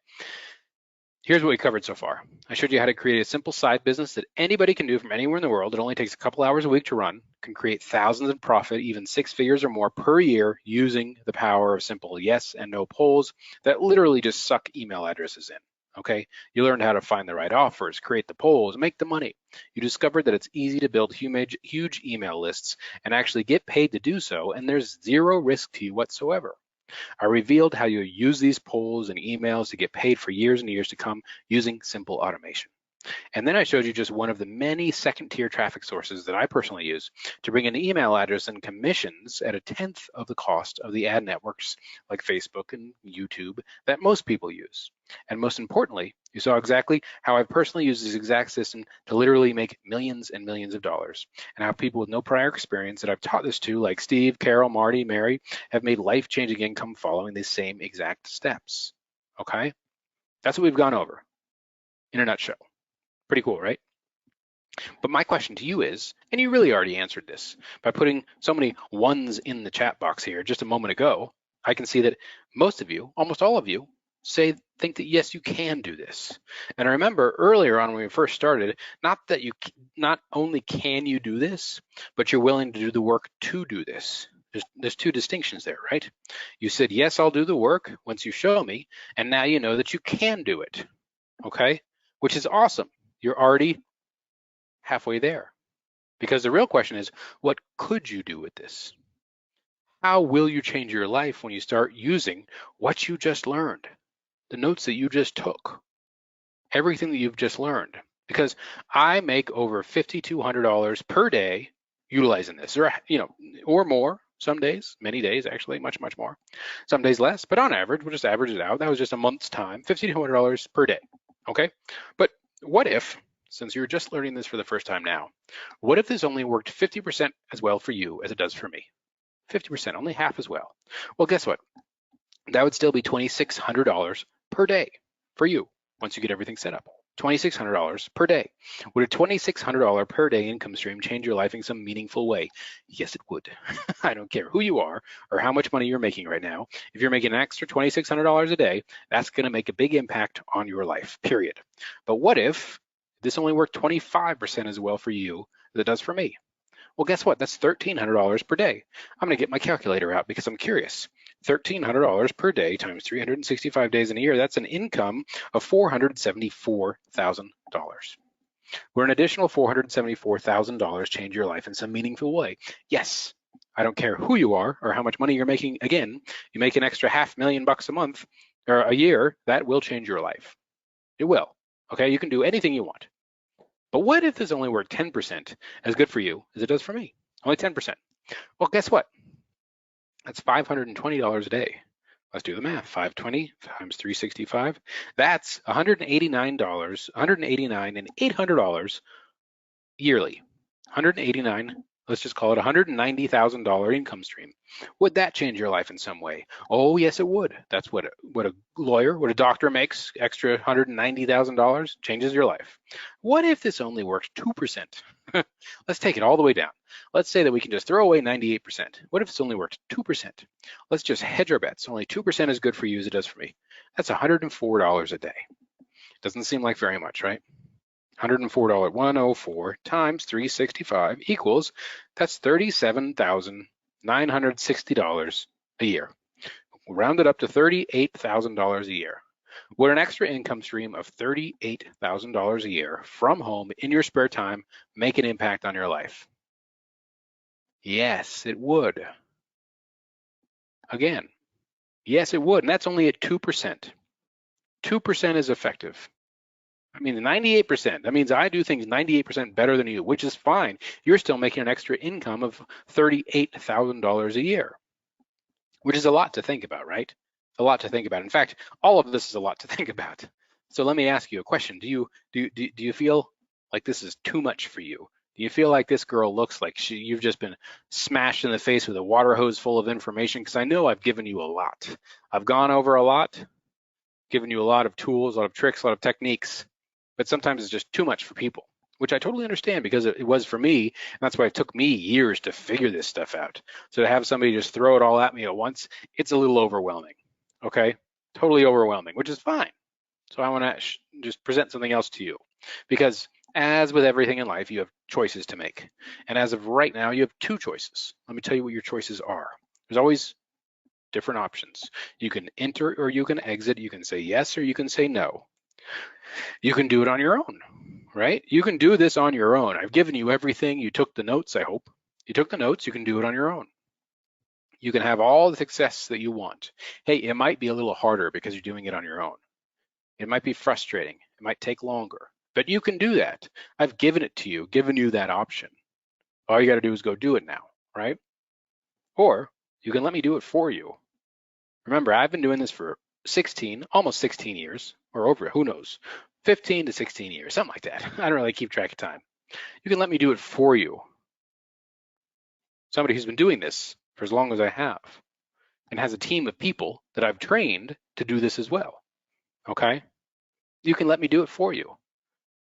Here's what we covered so far. I showed you how to create a simple side business that anybody can do from anywhere in the world. It only takes a couple hours a week to run, can create thousands in profit, even 6 figures or more per year using the power of simple yes and no polls that literally just suck email addresses in. Okay, you learned how to find the right offers, create the polls, make the money. You discovered that it's easy to build huge email lists and actually get paid to do so, and there's zero risk to you whatsoever. I revealed how you use these polls and emails to get paid for years and years to come using simple automation. And then I showed you just one of the many second-tier traffic sources that I personally use to bring in email address and commissions at a tenth of the cost of the ad networks like Facebook and YouTube that most people use. And most importantly, you saw exactly how I've personally used this exact system to literally make millions and millions of dollars, and how people with no prior experience that I've taught this to, like Steve, Carol, Marty, Mary, have made life-changing income following the same exact steps. Okay? That's what we've gone over in a nutshell. Pretty cool, right? But my question to you is, and you really already answered this by putting so many ones in the chat box here just a moment ago, I can see that most of you, almost all of you, think that yes, you can do this. And I remember earlier on when we first started, not only can you do this, but you're willing to do the work to do this. There's two distinctions there, right? You said, yes, I'll do the work once you show me, and now you know that you can do it, okay? Which is awesome. You're already halfway there. Because the real question is, what could you do with this? How will you change your life when you start using what you just learned, the notes that you just took, everything that you've just learned? Because I make over $5,200 per day utilizing this, or more. Some days, many days, actually, much, much more. Some days less, but on average, we'll just average it out. That was just a month's time, $5,200 per day, okay? But what if, since you're just learning this for the first time now, what if this only worked 50% as well for you as it does for me? 50%, only half as well. Well, guess what? That would still be $2,600 per day for you once you get everything set up. $2,600 per day. Would a $2,600 per day income stream change your life in some meaningful way? Yes, it would. I don't care who you are or how much money you're making right now. If you're making an extra $2,600 a day, that's going to make a big impact on your life, period. But what if this only worked 25% as well for you as it does for me? Well, guess what? That's $1,300 per day. I'm going to get my calculator out because I'm curious. $1,300 per day times 365 days in a year, that's an income of $474,000. Will an additional $474,000 change your life in some meaningful way? Yes. I don't care who you are or how much money you're making. Again, you make an extra $500,000 a month or a year, that will change your life. It will. Okay, you can do anything you want. But what if this only worked 10% as good for you as it does for me? Only 10%. Well, guess what? That's $520 a day. Let's do the math. 520 times 365. That's $189, $189 and $800 yearly. 189. Let's just call it $190,000 income stream. Would that change your life in some way? Oh, yes, it would. That's what a lawyer, what a doctor makes, extra $190,000 changes your life. What if this only worked 2%? Let's take it all the way down. Let's say that we can just throw away 98%. What if it's only worked 2%? Let's just hedge our bets. Only 2% is good for you as it does for me. That's $104 a day. Doesn't seem like very much, right? $104, 104 times 365 equals, that's $37,960 a year. We'll round it up to $38,000 a year. Would an extra income stream of $38,000 a year from home in your spare time make an impact on your life? Yes, it would. Again, yes, it would, and that's only at 2%. 2% is effective. I mean, 98%, that means I do things 98% better than you, which is fine. You're still making an extra income of $38,000 a year, which is a lot to think about, right? A lot to think about. In fact, all of this is a lot to think about. So let me ask you a question. Do you feel like this is too much for you? Do you feel like this girl looks like you've just been smashed in the face with a water hose full of information? Because I know I've given you a lot. I've gone over a lot, given you a lot of tools, a lot of tricks, a lot of techniques. But sometimes it's just too much for people, which I totally understand because it was for me, and that's why it took me years to figure this stuff out. So to have somebody just throw it all at me at once, it's a little overwhelming, okay? Totally overwhelming, which is fine. So I wanna just present something else to you, because as with everything in life, you have choices to make. And as of right now, you have two choices. Let me tell you what your choices are. There's always different options. You can enter or you can exit, you can say yes or you can say no. You can do it on your own, right? You can do this on your own. I've given you everything. You took the notes, I hope. You took the notes, you can do it on your own. You can have all the success that you want. Hey, it might be a little harder because you're doing it on your own. It might be frustrating. It might take longer, but you can do that. I've given it to you, given you that option. All you got to do is go do it now, right? Or you can let me do it for you. Remember, I've been doing this for 16, almost 16 years, or over, who knows, 15 to 16 years, something like that. I don't really keep track of time. You can let me do it for you. Somebody who's been doing this for as long as I have and has a team of people that I've trained to do this as well, okay? You can let me do it for you.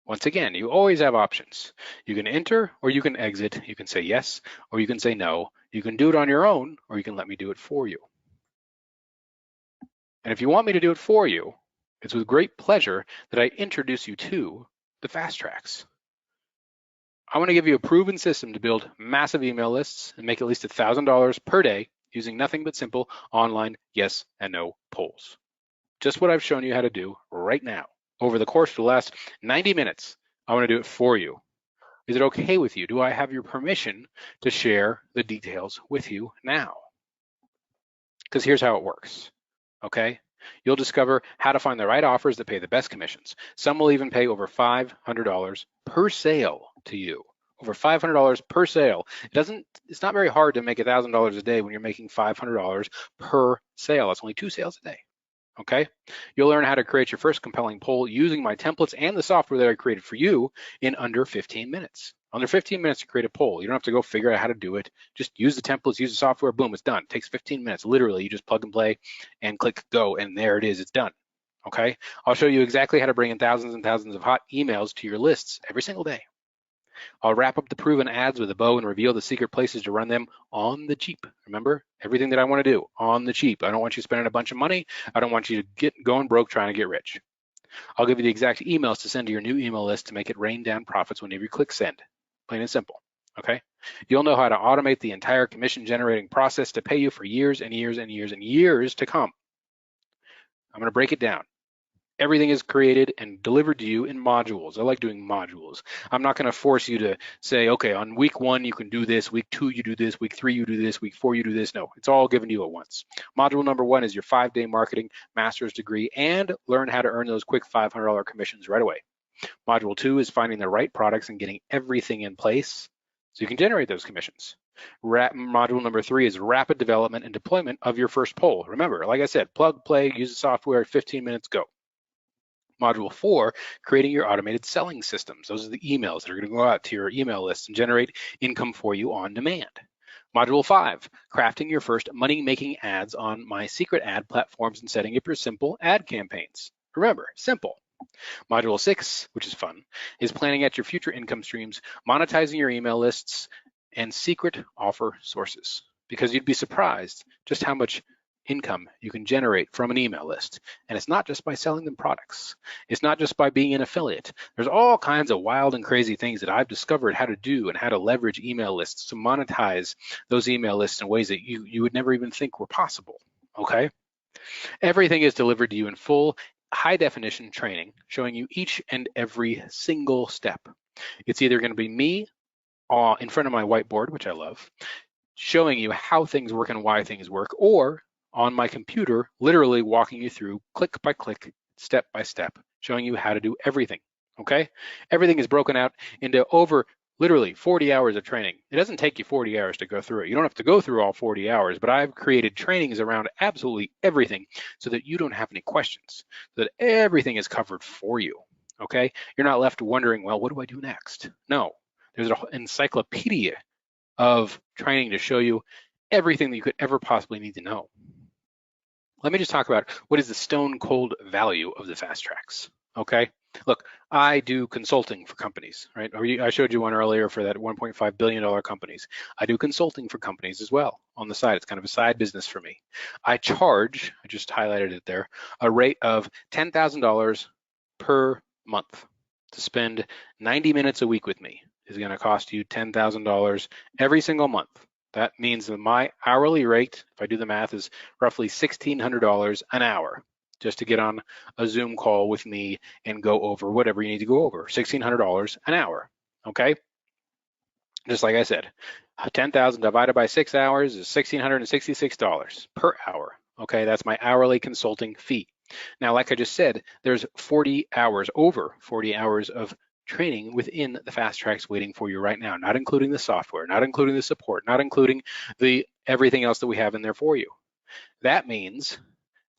Once again, you always have options. You can enter or you can exit. You can say yes or you can say no. You can do it on your own or you can let me do it for you. And if you want me to do it for you, it's with great pleasure that I introduce you to the Fast Tracks. I want to give you a proven system to build massive email lists and make at least $1,000 per day using nothing but simple online yes and no polls. Just what I've shown you how to do right now. Over the course of the last 90 minutes, I want to do it for you. Is it okay with you? Do I have your permission to share the details with you now? Because here's how it works, okay? You'll discover how to find the right offers that pay the best commissions. Some will even pay over $500 per sale to you. Over $500 per sale. It's not very hard to make $1,000 a day when you're making $500 per sale. That's only 2 sales a day. Okay, you'll learn how to create your first compelling poll using my templates and the software that I created for you in under 15 minutes. Under 15 minutes to create a poll. You don't have to go figure out how to do it. Just use the templates, use the software, boom, it's done. It takes 15 minutes. Literally, you just plug and play and click go, and there it is, it's done. Okay, I'll show you exactly how to bring in thousands and thousands of hot emails to your lists every single day. I'll wrap up the proven ads with a bow and reveal the secret places to run them on the cheap. Remember, everything that I want to do on the cheap. I don't want you spending a bunch of money. I don't want you to get going broke trying to get rich. I'll give you the exact emails to send to your new email list to make it rain down profits whenever you click send. Plain and simple, okay? You'll know how to automate the entire commission generating process to pay you for years and years and years and years to come. I'm going to break it down. Everything is created and delivered to you in modules. I like doing modules. I'm not going to force you to say, okay, on week 1, you can do this, week 2, you do this, week 3, you do this, week 4, you do this. No, it's all given to you at once. Module number 1 is your 5-day marketing master's degree and learn how to earn those quick $500 commissions right away. Module 2 is finding the right products and getting everything in place so you can generate those commissions. Module number 3 is rapid development and deployment of your first poll. Remember, like I said, plug, play, use the software, 15 minutes, go. Module 4, creating your automated selling systems. Those are the emails that are going to go out to your email list and generate income for you on demand. Module 5, crafting your first money-making ads on my secret ad platforms and setting up your simple ad campaigns. Remember, simple. Module 6, which is fun, is planning out your future income streams, monetizing your email lists, and secret offer sources. Because you'd be surprised just how much income you can generate from an email list. And it's not just by selling them products. It's not just by being an affiliate. There's all kinds of wild and crazy things that I've discovered how to do and how to leverage email lists to monetize those email lists in ways that you would never even think were possible, okay? Everything is delivered to you in full, high definition training, showing you each and every single step. It's either going to be me in front of my whiteboard, which I love, showing you how things work and why things work, or on my computer, literally walking you through click by click, step by step, showing you how to do everything, okay? Everything is broken out into over literally 40 hours of training. It doesn't take you 40 hours to go through it. You don't have to go through all 40 hours, but I've created trainings around absolutely everything so that you don't have any questions, so that everything is covered for you, okay? You're not left wondering, well, what do I do next? No, there's an encyclopedia of training to show you everything that you could ever possibly need to know. Let me just talk about what is the stone cold value of the Fast Tracks, okay? Look, I do consulting for companies, right? I showed you one earlier for that $1.5 billion companies. I do consulting for companies as well on the side. It's kind of a side business for me. I charge, I just highlighted it there, a rate of $10,000 per month. To spend 90 minutes a week with me is going to cost you $10,000 every single month. That means that my hourly rate, if I do the math, is roughly $1,600 an hour just to get on a Zoom call with me and go over whatever you need to go over, $1,600 an hour, okay? Just like I said, 10,000 divided by 6 hours is $1,666 per hour. Okay, that's my hourly consulting fee. Now, like I just said, there's 40 hours, over 40 hours of training within the fast tracks waiting for you right now, not including the software, not including the support, not including the everything else that we have in there for you. That means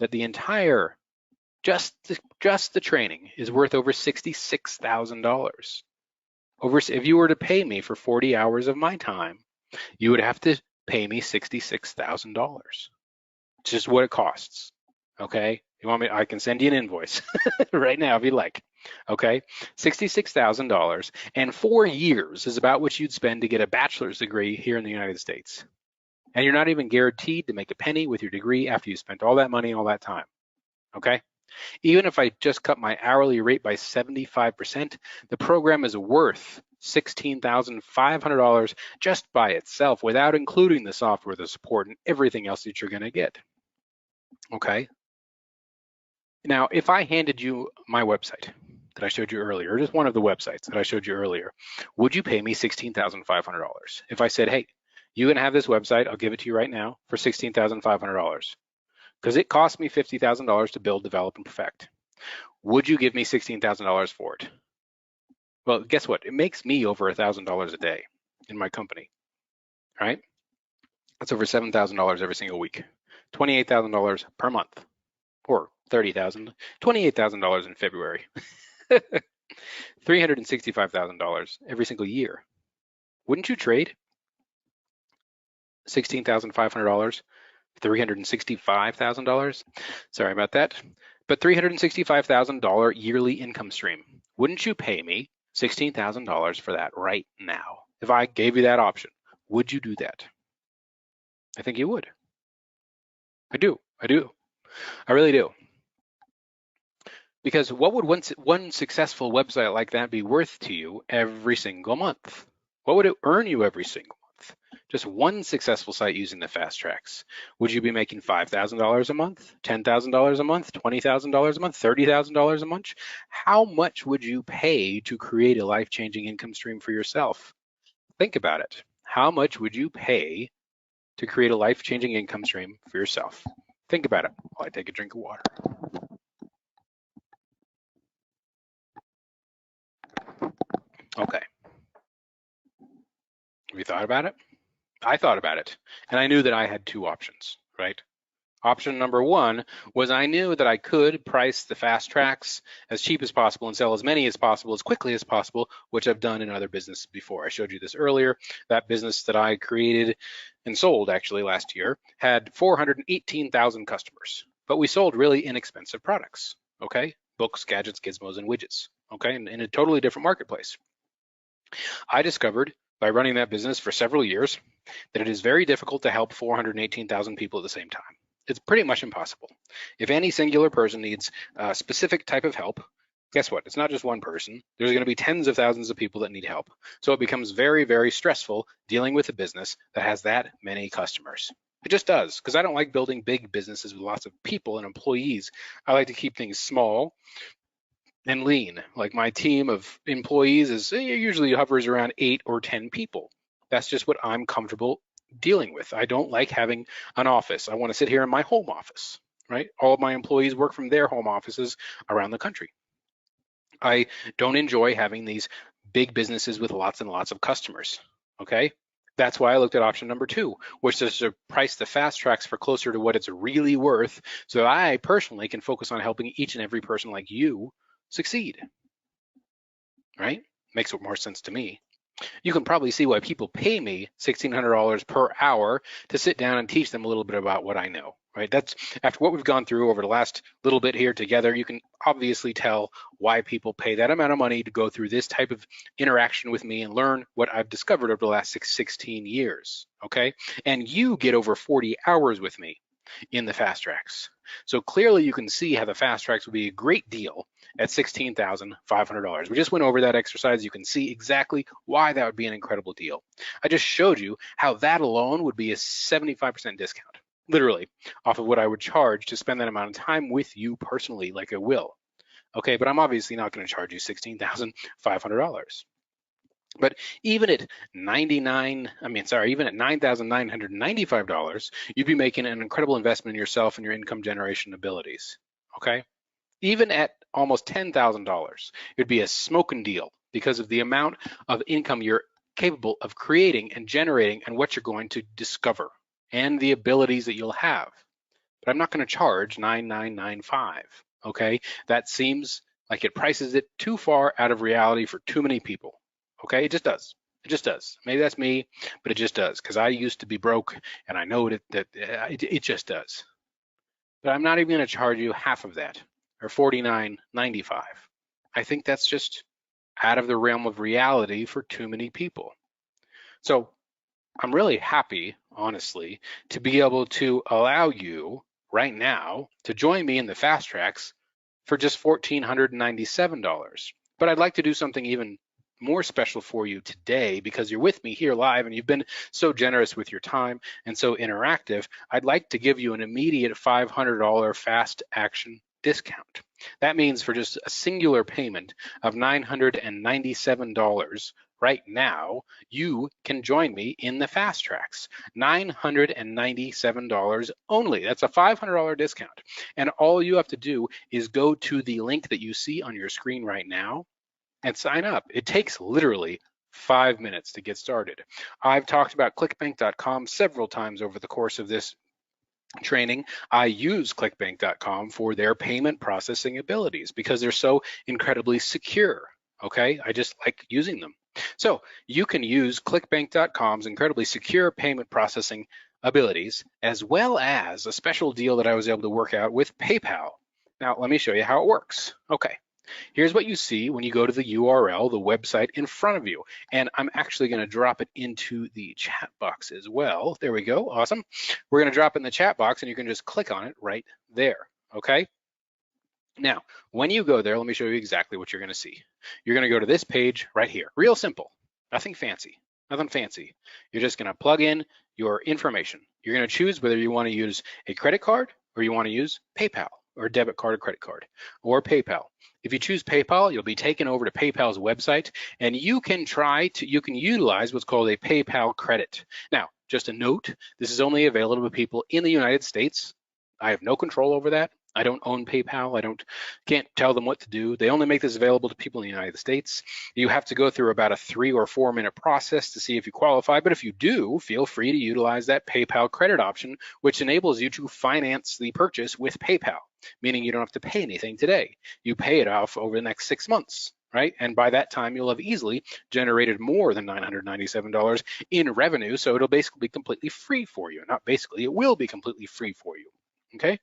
that the entire just the training is worth over $66,000. If you were to pay me for 40 hours of my time, you would have to pay me $66,000. It's just what it costs. Okay? You want me? I can send you an invoice right now if you like. Okay? $66,000 and 4 years is about what you'd spend to get a bachelor's degree here in the United States. And you're not even guaranteed to make a penny with your degree after you spent all that money all that time. Okay? Even if I just cut my hourly rate by 75%, the program is worth $16,500 just by itself without including the software, the support, and everything else that you're going to get. Okay? Now, if I handed you my website that I showed you earlier, or just one of the websites that I showed you earlier, would you pay me $16,500? If I said, hey, you can have this website, I'll give it to you right now for $16,500 because it cost me $50,000 to build, develop, and perfect. Would you give me $16,000 for it? Well, guess what? It makes me over $1,000 a day in my company, right? That's over $7,000 every single week, $28,000 per month, or $30,000, $28,000 in February, $365,000 every single year. Wouldn't you trade $16,500, $365,000? Sorry about that, but $365,000 yearly income stream. Wouldn't you pay me $16,000 for that right now? If I gave you that option, would you do that? I think you would. I do. I really do. Because what would one successful website like that be worth to you every single month? What would it earn you every single month? Just one successful site using the fast tracks. Would you be making $5,000 a month, $10,000 a month, $20,000 a month, $30,000 a month? How much would you pay to create a life-changing income stream for yourself? Think about it. How much would you pay to create a life-changing income stream for yourself? Think about it while I take a drink of water. Okay. Have you thought about it? I thought about it, and I knew that I had two options, right? Option number one was I knew that I could price the fast tracks as cheap as possible and sell as many as possible, as quickly as possible, which I've done in other businesses before. I showed you this earlier. That business that I created and sold actually last year had 418,000 customers, but we sold really inexpensive products, okay? Books, gadgets, gizmos, and widgets, okay? In a totally different marketplace. I discovered by running that business for several years that it is very difficult to help 418,000 people at the same time. It's pretty much impossible. If any singular person needs a specific type of help, guess what? It's not just one person. There's going to be tens of thousands of people that need help. So it becomes very, very stressful dealing with a business that has that many customers. It just does, because I don't like building big businesses with lots of people and employees. I like to keep things small and lean. Like my team of employees usually hovers around 8 or 10 people. That's just what I'm comfortable dealing with. I don't like having an office. I want to sit here in my home office, right? All of my employees work from their home offices around the country. I don't enjoy having these big businesses with lots and lots of customers, okay? That's why I looked at option number two, which is to price the fast tracks for closer to what it's really worth, so I personally can focus on helping each and every person like you succeed, right? Makes more sense to me. You can probably see why people pay me $1,600 per hour to sit down and teach them a little bit about what I know, right? That's after what we've gone through over the last little bit here together, you can obviously tell why people pay that amount of money to go through this type of interaction with me and learn what I've discovered over the last 16 years, okay? And you get over 40 hours with me in the fast tracks. So clearly you can see how the fast tracks would be a great deal at $16,500. We just went over that exercise. You can see exactly why that would be an incredible deal. I just showed you how that alone would be a 75% discount, literally, off of what I would charge to spend that amount of time with you personally, like I will. Okay, but I'm obviously not going to charge you $16,500. But even at even at $9,995, you'd be making an incredible investment in yourself and your income generation abilities. Okay? Even at almost $10,000, it'd be a smoking deal because of the amount of income you're capable of creating and generating and what you're going to discover and the abilities that you'll have. But I'm not going to charge $9,995. Okay? That seems like it prices it too far out of reality for too many people. Okay? It just does. It just does. Maybe that's me, but it just does because I used to be broke and I know that it just does. But I'm not even going to charge you half of that or $49.95. I think that's just out of the realm of reality for too many people. So I'm really happy, honestly, to be able to allow you right now to join me in the fast tracks for just $1,497. But I'd like to do something even more special for you today because you're with me here live and you've been so generous with your time and so interactive. I'd like to give you an immediate $500 fast action discount. That means for just a singular payment of $997 right now, you can join me in the fast tracks. $997 only. That's a $500 discount. And all you have to do is go to the link that you see on your screen right now and sign up. It takes literally 5 minutes to get started. I've talked about clickbank.com several times over the course of this training. I use clickbank.com for their payment processing abilities because they're so incredibly secure. Okay, I just like using them. So you can use clickbank.com's incredibly secure payment processing abilities, as well as a special deal that I was able to work out with PayPal. Now, let me show you how it works. Okay, here's what you see when you go to the URL, the website in front of you. And I'm actually going to drop it into the chat box as well. There we go. Awesome. We're going to drop it in the chat box and you can just click on it right there. Okay. Now, when you go there, let me show you exactly what you're going to see. You're going to go to this page right here. Real simple. Nothing fancy. Nothing fancy. You're just going to plug in your information. You're going to choose whether you want to use a credit card or you want to use PayPal or a debit card or credit card or PayPal. If you choose PayPal, you'll be taken over to PayPal's website and you can utilize what's called a PayPal credit. Now, just a note, this is only available to people in the United States. I have no control over that. I don't own PayPal. Can't tell them what to do. They only make this available to people in the United States. You have to go through about a 3 or 4 minute process to see if you qualify. But if you do, feel free to utilize that PayPal credit option, which enables you to finance the purchase with PayPal, meaning you don't have to pay anything today. You pay it off over the next 6 months, right? And by that time, you'll have easily generated more than $997 in revenue. So it'll basically be completely free for you. Not basically, it will be completely free for you, okay?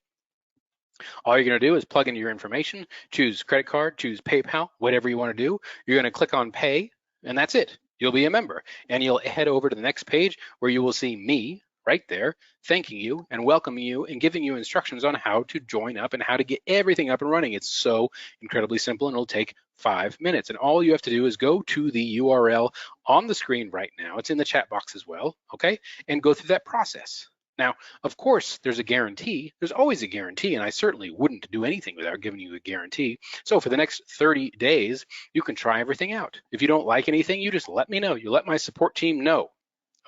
All you're going to do is plug in your information, choose credit card, choose PayPal, whatever you want to do. You're going to click on pay, and that's it. You'll be a member, and you'll head over to the next page where you will see me right there, thanking you and welcoming you and giving you instructions on how to join up and how to get everything up and running. It's so incredibly simple, and it'll take 5 minutes. And all you have to do is go to the URL on the screen right now. It's in the chat box as well, okay? And go through that process. Now, of course, there's a guarantee. There's always a guarantee, and I certainly wouldn't do anything without giving you a guarantee. So for the next 30 days, you can try everything out. If you don't like anything, you just let me know. You let my support team know,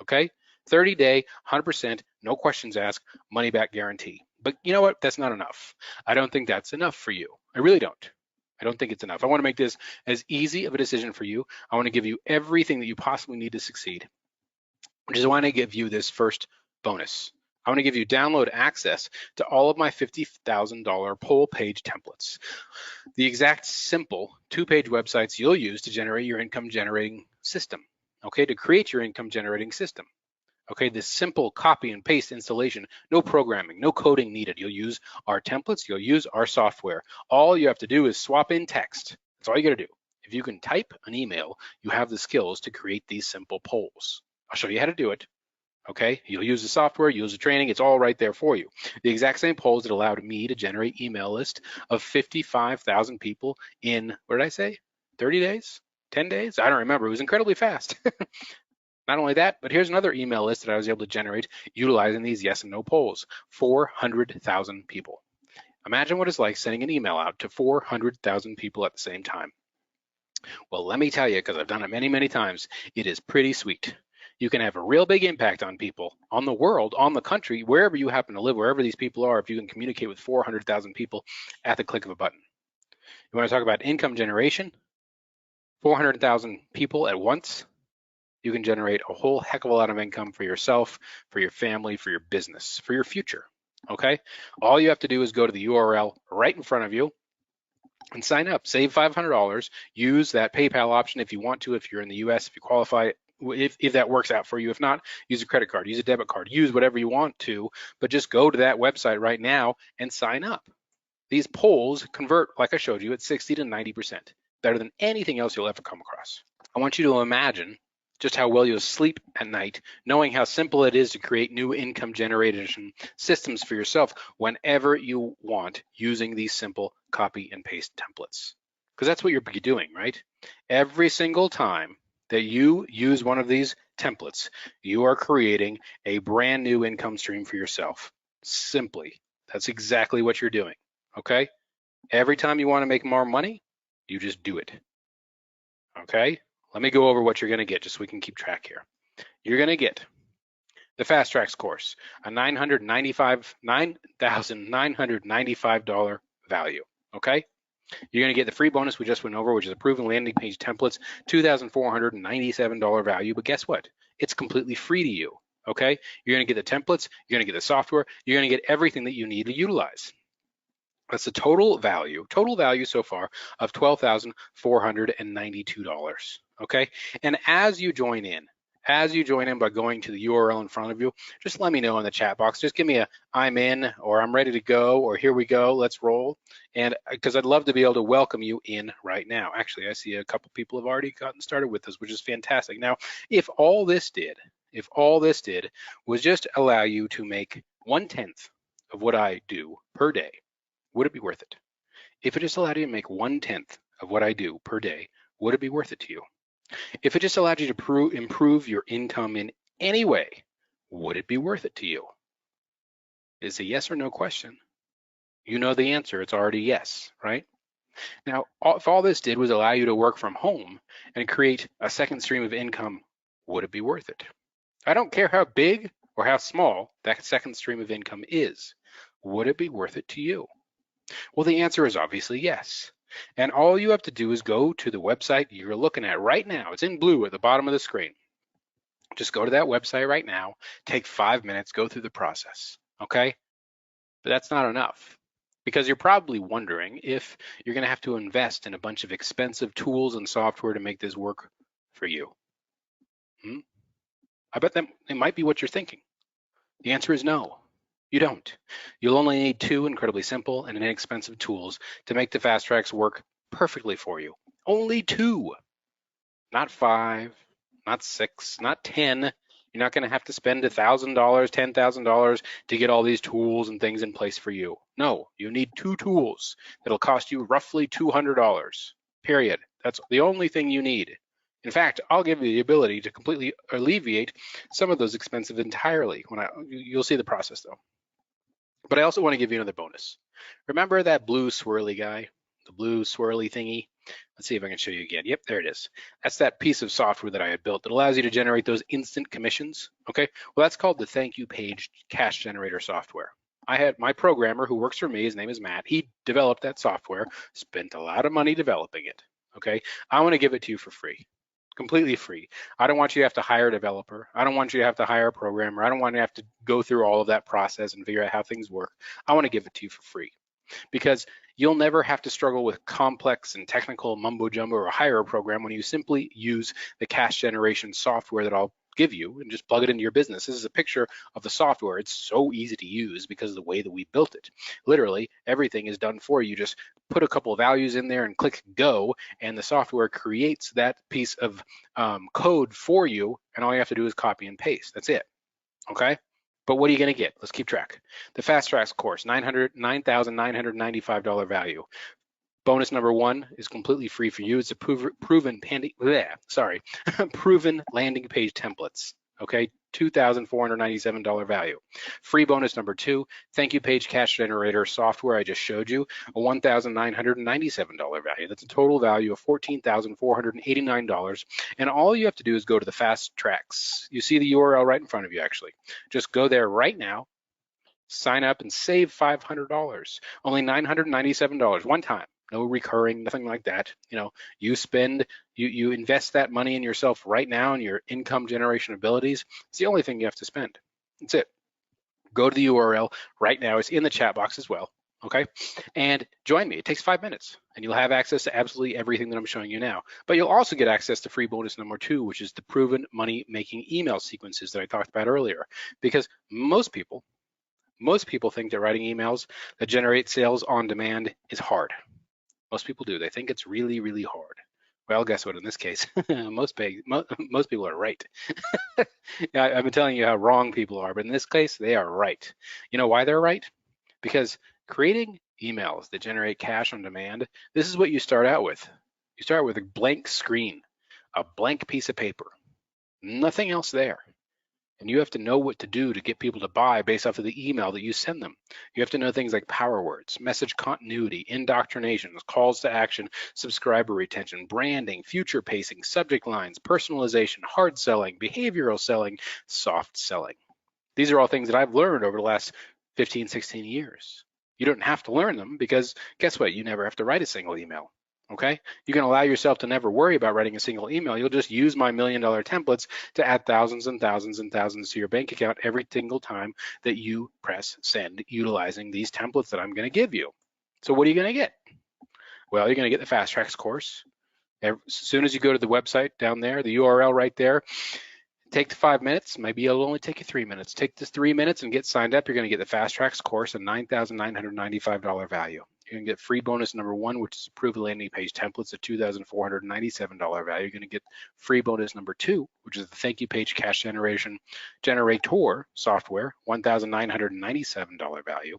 okay? 30-day, 100%, no questions asked, money back guarantee. But you know what? That's not enough. I don't think that's enough for you. I really don't. I don't think it's enough. I want to make this as easy of a decision for you. I want to give you everything that you possibly need to succeed, which is why I give you this first bonus. I want to give you download access to all of my $50,000 poll page templates. The exact simple 2-page websites you'll use to generate your income generating system, okay, to create your income generating system. Okay, this simple copy and paste installation, no programming, no coding needed. You'll use our templates, you'll use our software. All you have to do is swap in text. That's all you gotta do. If you can type an email, you have the skills to create these simple polls. I'll show you how to do it. Okay, you'll use the software, use the training, it's all right there for you. The exact same polls that allowed me to generate email list of 55,000 people in, what did I say? 30 days? 10 days? I don't remember, it was incredibly fast. Not only that, but here's another email list that I was able to generate utilizing these yes and no polls, 400,000 people. Imagine what it's like sending an email out to 400,000 people at the same time. Well, let me tell you, because I've done it many, many times, it is pretty sweet. You can have a real big impact on people, on the world, on the country, wherever you happen to live, wherever these people are, if you can communicate with 400,000 people at the click of a button. You want to talk about income generation? 400,000 people at once, you can generate a whole heck of a lot of income for yourself, for your family, for your business, for your future. Okay? All you have to do is go to the URL right in front of you and sign up. Save $500. Use that PayPal option if you want to, if you're in the US, if you qualify, if that works out for you. If not, use a credit card, use a debit card, use whatever you want to, but just go to that website right now and sign up. These polls convert, like I showed you, at 60 to 90%, better than anything else you'll ever come across. I want you to imagine just how well you'll sleep at night, knowing how simple it is to create new income generation systems for yourself whenever you want using these simple copy and paste templates. Because that's what you're doing, right? Every single time that you use one of these templates, you are creating a brand new income stream for yourself. Simply, that's exactly what you're doing, okay? Every time you want to make more money, you just do it, okay? Let me go over what you're going to get just so we can keep track here. You're going to get the Fast Tracks course, a $9,995 value, okay? You're going to get the free bonus we just went over, which is a proven landing page templates, $2,497 value, but guess what? It's completely free to you, okay? You're going to get the templates, you're going to get the software, you're going to get everything that you need to utilize. That's the total value so far of $12,492, okay? And as you join in by going to the URL in front of you, just let me know in the chat box. Just give me a I'm in, or I'm ready to go, or here we go, let's roll. And because I'd love to be able to welcome you in right now. Actually, I see a couple people have already gotten started with this, which is fantastic. Now, if all this did was just allow you to make 1/10 of what I do per day, would it be worth it? If it just allowed you to make 1/10 of what I do per day, would it be worth it to you? If it just allowed you to improve your income in any way, would it be worth it to you? It's a yes or no question. You know the answer, it's already yes, right? Now, if all this did was allow you to work from home and create a second stream of income, would it be worth it? I don't care how big or how small that second stream of income is. Would it be worth it to you? Well, the answer is obviously yes. And all you have to do is go to the website you're looking at right now. It's in blue at the bottom of the screen. Just go to that website right now, take 5 minutes, go through the process, okay? But that's not enough, because you're probably wondering if you're going to have to invest in a bunch of expensive tools and software to make this work for you. I bet that it might be what you're thinking. The answer is no. You don't. You'll only need 2 incredibly simple and inexpensive tools to make the Fast Tracks work perfectly for you. Only 2, not 5, not 6, not 10. You're not going to have to spend $1,000, $10,000 to get all these tools and things in place for you. No, you need 2 tools that'll cost you roughly $200, period. That's the only thing you need. In fact, I'll give you the ability to completely alleviate some of those expenses entirely. You'll see the process though. But I also want to give you another bonus. Remember that blue swirly guy, the blue swirly thingy? Let's see if I can show you again. Yep, there it is. That's that piece of software that I had built that allows you to generate those instant commissions. Okay, well, that's called the Thank You Page Cash Generator software. I had my programmer who works for me, his name is Matt, he developed that software, spent a lot of money developing it. Okay, I want to give it to you for free. Completely free. I don't want you to have to hire a developer. I don't want you to have to hire a programmer. I don't want you to have to go through all of that process and figure out how things work. I want to give it to you for free, because you'll never have to struggle with complex and technical mumbo jumbo or hire a program when you simply use the cash generation software that I'll give you and just plug it into your business. This is a picture of the software. It's so easy to use because of the way that we built it. Literally, everything is done for you. Just put a couple of values in there and click go, and the software creates that piece of code for you, and all you have to do is copy and paste. That's it, okay? But what are you going to get? Let's keep track. The Fast Tracks course, $9,995 value. Bonus number 1 is completely free for you. It's a proven landing page templates. Okay, $2,497 value. Free bonus number 2, thank you page cash generator software I just showed you, a $1,997 value. That's a total value of $14,489. And all you have to do is go to the fast tracks. You see the URL right in front of you, actually. Just go there right now, sign up, and save $500. Only $997 one time. No recurring, nothing like that. You know, you invest that money in yourself right now and your income generation abilities. It's the only thing you have to spend. That's it. Go to the URL right now. It's in the chat box as well. Okay, and join me. It takes 5 minutes, and you'll have access to absolutely everything that I'm showing you now. But you'll also get access to free bonus number 2, which is the proven money-making email sequences that I talked about earlier. Because most people think that writing emails that generate sales on demand is hard. Most people do. They think it's really, really hard. Well, guess what? In this case, most people are right. I've been telling you how wrong people are, but in this case, they are right. You know why they're right? Because creating emails that generate cash on demand, this is what you start out with. You start with a blank screen, a blank piece of paper, nothing else there. And you have to know what to do to get people to buy based off of the email that you send them. You have to know things like power words, message continuity, indoctrination, calls to action, subscriber retention, branding, future pacing, subject lines, personalization, hard selling, behavioral selling, soft selling. These are all things that I've learned over the last 15, 16 years. You don't have to learn them because guess what? You never have to write a single email. Okay, you can allow yourself to never worry about writing a single email. You'll just use my $1 million templates to add thousands and thousands and thousands to your bank account every single time that you press send utilizing these templates that I'm going to give you. So what are you going to get? Well, you're going to get the Fast Tracks course. As soon as you go to the website down there, the URL right there, take the 5 minutes. Maybe it'll only take you 3 minutes. Take this 3 minutes and get signed up. You're going to get the Fast Tracks course, a $9,995 value. You're going to get free bonus number 1, which is approved landing page templates at $2,497 value. You're going to get free bonus number 2, which is the thank you page cash generator software, $1,997 value.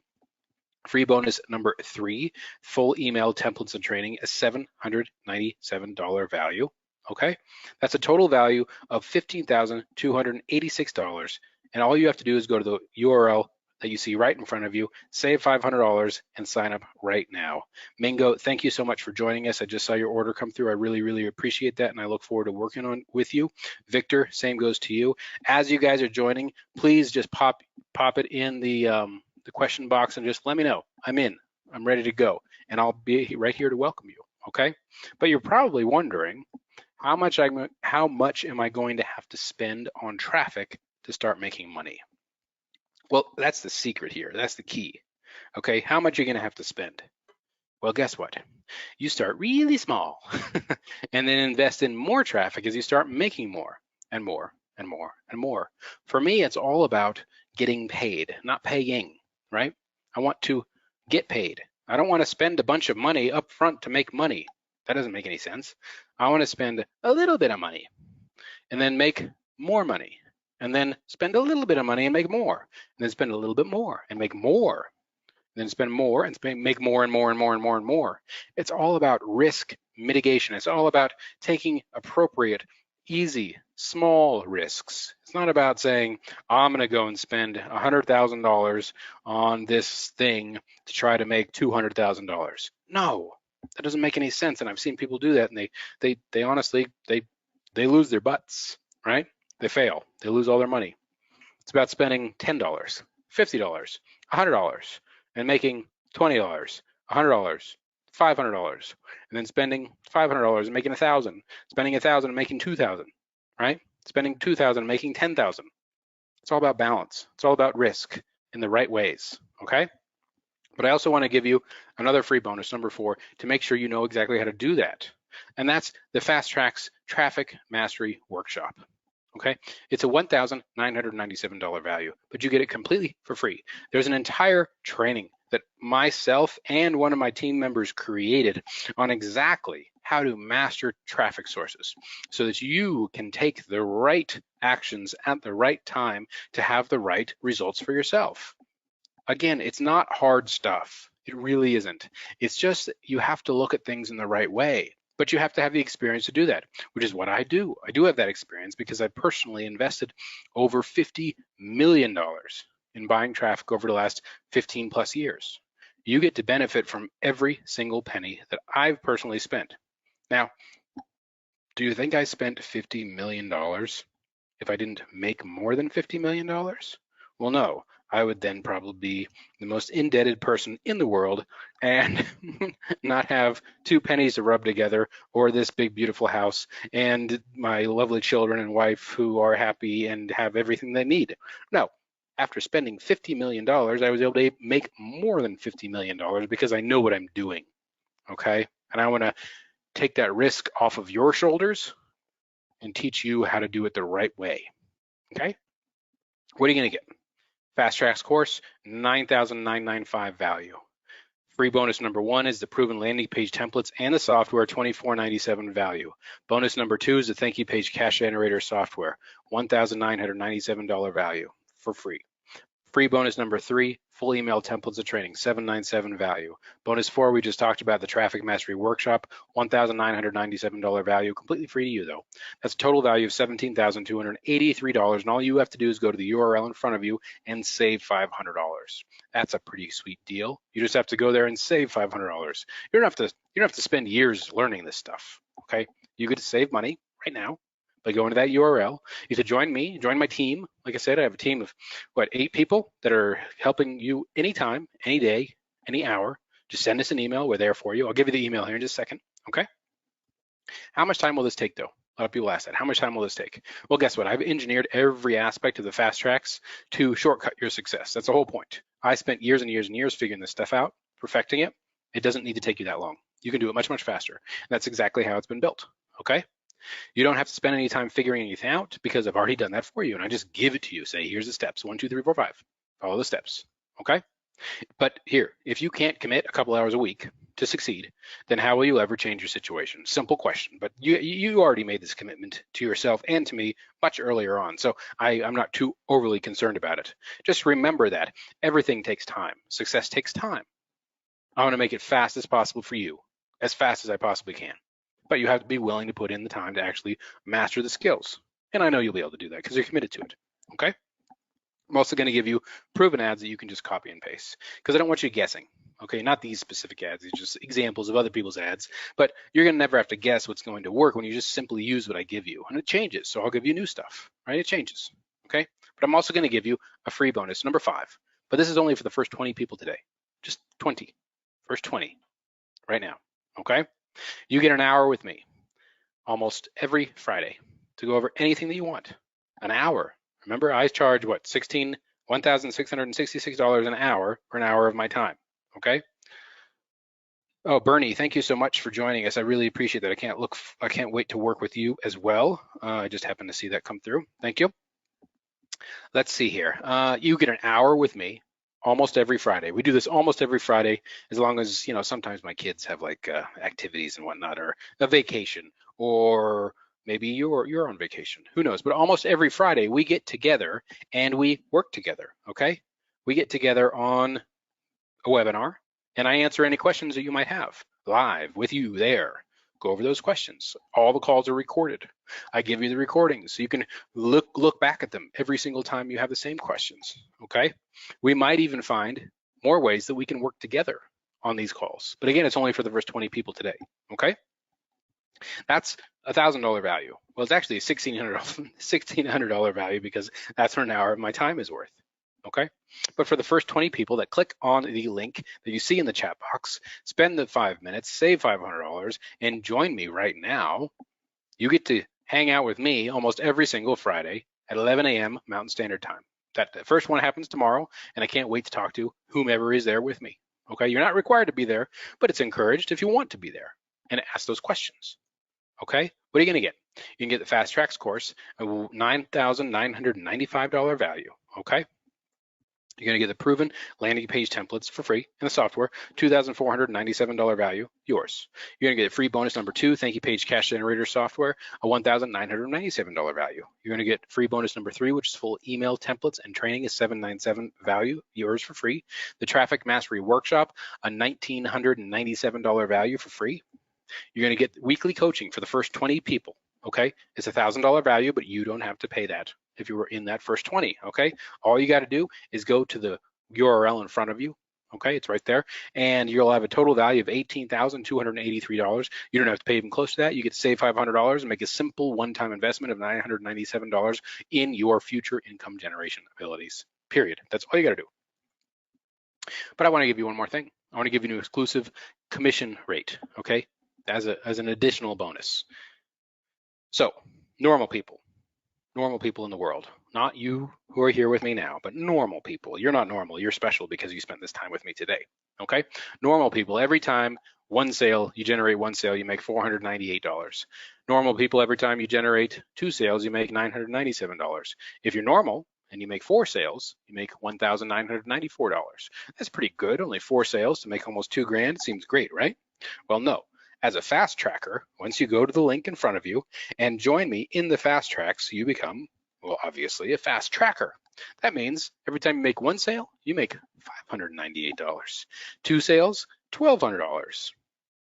Free bonus number 3, full email templates and training, a $797 value. Okay, that's a total value of $15,286. And all you have to do is go to the URL that you see right in front of you, save $500 and sign up right now. Mingo, thank you so much for joining us. I just saw your order come through. I really, really appreciate that, and I look forward to working with you. Victor, same goes to you. As you guys are joining, please just pop it in the question box and just let me know. I'm in. I'm ready to go, and I'll be right here to welcome you. Okay, but you're probably wondering how much am I going to have to spend on traffic to start making money? Well, that's the secret here. That's the key. Okay, how much are you going to have to spend? Well, guess what? You start really small and then invest in more traffic as you start making more and more and more and more. For me, it's all about getting paid, not paying, right? I want to get paid. I don't want to spend a bunch of money up front to make money. That doesn't make any sense. I want to spend a little bit of money and then make more money, and then spend a little bit of money and make more, and then spend a little bit more and make more, and then spend more and make more and more and more and more and more. It's all about risk mitigation. It's all about taking appropriate, easy, small risks. It's not about saying, I'm going to go and spend $100,000 on this thing to try to make $200,000. No, that doesn't make any sense. And I've seen people do that, and they honestly, they lose their butts, right? They fail. They lose all their money. It's about spending $10, $50, $100, and making $20, $100, $500, and then spending $500 and making $1,000, spending $1,000 and making $2,000, right? Spending $2,000 and making $10,000. It's all about balance. It's all about risk in the right ways, okay? But I also want to give you another free bonus, number 4, to make sure you know exactly how to do that. And that's the Fast Tracks Traffic Mastery Workshop. Okay, it's a $1,997 value, but you get it completely for free. There's an entire training that myself and one of my team members created on exactly how to master traffic sources so that you can take the right actions at the right time to have the right results for yourself. Again, it's not hard stuff. It really isn't. It's just that you have to look at things in the right way. But you have to have the experience to do that, which is what I do. I do have that experience because I personally invested over $50 million in buying traffic over the last 15 plus years. You get to benefit from every single penny that I've personally spent. Now, do you think I spent $50 million if I didn't make more than $50 million? Well, no, I would then probably be the most indebted person in the world and not have two pennies to rub together or this big, beautiful house and my lovely children and wife who are happy and have everything they need. No, after spending $50 million, I was able to make more than $50 million because I know what I'm doing, okay? And I want to take that risk off of your shoulders and teach you how to do it the right way, okay? What are you going to get? Fast Tracks course, $9,995 value. Free bonus number 1 is the proven landing page templates and the software, $24.97 value. Bonus number 2 is the thank you page cash generator software, $1,997 value for free. Free bonus number 3, full email templates of training, $797 value. Bonus 4, we just talked about the traffic mastery workshop, $1,997 value, completely free to you though. That's a total value of $17,283, and all you have to do is go to the URL in front of you and save $500. That's a pretty sweet deal. You just have to go there and save $500. You don't have to spend years learning this stuff, okay? You get to save money right now by going to that URL. You could join me, join my team. Like I said, I have a team of 8 people that are helping you anytime, any day, any hour. Just send us an email. We're there for you. I'll give you the email here in just a second. Okay. How much time will this take though? A lot of people ask that. How much time will this take? Well, guess what? I've engineered every aspect of the fast tracks to shortcut your success. That's the whole point. I spent years and years and years figuring this stuff out, perfecting it. It doesn't need to take you that long. You can do it much, much faster. And that's exactly how it's been built. Okay. You don't have to spend any time figuring anything out because I've already done that for you. And I just give it to you. Say, here's the steps, 1, 2, 3, 4, 5. Follow the steps. Okay. But here, if you can't commit a couple hours a week to succeed, then how will you ever change your situation? Simple question. But you already made this commitment to yourself and to me much earlier on. So I'm not too overly concerned about it. Just remember that everything takes time. Success takes time. I want to make it fast as possible for you, as fast as I possibly can. But you have to be willing to put in the time to actually master the skills. And I know you'll be able to do that because you're committed to it, okay? I'm also gonna give you proven ads that you can just copy and paste because I don't want you guessing, okay? Not these specific ads, these are just examples of other people's ads, but you're gonna never have to guess what's going to work when you just simply use what I give you. And it changes, so I'll give you new stuff, right? It changes, okay? But I'm also gonna give you a free bonus, number 5, but this is only for the first 20 people today, just 20, first 20 right now, okay? You get an hour with me almost every Friday to go over anything that you want. An hour. Remember, I charge what, $1,666 an hour for an hour of my time. Okay. Oh, Bernie, thank you so much for joining us. I really appreciate that. I can't wait to work with you as well. I just happened to see that come through. Thank you. Let's see here. You get an hour with me almost every Friday. We do this almost every Friday, as long as, sometimes my kids have like activities and whatnot, or a vacation, or maybe you're on vacation, who knows? But almost every Friday we get together and we work together, okay? We get together on a webinar and I answer any questions that you might have live with you there. Go over those questions. All the calls are recorded. I give you the recordings so you can look back at them every single time you have the same questions, okay? We might even find more ways that we can work together on these calls. But again, it's only for the first 20 people today, okay? That's $1,000 value. Well, it's actually a $1,600 value because that's what an hour of my time is worth, okay? But for the first 20 people that click on the link that you see in the chat box, spend the 5 minutes, save $500, and join me right now, you get to hang out with me almost every single Friday at 11 a.m. Mountain Standard Time. The first one happens tomorrow, and I can't wait to talk to whomever is there with me, okay? You're not required to be there, but it's encouraged if you want to be there and ask those questions, okay? What are you gonna get? You can get the Fast Tracks course, a $9,995 value, okay? You're going to get the proven landing page templates for free and the software, $2,497 value, yours. You're going to get free bonus number 2, thank you page cash generator software, a $1,997 value. You're going to get free bonus number 3, which is full email templates and training, is $797 value, yours for free. The traffic mastery workshop, a $1,997 value for free. You're going to get weekly coaching for the first 20 people. Okay, it's $1,000 value, but you don't have to pay that if you were in that first 20. Okay, all you got to do is go to the URL in front of you. Okay, it's right there, and you'll have a total value of $18,283. You don't have to pay even close to that. You get to save $500 and make a simple one-time investment of $997 in your future income generation abilities. Period. That's all you got to do. But I want to give you one more thing. I want to give you an exclusive commission rate. Okay, as an additional bonus. So normal people in the world, not you who are here with me now, but normal people. You're not normal, you're special because you spent this time with me today, okay? Normal people, every time you generate one sale, you make $498. Normal people, every time you generate 2 sales, you make $997. If you're normal and you make 4 sales, you make $1,994. That's pretty good, only 4 sales to make almost $2,000 seems great, right? Well, no. As a fast tracker, once you go to the link in front of you and join me in the fast tracks, you become, well, obviously a fast tracker. That means every time you make 1 sale, you make $598. 2 sales, $1,200.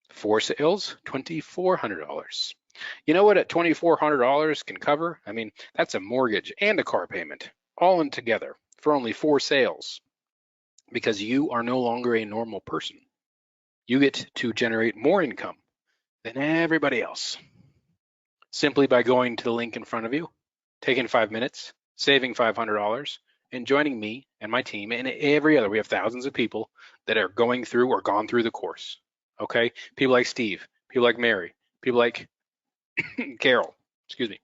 4 sales, $2,400. You know what $2,400 can cover? I mean, that's a mortgage and a car payment all in together for only 4 sales, because you are no longer a normal person. You get to generate more income than everybody else simply by going to the link in front of you, taking 5 minutes, saving $500, and joining me and my team and every other. We have thousands of people that are going through or gone through the course. Okay, people like Steve, people like Mary, people like Carol. Excuse me.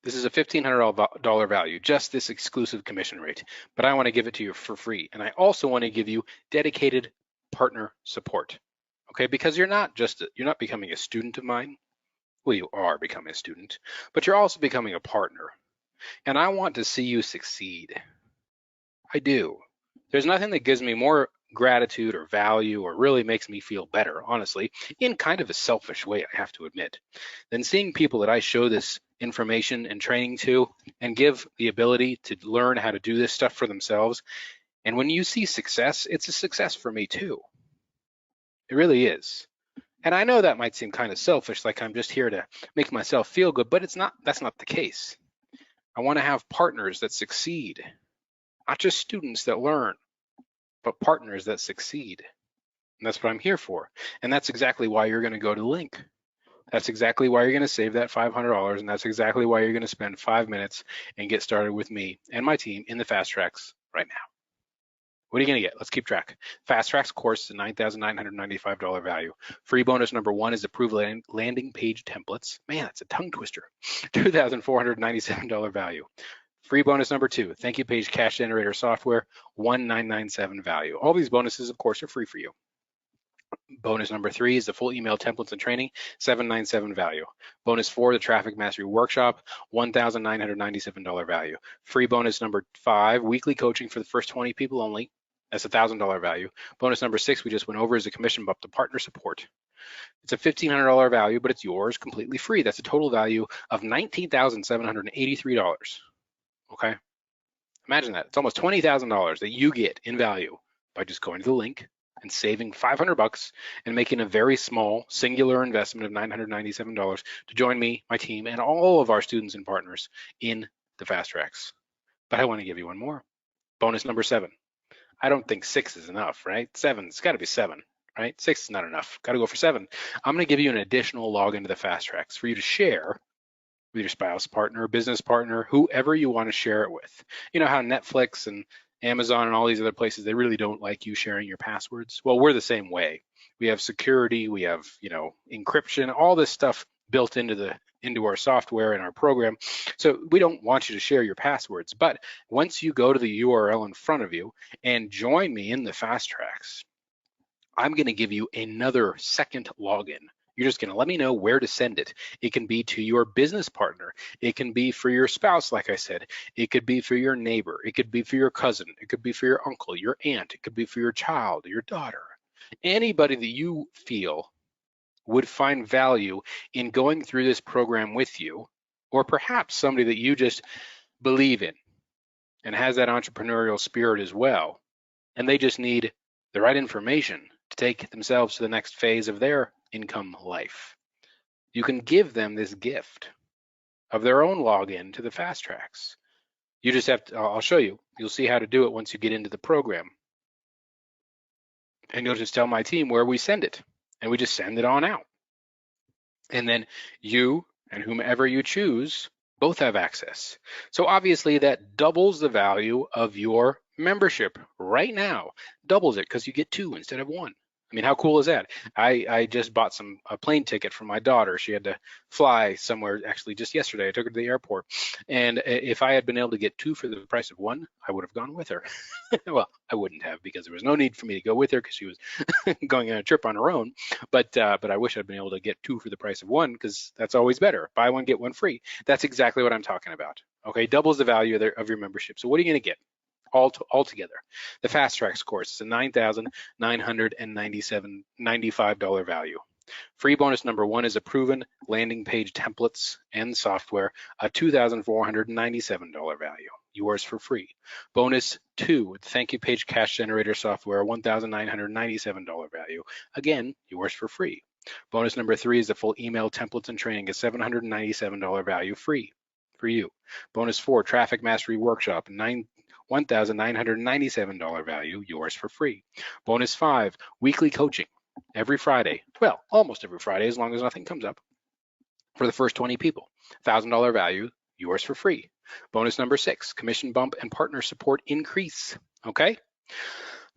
This is a $1,500 value, just this exclusive commission rate, but I want to give it to you for free. And I also want to give you dedicated partner support. Okay, because you're not becoming a student of mine. Well, you are becoming a student, but you're also becoming a partner. And I want to see you succeed. I do. There's nothing that gives me more gratitude or value or really makes me feel better, honestly, in kind of a selfish way, I have to admit, than seeing people that I show this information and training to and give the ability to learn how to do this stuff for themselves. And when you see success, it's a success for me too. It really is. And I know that might seem kind of selfish, like I'm just here to make myself feel good, but that's not the case. I want to have partners that succeed, not just students that learn, but partners that succeed. And that's what I'm here for. And that's exactly why you're going to go to the link. That's exactly why you're going to save that $500. And that's exactly why you're going to spend 5 minutes and get started with me and my team in the fast tracks right now. What are you going to get? Let's keep track. Fast Tracks course is a $9,995 value. Free bonus number 1 is approved landing page templates. Man, that's a tongue twister. $2,497 value. Free bonus number 2, thank you page cash generator software, $1,997 value. All these bonuses, of course, are free for you. Bonus number 3 is the full email templates and training, $797 value. Bonus 4, the traffic mastery workshop, $1,997 value. Free bonus number 5, weekly coaching for the first 20 people only. That's $1,000 value. Bonus number 6 we just went over is a commission bump to partner support. It's a $1,500 value, but it's yours completely free. That's a total value of $19,783. Okay, imagine that. It's almost $20,000 that you get in value by just going to the link and saving $500 and making a very small singular investment of $997 to join me, my team, and all of our students and partners in the fast tracks. But I want to give you one more. Bonus number 7. I don't think 6 is enough, right? 7, it's got to be 7, right? 6 is not enough. Got to go for 7. I'm going to give you an additional login to the fast tracks for you to share with your spouse, partner, business partner, whoever you want to share it with. You know how Netflix and Amazon and all these other places, they really don't like you sharing your passwords? Well, we're the same way. We have security, we have, encryption, all this stuff built into our software and our program. So we don't want you to share your passwords. But once you go to the URL in front of you and join me in the fast tracks, I'm going to give you another second login. You're just going to let me know where to send it. It can be to your business partner. It can be for your spouse, like I said. It could be for your neighbor. It could be for your cousin. It could be for your uncle, your aunt. It could be for your child, your daughter. Anybody that you feel would find value in going through this program with you, or perhaps somebody that you just believe in and has that entrepreneurial spirit as well, and they just need the right information to take themselves to the next phase of their income life. You can give them this gift of their own login to the fast tracks. You just have to, I'll show you. You'll see how to do it once you get into the program. And you'll just tell my team where we send it, and we just send it on out. And then you and whomever you choose both have access. So obviously that doubles the value of your membership right now, doubles it because you get 2 instead of 1. I mean, how cool is that? I just bought a plane ticket for my daughter. She had to fly somewhere, actually just yesterday. I took her to the airport. And if I had been able to get 2 for the price of 1, I would have gone with her. Well, I wouldn't have, because there was no need for me to go with her because she was going on a trip on her own. But I wish I'd been able to get 2 for the price of 1, because that's always better. Buy one, get one free. That's exactly what I'm talking about. Okay, doubles the value of your membership. So what are you going to get all together? The Fast Tracks course is a $9,995 value. Free bonus number 1 is a proven landing page templates and software, a $2,497 value, yours for free. Bonus 2, the thank you page cash generator software, $1,997 value, again, yours for free. Bonus number 3 is the full email templates and training, a $797 value, free for you. Bonus 4, traffic mastery workshop, $1,997 value, yours for free. Bonus 5, weekly coaching every Friday. Well, almost every Friday, as long as nothing comes up, for the first 20 people. $1,000 value, yours for free. Bonus number 6, commission bump and partner support increase. Okay?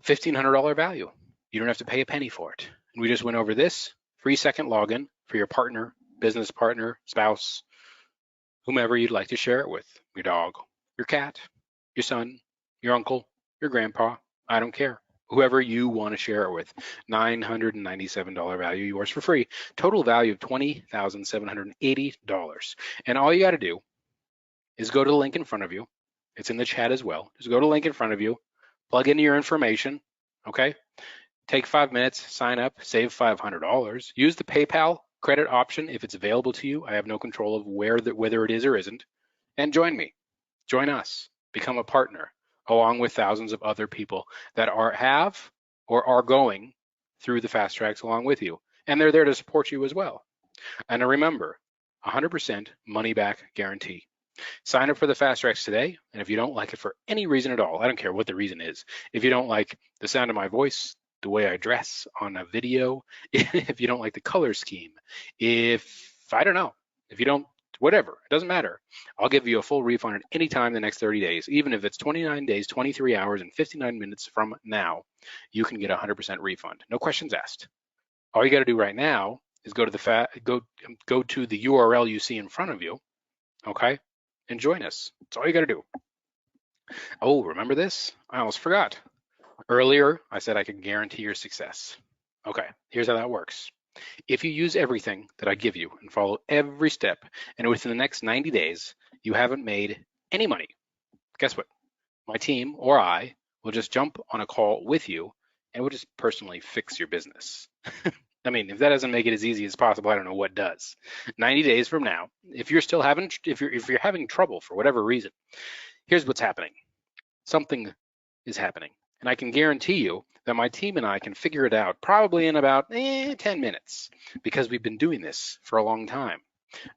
$1,500 value. You don't have to pay a penny for it. And we just went over this. Free second login for your partner, business partner, spouse, whomever you'd like to share it with. Your dog, your cat, your son, your uncle, your grandpa, I don't care. Whoever you want to share it with. $997 value, yours for free. Total value of $20,780. And all you got to do is go to the link in front of you. It's in the chat as well. Just go to the link in front of you, plug in your information, okay? Take 5 minutes, sign up, save $500. Use the PayPal credit option if it's available to you. I have no control of whether it is or isn't. And join me. Join us. Become a partner, along with thousands of other people that have or are going through the fast tracks along with you. And they're there to support you as well. And remember, 100% money back guarantee. Sign up for the fast tracks today. And if you don't like it for any reason at all, I don't care what the reason is. If you don't like the sound of my voice, the way I dress on a video, if you don't like the color scheme, I don't know, if you don't, whatever, it doesn't matter. I'll give you a full refund at any time the next 30 days, even if it's 29 days, 23 hours, and 59 minutes from now, you can get a 100% refund. No questions asked. All you got to do right now is go to the URL you see in front of you, okay, and join us. That's all you got to do. Oh, remember this? I almost forgot. Earlier, I said I could guarantee your success. Okay, here's how that works. If you use everything that I give you and follow every step, and within the next 90 days, you haven't made any money, guess what? My team or I will just jump on a call with you, and we'll just personally fix your business. I mean, if that doesn't make it as easy as possible, I don't know what does. 90 days from now, if you're having trouble for whatever reason, here's what's happening. Something is happening. And I can guarantee you that my team and I can figure it out probably in about 10 minutes, because we've been doing this for a long time.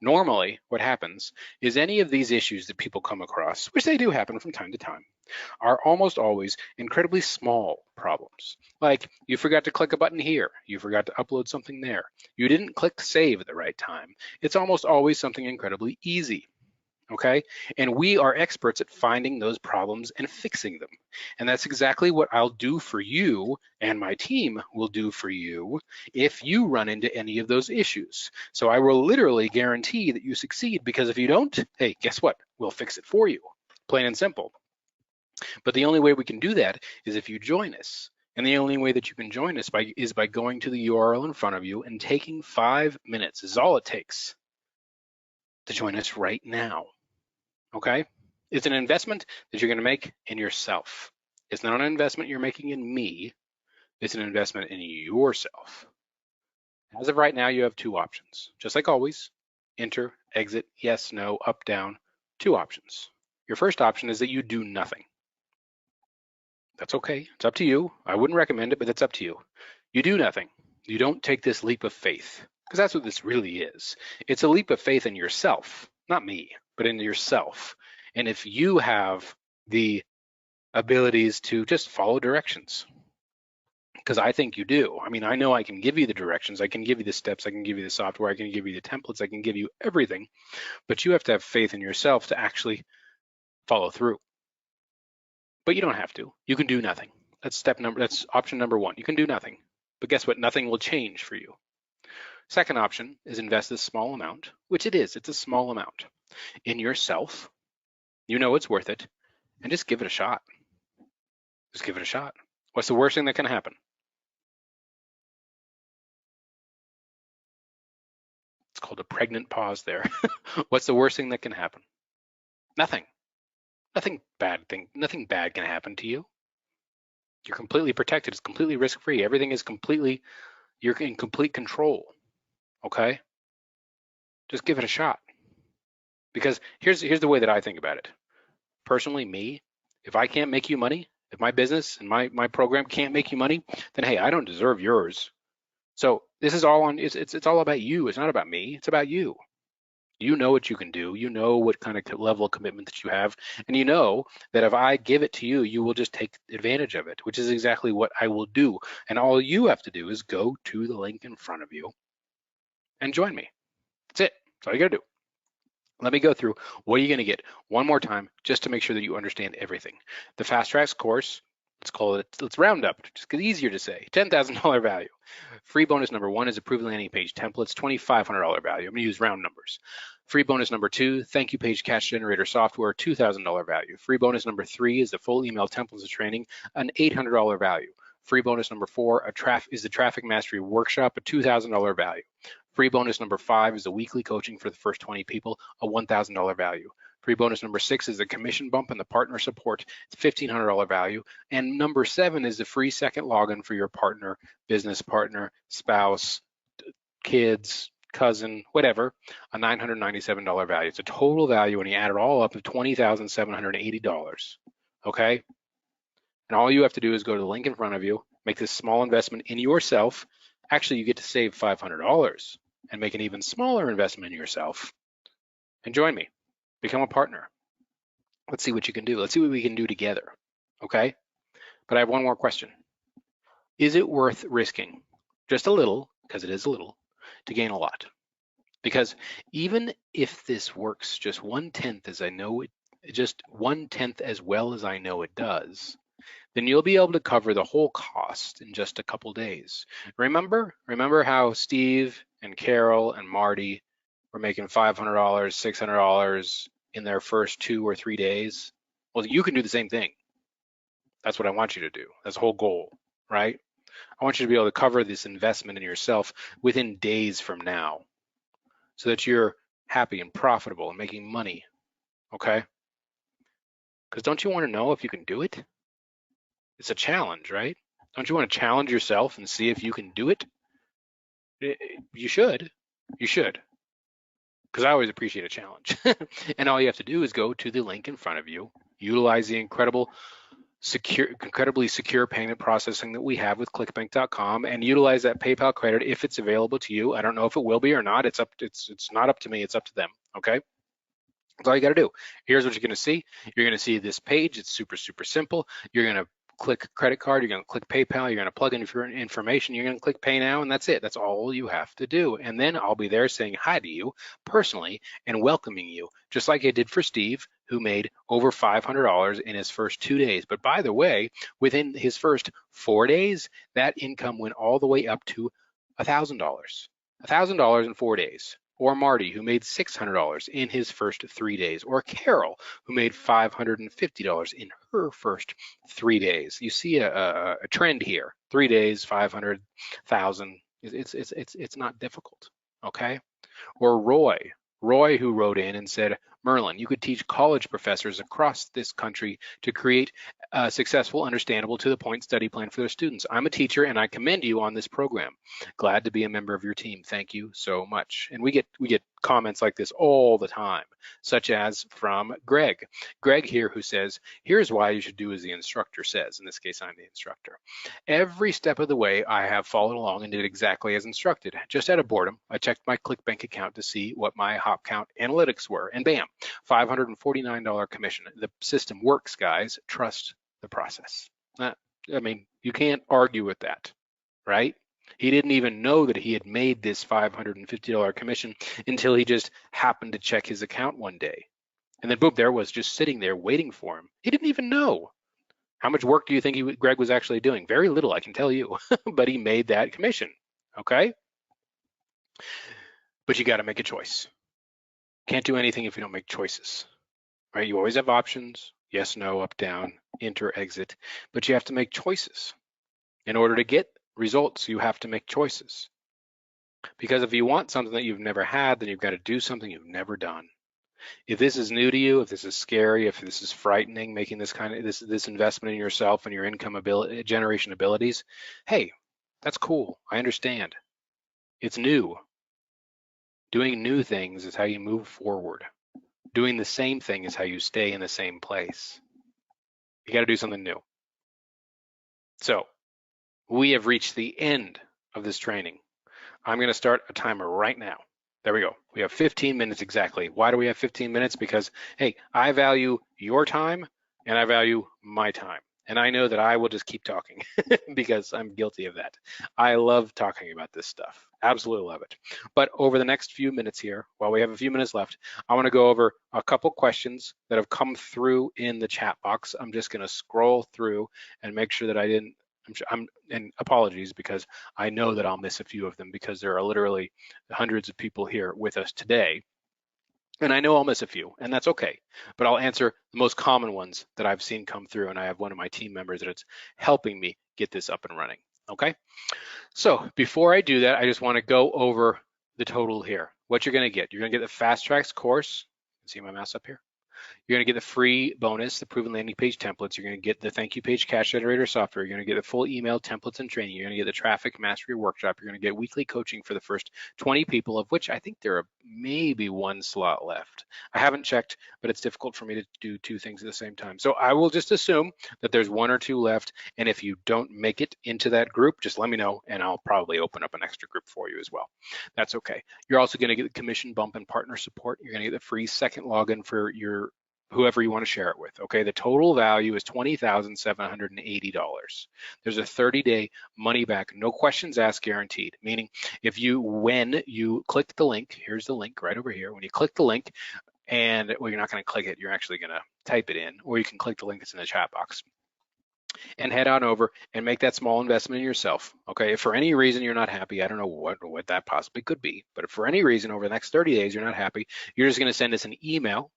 Normally, what happens is any of these issues that people come across, which they do happen from time to time, are almost always incredibly small problems. Like, you forgot to click a button here, you forgot to upload something there, you didn't click save at the right time. It's almost always something incredibly easy. Okay, and we are experts at finding those problems and fixing them. And that's exactly what I'll do for you, and my team will do for you if you run into any of those issues. So I will literally guarantee that you succeed, because if you don't, hey, guess what? We'll fix it for you, plain and simple. But the only way we can do that is if you join us. And the only way that you can join us is by going to the URL in front of you and taking 5 minutes is all it takes to join us right now. Okay? It's an investment that you're going to make in yourself. It's not an investment you're making in me. It's an investment in yourself. As of right now, you have 2 options. Just like always, enter, exit, yes, no, up, down, 2 options. Your first option is that you do nothing. That's okay. It's up to you. I wouldn't recommend it, but it's up to you. You do nothing. You don't take this leap of faith, because that's what this really is. It's a leap of faith in yourself, not me, but in yourself. And if you have the abilities to just follow directions, because I think you do. I mean, I know I can give you the directions, I can give you the steps, I can give you the software, I can give you the templates, I can give you everything, but you have to have faith in yourself to actually follow through. But you don't have to. You can do nothing. That's option number one. You can do nothing. But guess what? Nothing will change for you. Second option is invest this small amount, which it is. It's a small amount in yourself. You know it's worth it, and just give it a shot. Just give it a shot. What's the worst thing that can happen? It's called a pregnant pause there. What's the worst thing that can happen? Nothing. Nothing bad can happen to you. You're completely protected. It's completely risk-free. Everything is you're in complete control. Okay? Just give it a shot. Because here's the way that I think about it. Personally, me, if I can't make you money, if my business and my program can't make you money, then hey, I don't deserve yours. So this is all on, it's all about you. It's not about me. It's about you. You know what you can do. You know what kind of level of commitment that you have. And you know that if I give it to you, you will just take advantage of it, which is exactly what I will do. And all you have to do is go to the link in front of you and join me. That's it. That's all you got to do. Let me go through what are you going to get one more time just to make sure that you understand everything. The Fast Tracks course, let's round up, just get easier to say, $10,000 value. Free bonus number one is approved landing page templates, $2,500 value. I'm going to use round numbers. Free bonus number two, thank you page cash generator software, $2,000 value. Free bonus number three is the full email templates training, an $800 value. Free bonus number four is the traffic mastery workshop, a $2,000 value. Free bonus number five is the weekly coaching for the first 20 people, a $1,000 value. Free bonus number six is the commission bump and the partner support, it's $1,500 value. And number seven is the free second login for your partner, business partner, spouse, kids, cousin, whatever, a $997 value. It's a total value when you add it all up of $20,780, okay? And all you have to do is go to the link in front of you, make this small investment in yourself. Actually, you get to save $500 and make an even smaller investment in yourself. And join me, become a partner. Let's see what you can do. Let's see what we can do together, okay? But I have one more question. Is it worth risking just a little, because it is a little, to gain a lot? Because even if this works just 1/10 as I know it, just 1/10 as well as I know it does, then you'll be able to cover the whole cost in just a couple days. Remember how Steve and Carol and Marty were making $500, $600 in their first 2 or 3 days? Well, you can do the same thing. That's what I want you to do. That's the whole goal, right? I want you to be able to cover this investment in yourself within days from now so that you're happy and profitable and making money, okay? Because don't you want to know if you can do it? It's a challenge, right? Don't you want to challenge yourself and see if you can do it? You should. You should. Because I always appreciate a challenge. And all you have to do is go to the link in front of you, utilize the incredibly secure payment processing that we have with clickbank.com, and utilize that PayPal credit if it's available to you. I don't know if it will be or not. It's not up to me, it's up to them, okay? That's all you got to do. Here's what you're going to see. You're going to see this page. It's super, super simple. You're going to click credit card. You're going to click PayPal. You're going to plug in your information. You're going to click Pay Now, and that's it. That's all you have to do. And then I'll be there saying hi to you personally and welcoming you, just like I did for Steve, who made over $500 in his first 2 days. But by the way, within his first 4 days, that income went all the way up to $1,000. $1,000 in 4 days. Or Marty, who made $600 in his first 3 days, or Carol, who made $550 in her first 3 days. You see a trend here: 3 days, 500,000. It's not difficult, okay? Or Roy, who wrote in and said, Merlin, you could teach college professors across this country to create a successful, understandable, to the point study plan for their students. I'm a teacher and I commend you on this program. Glad to be a member of your team. Thank you so much. And we get comments like this all the time, such as from Greg. Greg here, who says, here's why you should do as the instructor says. In this case, I'm the instructor. Every step of the way, I have followed along and did exactly as instructed. Just out of boredom, I checked my ClickBank account to see what my hop count analytics were, and bam, $549 commission. The system works, guys. Trust the process. I mean, you can't argue with that, right? He didn't even know that he had made this $550 commission until he just happened to check his account one day. And then boom, there was just sitting there waiting for him. He didn't even know. How much work do you think Greg was actually doing? Very little, I can tell you, but he made that commission, okay? But you got to make a choice. Can't do anything if you don't make choices, right? You always have options, yes, no, up, down, enter, exit, but you have to make choices. In order to get results, you have to make choices. Because if you want something that you've never had, then you've got to do something you've never done. If this is new to you, if this is scary, if this is frightening, making this kind of this investment in yourself and your income generation abilities, hey, that's cool. I understand. It's new. Doing new things is how you move forward. Doing the same thing is how you stay in the same place. You got to do something new. So we have reached the end of this training. I'm going to start a timer right now. There we go. We have 15 minutes exactly. Why do we have 15 minutes? Because, hey, I value your time and I value my time. And I know that I will just keep talking because I'm guilty of that. I love talking about this stuff. Absolutely love it. But over the next few minutes here, while we have a few minutes left, I want to go over a couple questions that have come through in the chat box. I'm just going to scroll through and make sure that I didn't, and apologies because I know that I'll miss a few of them because there are literally hundreds of people here with us today. And I know I'll miss a few, and that's okay. But I'll answer the most common ones that I've seen come through, and I have one of my team members that's helping me get this up and running, okay? So before I do that, I just want to go over the total here. What you're going to get the Fast Tracks course. See my mouse up here? You're going to get the free bonus, the proven landing page templates. You're going to get the thank you page cash generator software. You're going to get the full email templates and training. You're going to get the traffic mastery workshop. You're going to get weekly coaching for the first 20 people, of which I think there are maybe one slot left. I haven't checked, but it's difficult for me to do two things at the same time. So I will just assume that there's one or two left. And if you don't make it into that group, just let me know and I'll probably open up an extra group for you as well. That's okay. You're also going to get the commission bump and partner support. You're going to get the free second login for your whoever you want to share it with, okay? The total value is $20,780. There's a 30-day money back, no questions asked guaranteed, meaning when you click the link, here's the link right over here, when you click the link, and well, you're not going to click it, you're actually going to type it in, or you can click the link that's in the chat box and head on over and make that small investment in yourself, okay? If for any reason you're not happy, I don't know what that possibly could be, but if for any reason over the next 30 days you're not happy, you're just going to send us an email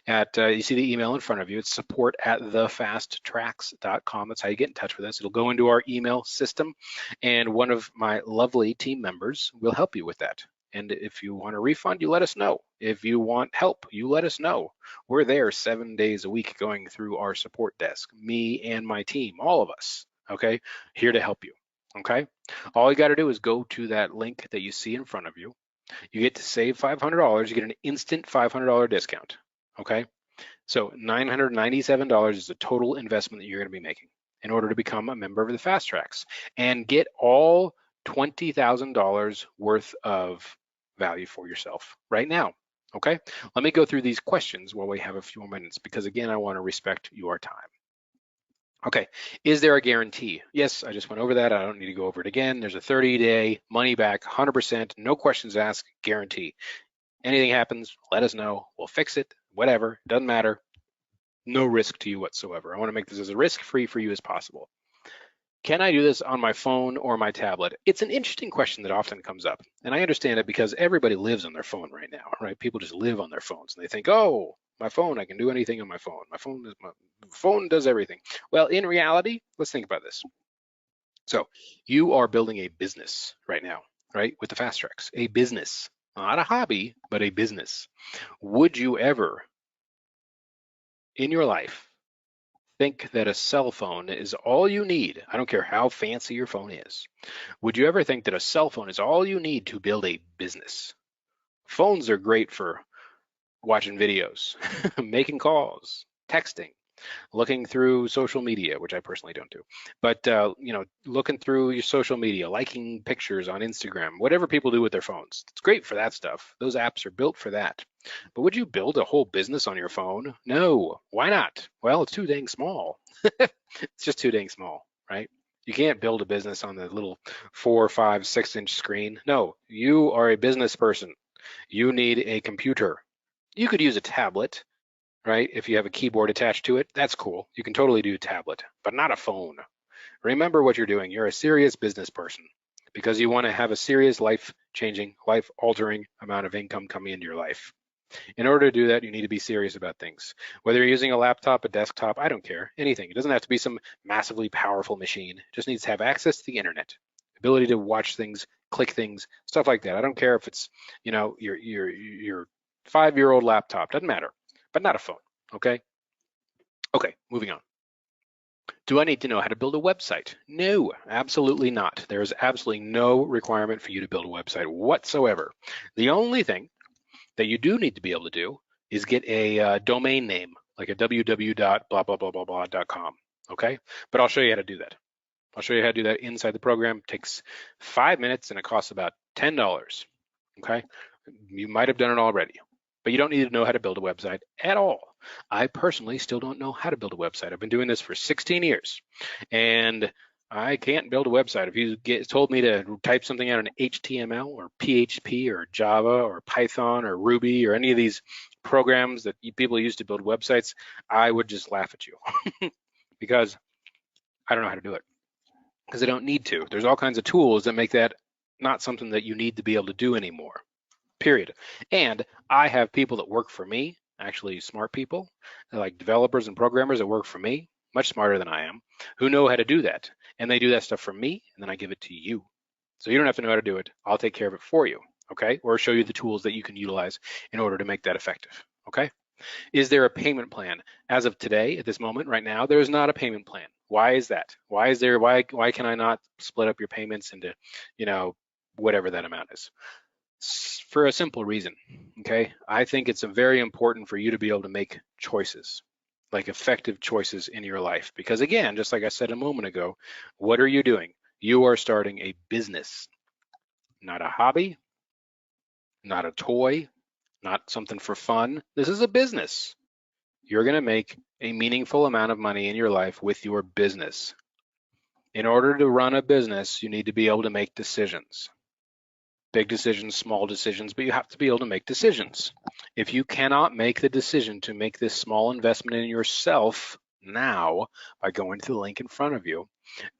at, you see the email in front of you, it's support@thefasttracks.com. That's how you get in touch with us. It'll go into our email system and one of my lovely team members will help you with that. And if you want a refund, you let us know. If you want help, you let us know. We're there 7 days a week going through our support desk, me and my team, all of us, okay? Here to help you, okay? All you gotta do is go to that link that you see in front of you. You get to save $500, you get an instant $500 discount, okay? So $997 is the total investment that you're gonna be making in order to become a member of the Fast Tracks and get all $20,000 worth of value for yourself right now, okay? Let me go through these questions while we have a few more minutes because again, I wanna respect your time. Okay, is there a guarantee? Yes, I just went over that. I don't need to go over it again. There's a 30-day money back, 100%, no questions asked, guarantee. Anything happens, let us know. We'll fix it, whatever, doesn't matter. No risk to you whatsoever. I want to make this as risk-free for you as possible. Can I do this on my phone or my tablet? It's an interesting question that often comes up. And I understand it because everybody lives on their phone right now, right? People just live on their phones and they think, oh, my phone, I can do anything on my phone. My phone does everything. Well, in reality, let's think about this. So you are building a business right now, right? With the Fast Tracks, a business, not a hobby, but a business. Would you ever in your life think that a cell phone is all you need? I don't care how fancy your phone is. Would you ever think that a cell phone is all you need to build a business? Phones are great for watching videos, making calls, texting, looking through social media, which I personally don't do, but looking through your social media, liking pictures on Instagram, whatever people do with their phones. It's great for that stuff. Those apps are built for that. But would you build a whole business on your phone? No. Why not? Well, it's too dang small. It's just too dang small, right? You can't build a business on the little 4, 5, 6-inch screen. No, you are a business person. You need a computer. You could use a tablet, right? If you have a keyboard attached to it, that's cool. You can totally do a tablet, but not a phone. Remember what you're doing. You're a serious business person because you want to have a serious life-changing, life-altering amount of income coming into your life. In order to do that, you need to be serious about things. Whether you're using a laptop, a desktop, I don't care, anything. It doesn't have to be some massively powerful machine. It just needs to have access to the internet, ability to watch things, click things, stuff like that. I don't care if it's, your 5-year-old laptop, doesn't matter, but not a phone, okay? Okay, moving on. Do I need to know how to build a website? No, absolutely not. There is absolutely no requirement for you to build a website whatsoever. The only thing that you do need to be able to do is get a domain name, like a www.blah.com, okay? But I'll show you how to do that. I'll show you how to do that inside the program. It takes 5 minutes and it costs about $10, okay? You might have done it already, but you don't need to know how to build a website at all. I personally still don't know how to build a website. I've been doing this for 16 years and I can't build a website. If you told me to type something out in HTML or PHP or Java or Python or Ruby or any of these programs that people use to build websites, I would just laugh at you because I don't know how to do it, because I don't need to. There's all kinds of tools that make that not something that you need to be able to do anymore, period. And I have people that work for me, actually smart people, like developers and programmers that work for me, much smarter than I am, who know how to do that. And they do that stuff for me, and then I give it to you. So you don't have to know how to do it. I'll take care of it for you, okay? Or show you the tools that you can utilize in order to make that effective, okay? Is there a payment plan? As of today, at this moment, right now, there is not a payment plan. Why is that? Why can I not split up your payments into, whatever that amount is? For a simple reason, okay? I think it's very important for you to be able to make choices, like effective choices in your life. Because again, just like I said a moment ago, what are you doing? You are starting a business, not a hobby, not a toy, not something for fun. This is a business. You're going to make a meaningful amount of money in your life with your business. In order to run a business, you need to be able to make decisions. Big decisions, small decisions, but you have to be able to make decisions. If you cannot make the decision to make this small investment in yourself now by going to the link in front of you,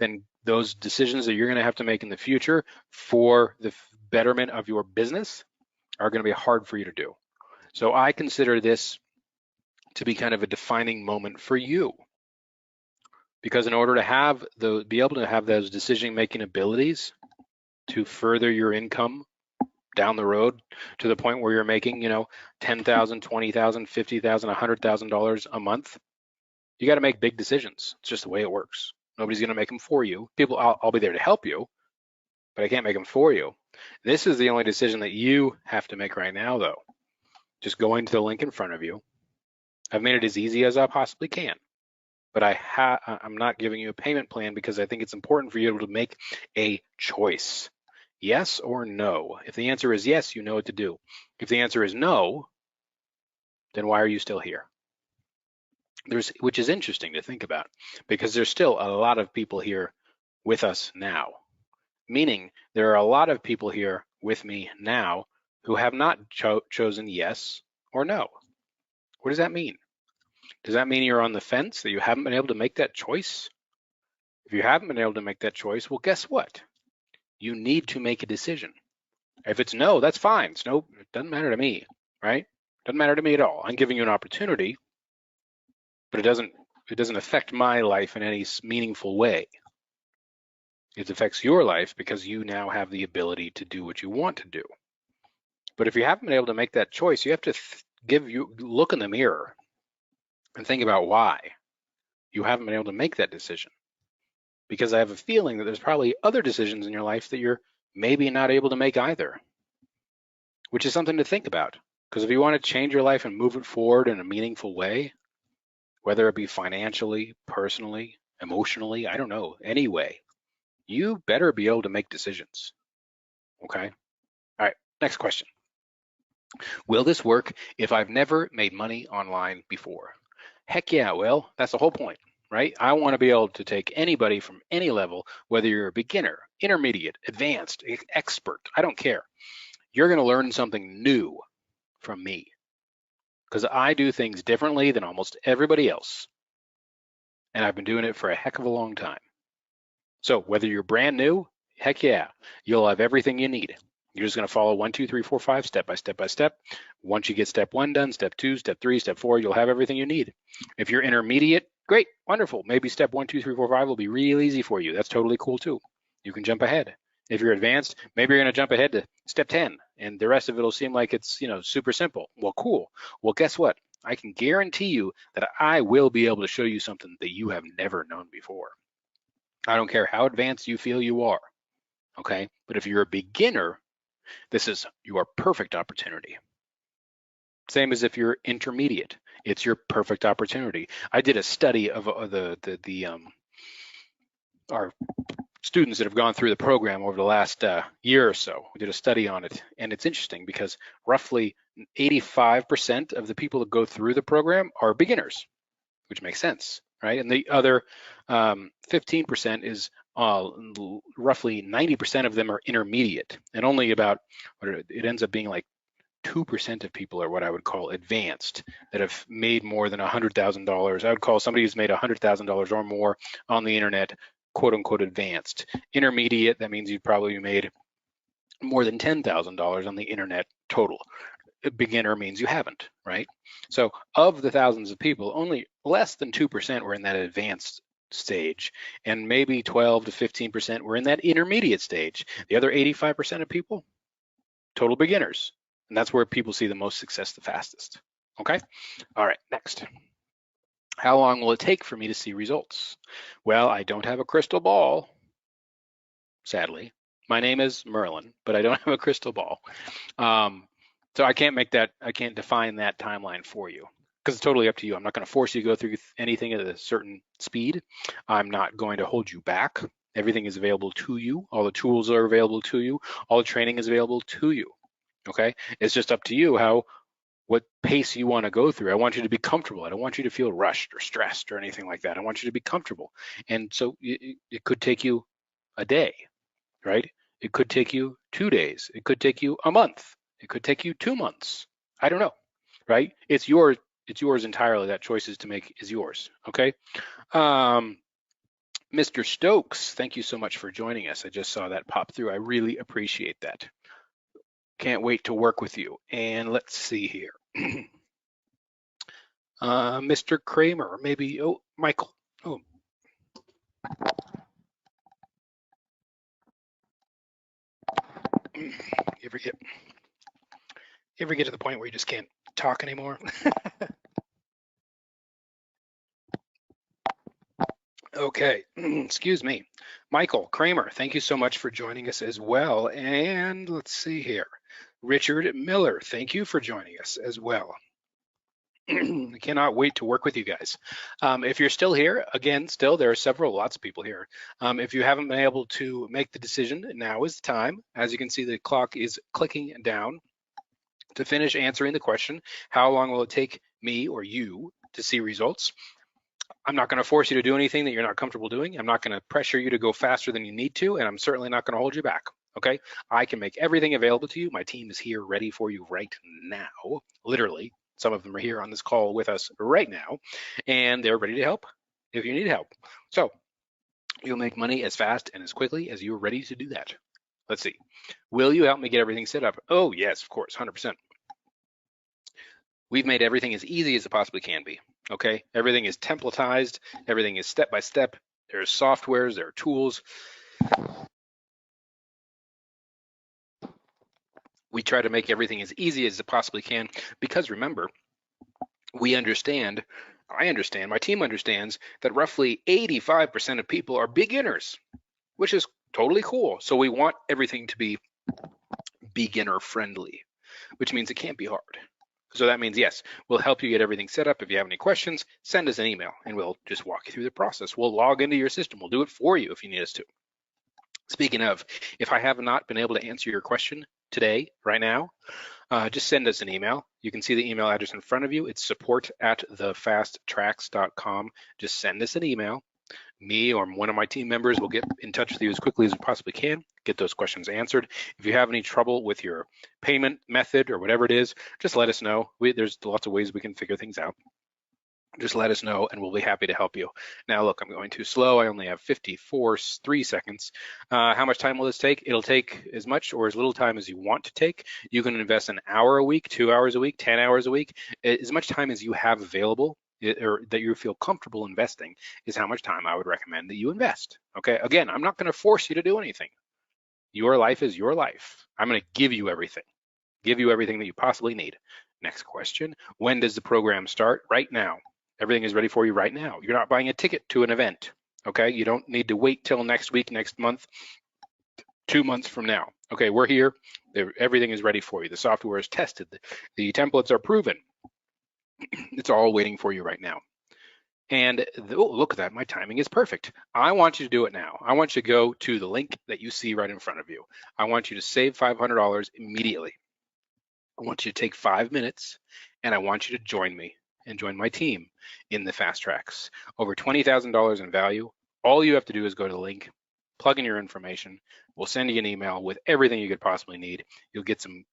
then those decisions that you're going to have to make in the future for the betterment of your business are going to be hard for you to do. So I consider this to be kind of a defining moment for you, because in order to be able to have those decision-making abilities to further your income down the road to the point where you're making, $10,000, $20,000, $50,000, $100,000 a month, you got to make big decisions. It's just the way it works. Nobody's going to make them for you. I'll be there to help you, but I can't make them for you. This is the only decision that you have to make right now, though. Just going to the link in front of you. I've made it as easy as I possibly can, but I'm not giving you a payment plan because I think it's important for you to make a choice. Yes or no? If the answer is yes, you know what to do. If the answer is no, then why are you still here? Which is interesting to think about, because there's still a lot of people here with us now, meaning there are a lot of people here with me now who have not chosen yes or no. What does that mean? Does that mean you're on the fence, that you haven't been able to make that choice? If you haven't been able to make that choice, well, guess what? You need to make a decision. If it's no, that's fine. It's no, it doesn't matter to me, right? Doesn't matter to me at all. I'm giving you an opportunity, but it doesn't affect my life in any meaningful way. It affects your life because you now have the ability to do what you want to do. But if you haven't been able to make that choice, you have to look in the mirror and think about why you haven't been able to make that decision. Because I have a feeling that there's probably other decisions in your life that you're maybe not able to make either. which is something to think about. Because if you want to change your life and move it forward in a meaningful way, whether it be financially, personally, emotionally, I don't know, any way, you better be able to make decisions. Okay? All right, next question. Will this work if I've never made money online before? Heck yeah, well, that's the whole point, right? I want to be able to take anybody from any level, whether you're a beginner, intermediate, advanced, expert, I don't care. You're going to learn something new from me because I do things differently than almost everybody else. And I've been doing it for a heck of a long time. So whether you're brand new, heck yeah, you'll have everything you need. You're just going to follow 1, 2, 3, 4, 5, step by step by step. Once you get step 1 done, step 2, step 3, step 4, you'll have everything you need. If you're intermediate, great, wonderful. Maybe step 1, 2, 3, 4, 5 will be real easy for you. That's totally cool too. You can jump ahead. If you're advanced, maybe you're going to jump ahead to step 10, and the rest of it will seem like it's, super simple. Well, cool. Well, guess what? I can guarantee you that I will be able to show you something that you have never known before. I don't care how advanced you feel you are, okay? But if you're a beginner, this is your perfect opportunity. Same as if you're intermediate, it's your perfect opportunity. I did a study of our students that have gone through the program over the last year or so. We did a study on it, and it's interesting because roughly 85% of the people that go through the program are beginners, which makes sense, right? And the other 15% is roughly 90% of them are intermediate, and only about, it ends up being like 2% of people are what I would call advanced, that have made more than $100,000. I would call somebody who's made $100,000 or more on the internet, quote unquote, advanced. Intermediate, that means you've probably made more than $10,000 on the internet total. A beginner means you haven't, right? So of the thousands of people, only less than 2% were in that advanced stage, and maybe 12 to 15% were in that intermediate stage. The other 85% of people, total beginners. And that's where people see the most success the fastest. Okay? All right, next. How long will it take for me to see results? Well, I don't have a crystal ball, sadly. My name is Merlin, but I don't have a crystal ball. So I can't define that timeline for you because it's totally up to you. I'm not going to force you to go through anything at a certain speed. I'm not going to hold you back. Everything is available to you. All the tools are available to you. All the training is available to you. Okay? It's just up to you what pace you want to go through. I want you to be comfortable. I don't want you to feel rushed or stressed or anything like that. I want you to be comfortable. And so it could take you a day, right? It could take you 2 days. It could take you a month. It could take you 2 months. I don't know, right? It's yours entirely. That choice is to make is yours, okay? Mr. Stokes, thank you so much for joining us. I just saw that pop through. I really appreciate that. Can't wait to work with you. And let's see here. Mr. Kramer, maybe, oh, Michael. Oh. You ever get to the point where you just can't talk anymore? Okay, excuse me. Michael Kramer, thank you so much for joining us as well. And let's see here. Richard Miller, thank you for joining us as well. I cannot wait to work with you guys. If you're still here, again, there are lots of people here. If you haven't been able to make the decision, now is the time. As you can see, the clock is clicking down to finish answering the question, how long will it take me or you to see results? I'm not going to force you to do anything that you're not comfortable doing. I'm not going to pressure you to go faster than you need to, and I'm certainly not going to hold you back, okay? I can make everything available to you. My team is here ready for you right now, literally. Some of them are here on this call with us right now, and they're ready to help if you need help. So you'll make money as fast and as quickly as you're ready to do that. Let's see. Will you help me get everything set up? Oh, yes, of course, 100%. We've made everything as easy as it possibly can be, okay? Everything is templatized. Everything is step by step. There's softwares, there are tools. We try to make everything as easy as it possibly can because remember, I understand, my team understands that roughly 85% of people are beginners, which is totally cool. So we want everything to be beginner friendly. which means it can't be hard. So that means, yes, we'll help you get everything set up. If you have any questions, send us an email and we'll just walk you through the process. We'll log into your system. We'll do it for you if you need us to. Speaking of, if I have not been able to answer your question today, right now, just send us an email. You can see the email address in front of you. It's support@thefasttracks.com. Just send us an email. Me or one of my team members will get in touch with you as quickly as we possibly can, get those questions answered. If you have any trouble with your payment method or whatever it is, just let us know. There's lots of ways we can figure things out. Just let us know and we'll be happy to help you. Now, look, I'm going too slow. I only have 3 seconds. How much time will this take? It'll take as much or as little time as you want to take. You can invest an hour a week, 2 hours a week, 10 hours a week, as much time as you have available or that you feel comfortable investing is how much time I would recommend that you invest. Okay, again, I'm not going to force you to do anything. Your life is your life. I'm going to give you everything that you possibly need. Next question, when does the program start? Right now. Everything is ready for you right now. You're not buying a ticket to an event, okay? You don't need to wait till next week, next month, 2 months from now. Okay, we're here. Everything is ready for you. The software is tested. The templates are proven. It's all waiting for you right now. And look at that, my timing is perfect. I want you to do it now. I want you to go to the link that you see right in front of you. I want you to save $500 immediately. I want you to take 5 minutes and I want you to join me and join my team in the Fast Tracks. Over $20,000 in value. All you have to do is go to the link, plug in your information. We'll send you an email with everything you could possibly need. You'll get an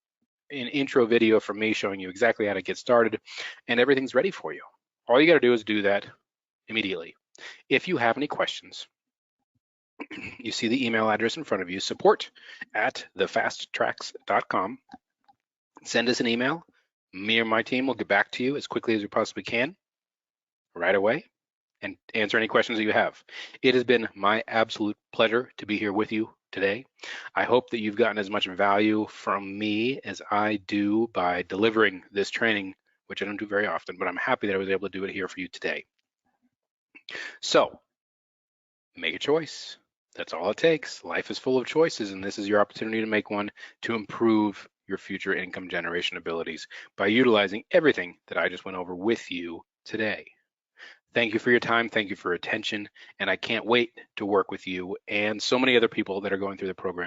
intro video from me showing you exactly how to get started, and everything's ready for you. All you got to do is do that immediately. If you have any questions, you see the email address in front of you, support@thefasttracks.com. Send us an email. Me or my team will get back to you as quickly as we possibly can, right away, and answer any questions that you have. It has been my absolute pleasure to be here with you today. I hope that you've gotten as much value from me as I do by delivering this training, which I don't do very often, but I'm happy that I was able to do it here for you today. So, make a choice. That's all it takes. Life is full of choices, and this is your opportunity to make one to improve your future income generation abilities by utilizing everything that I just went over with you today. Thank you for your time. Thank you for your attention. And I can't wait to work with you and so many other people that are going through the program.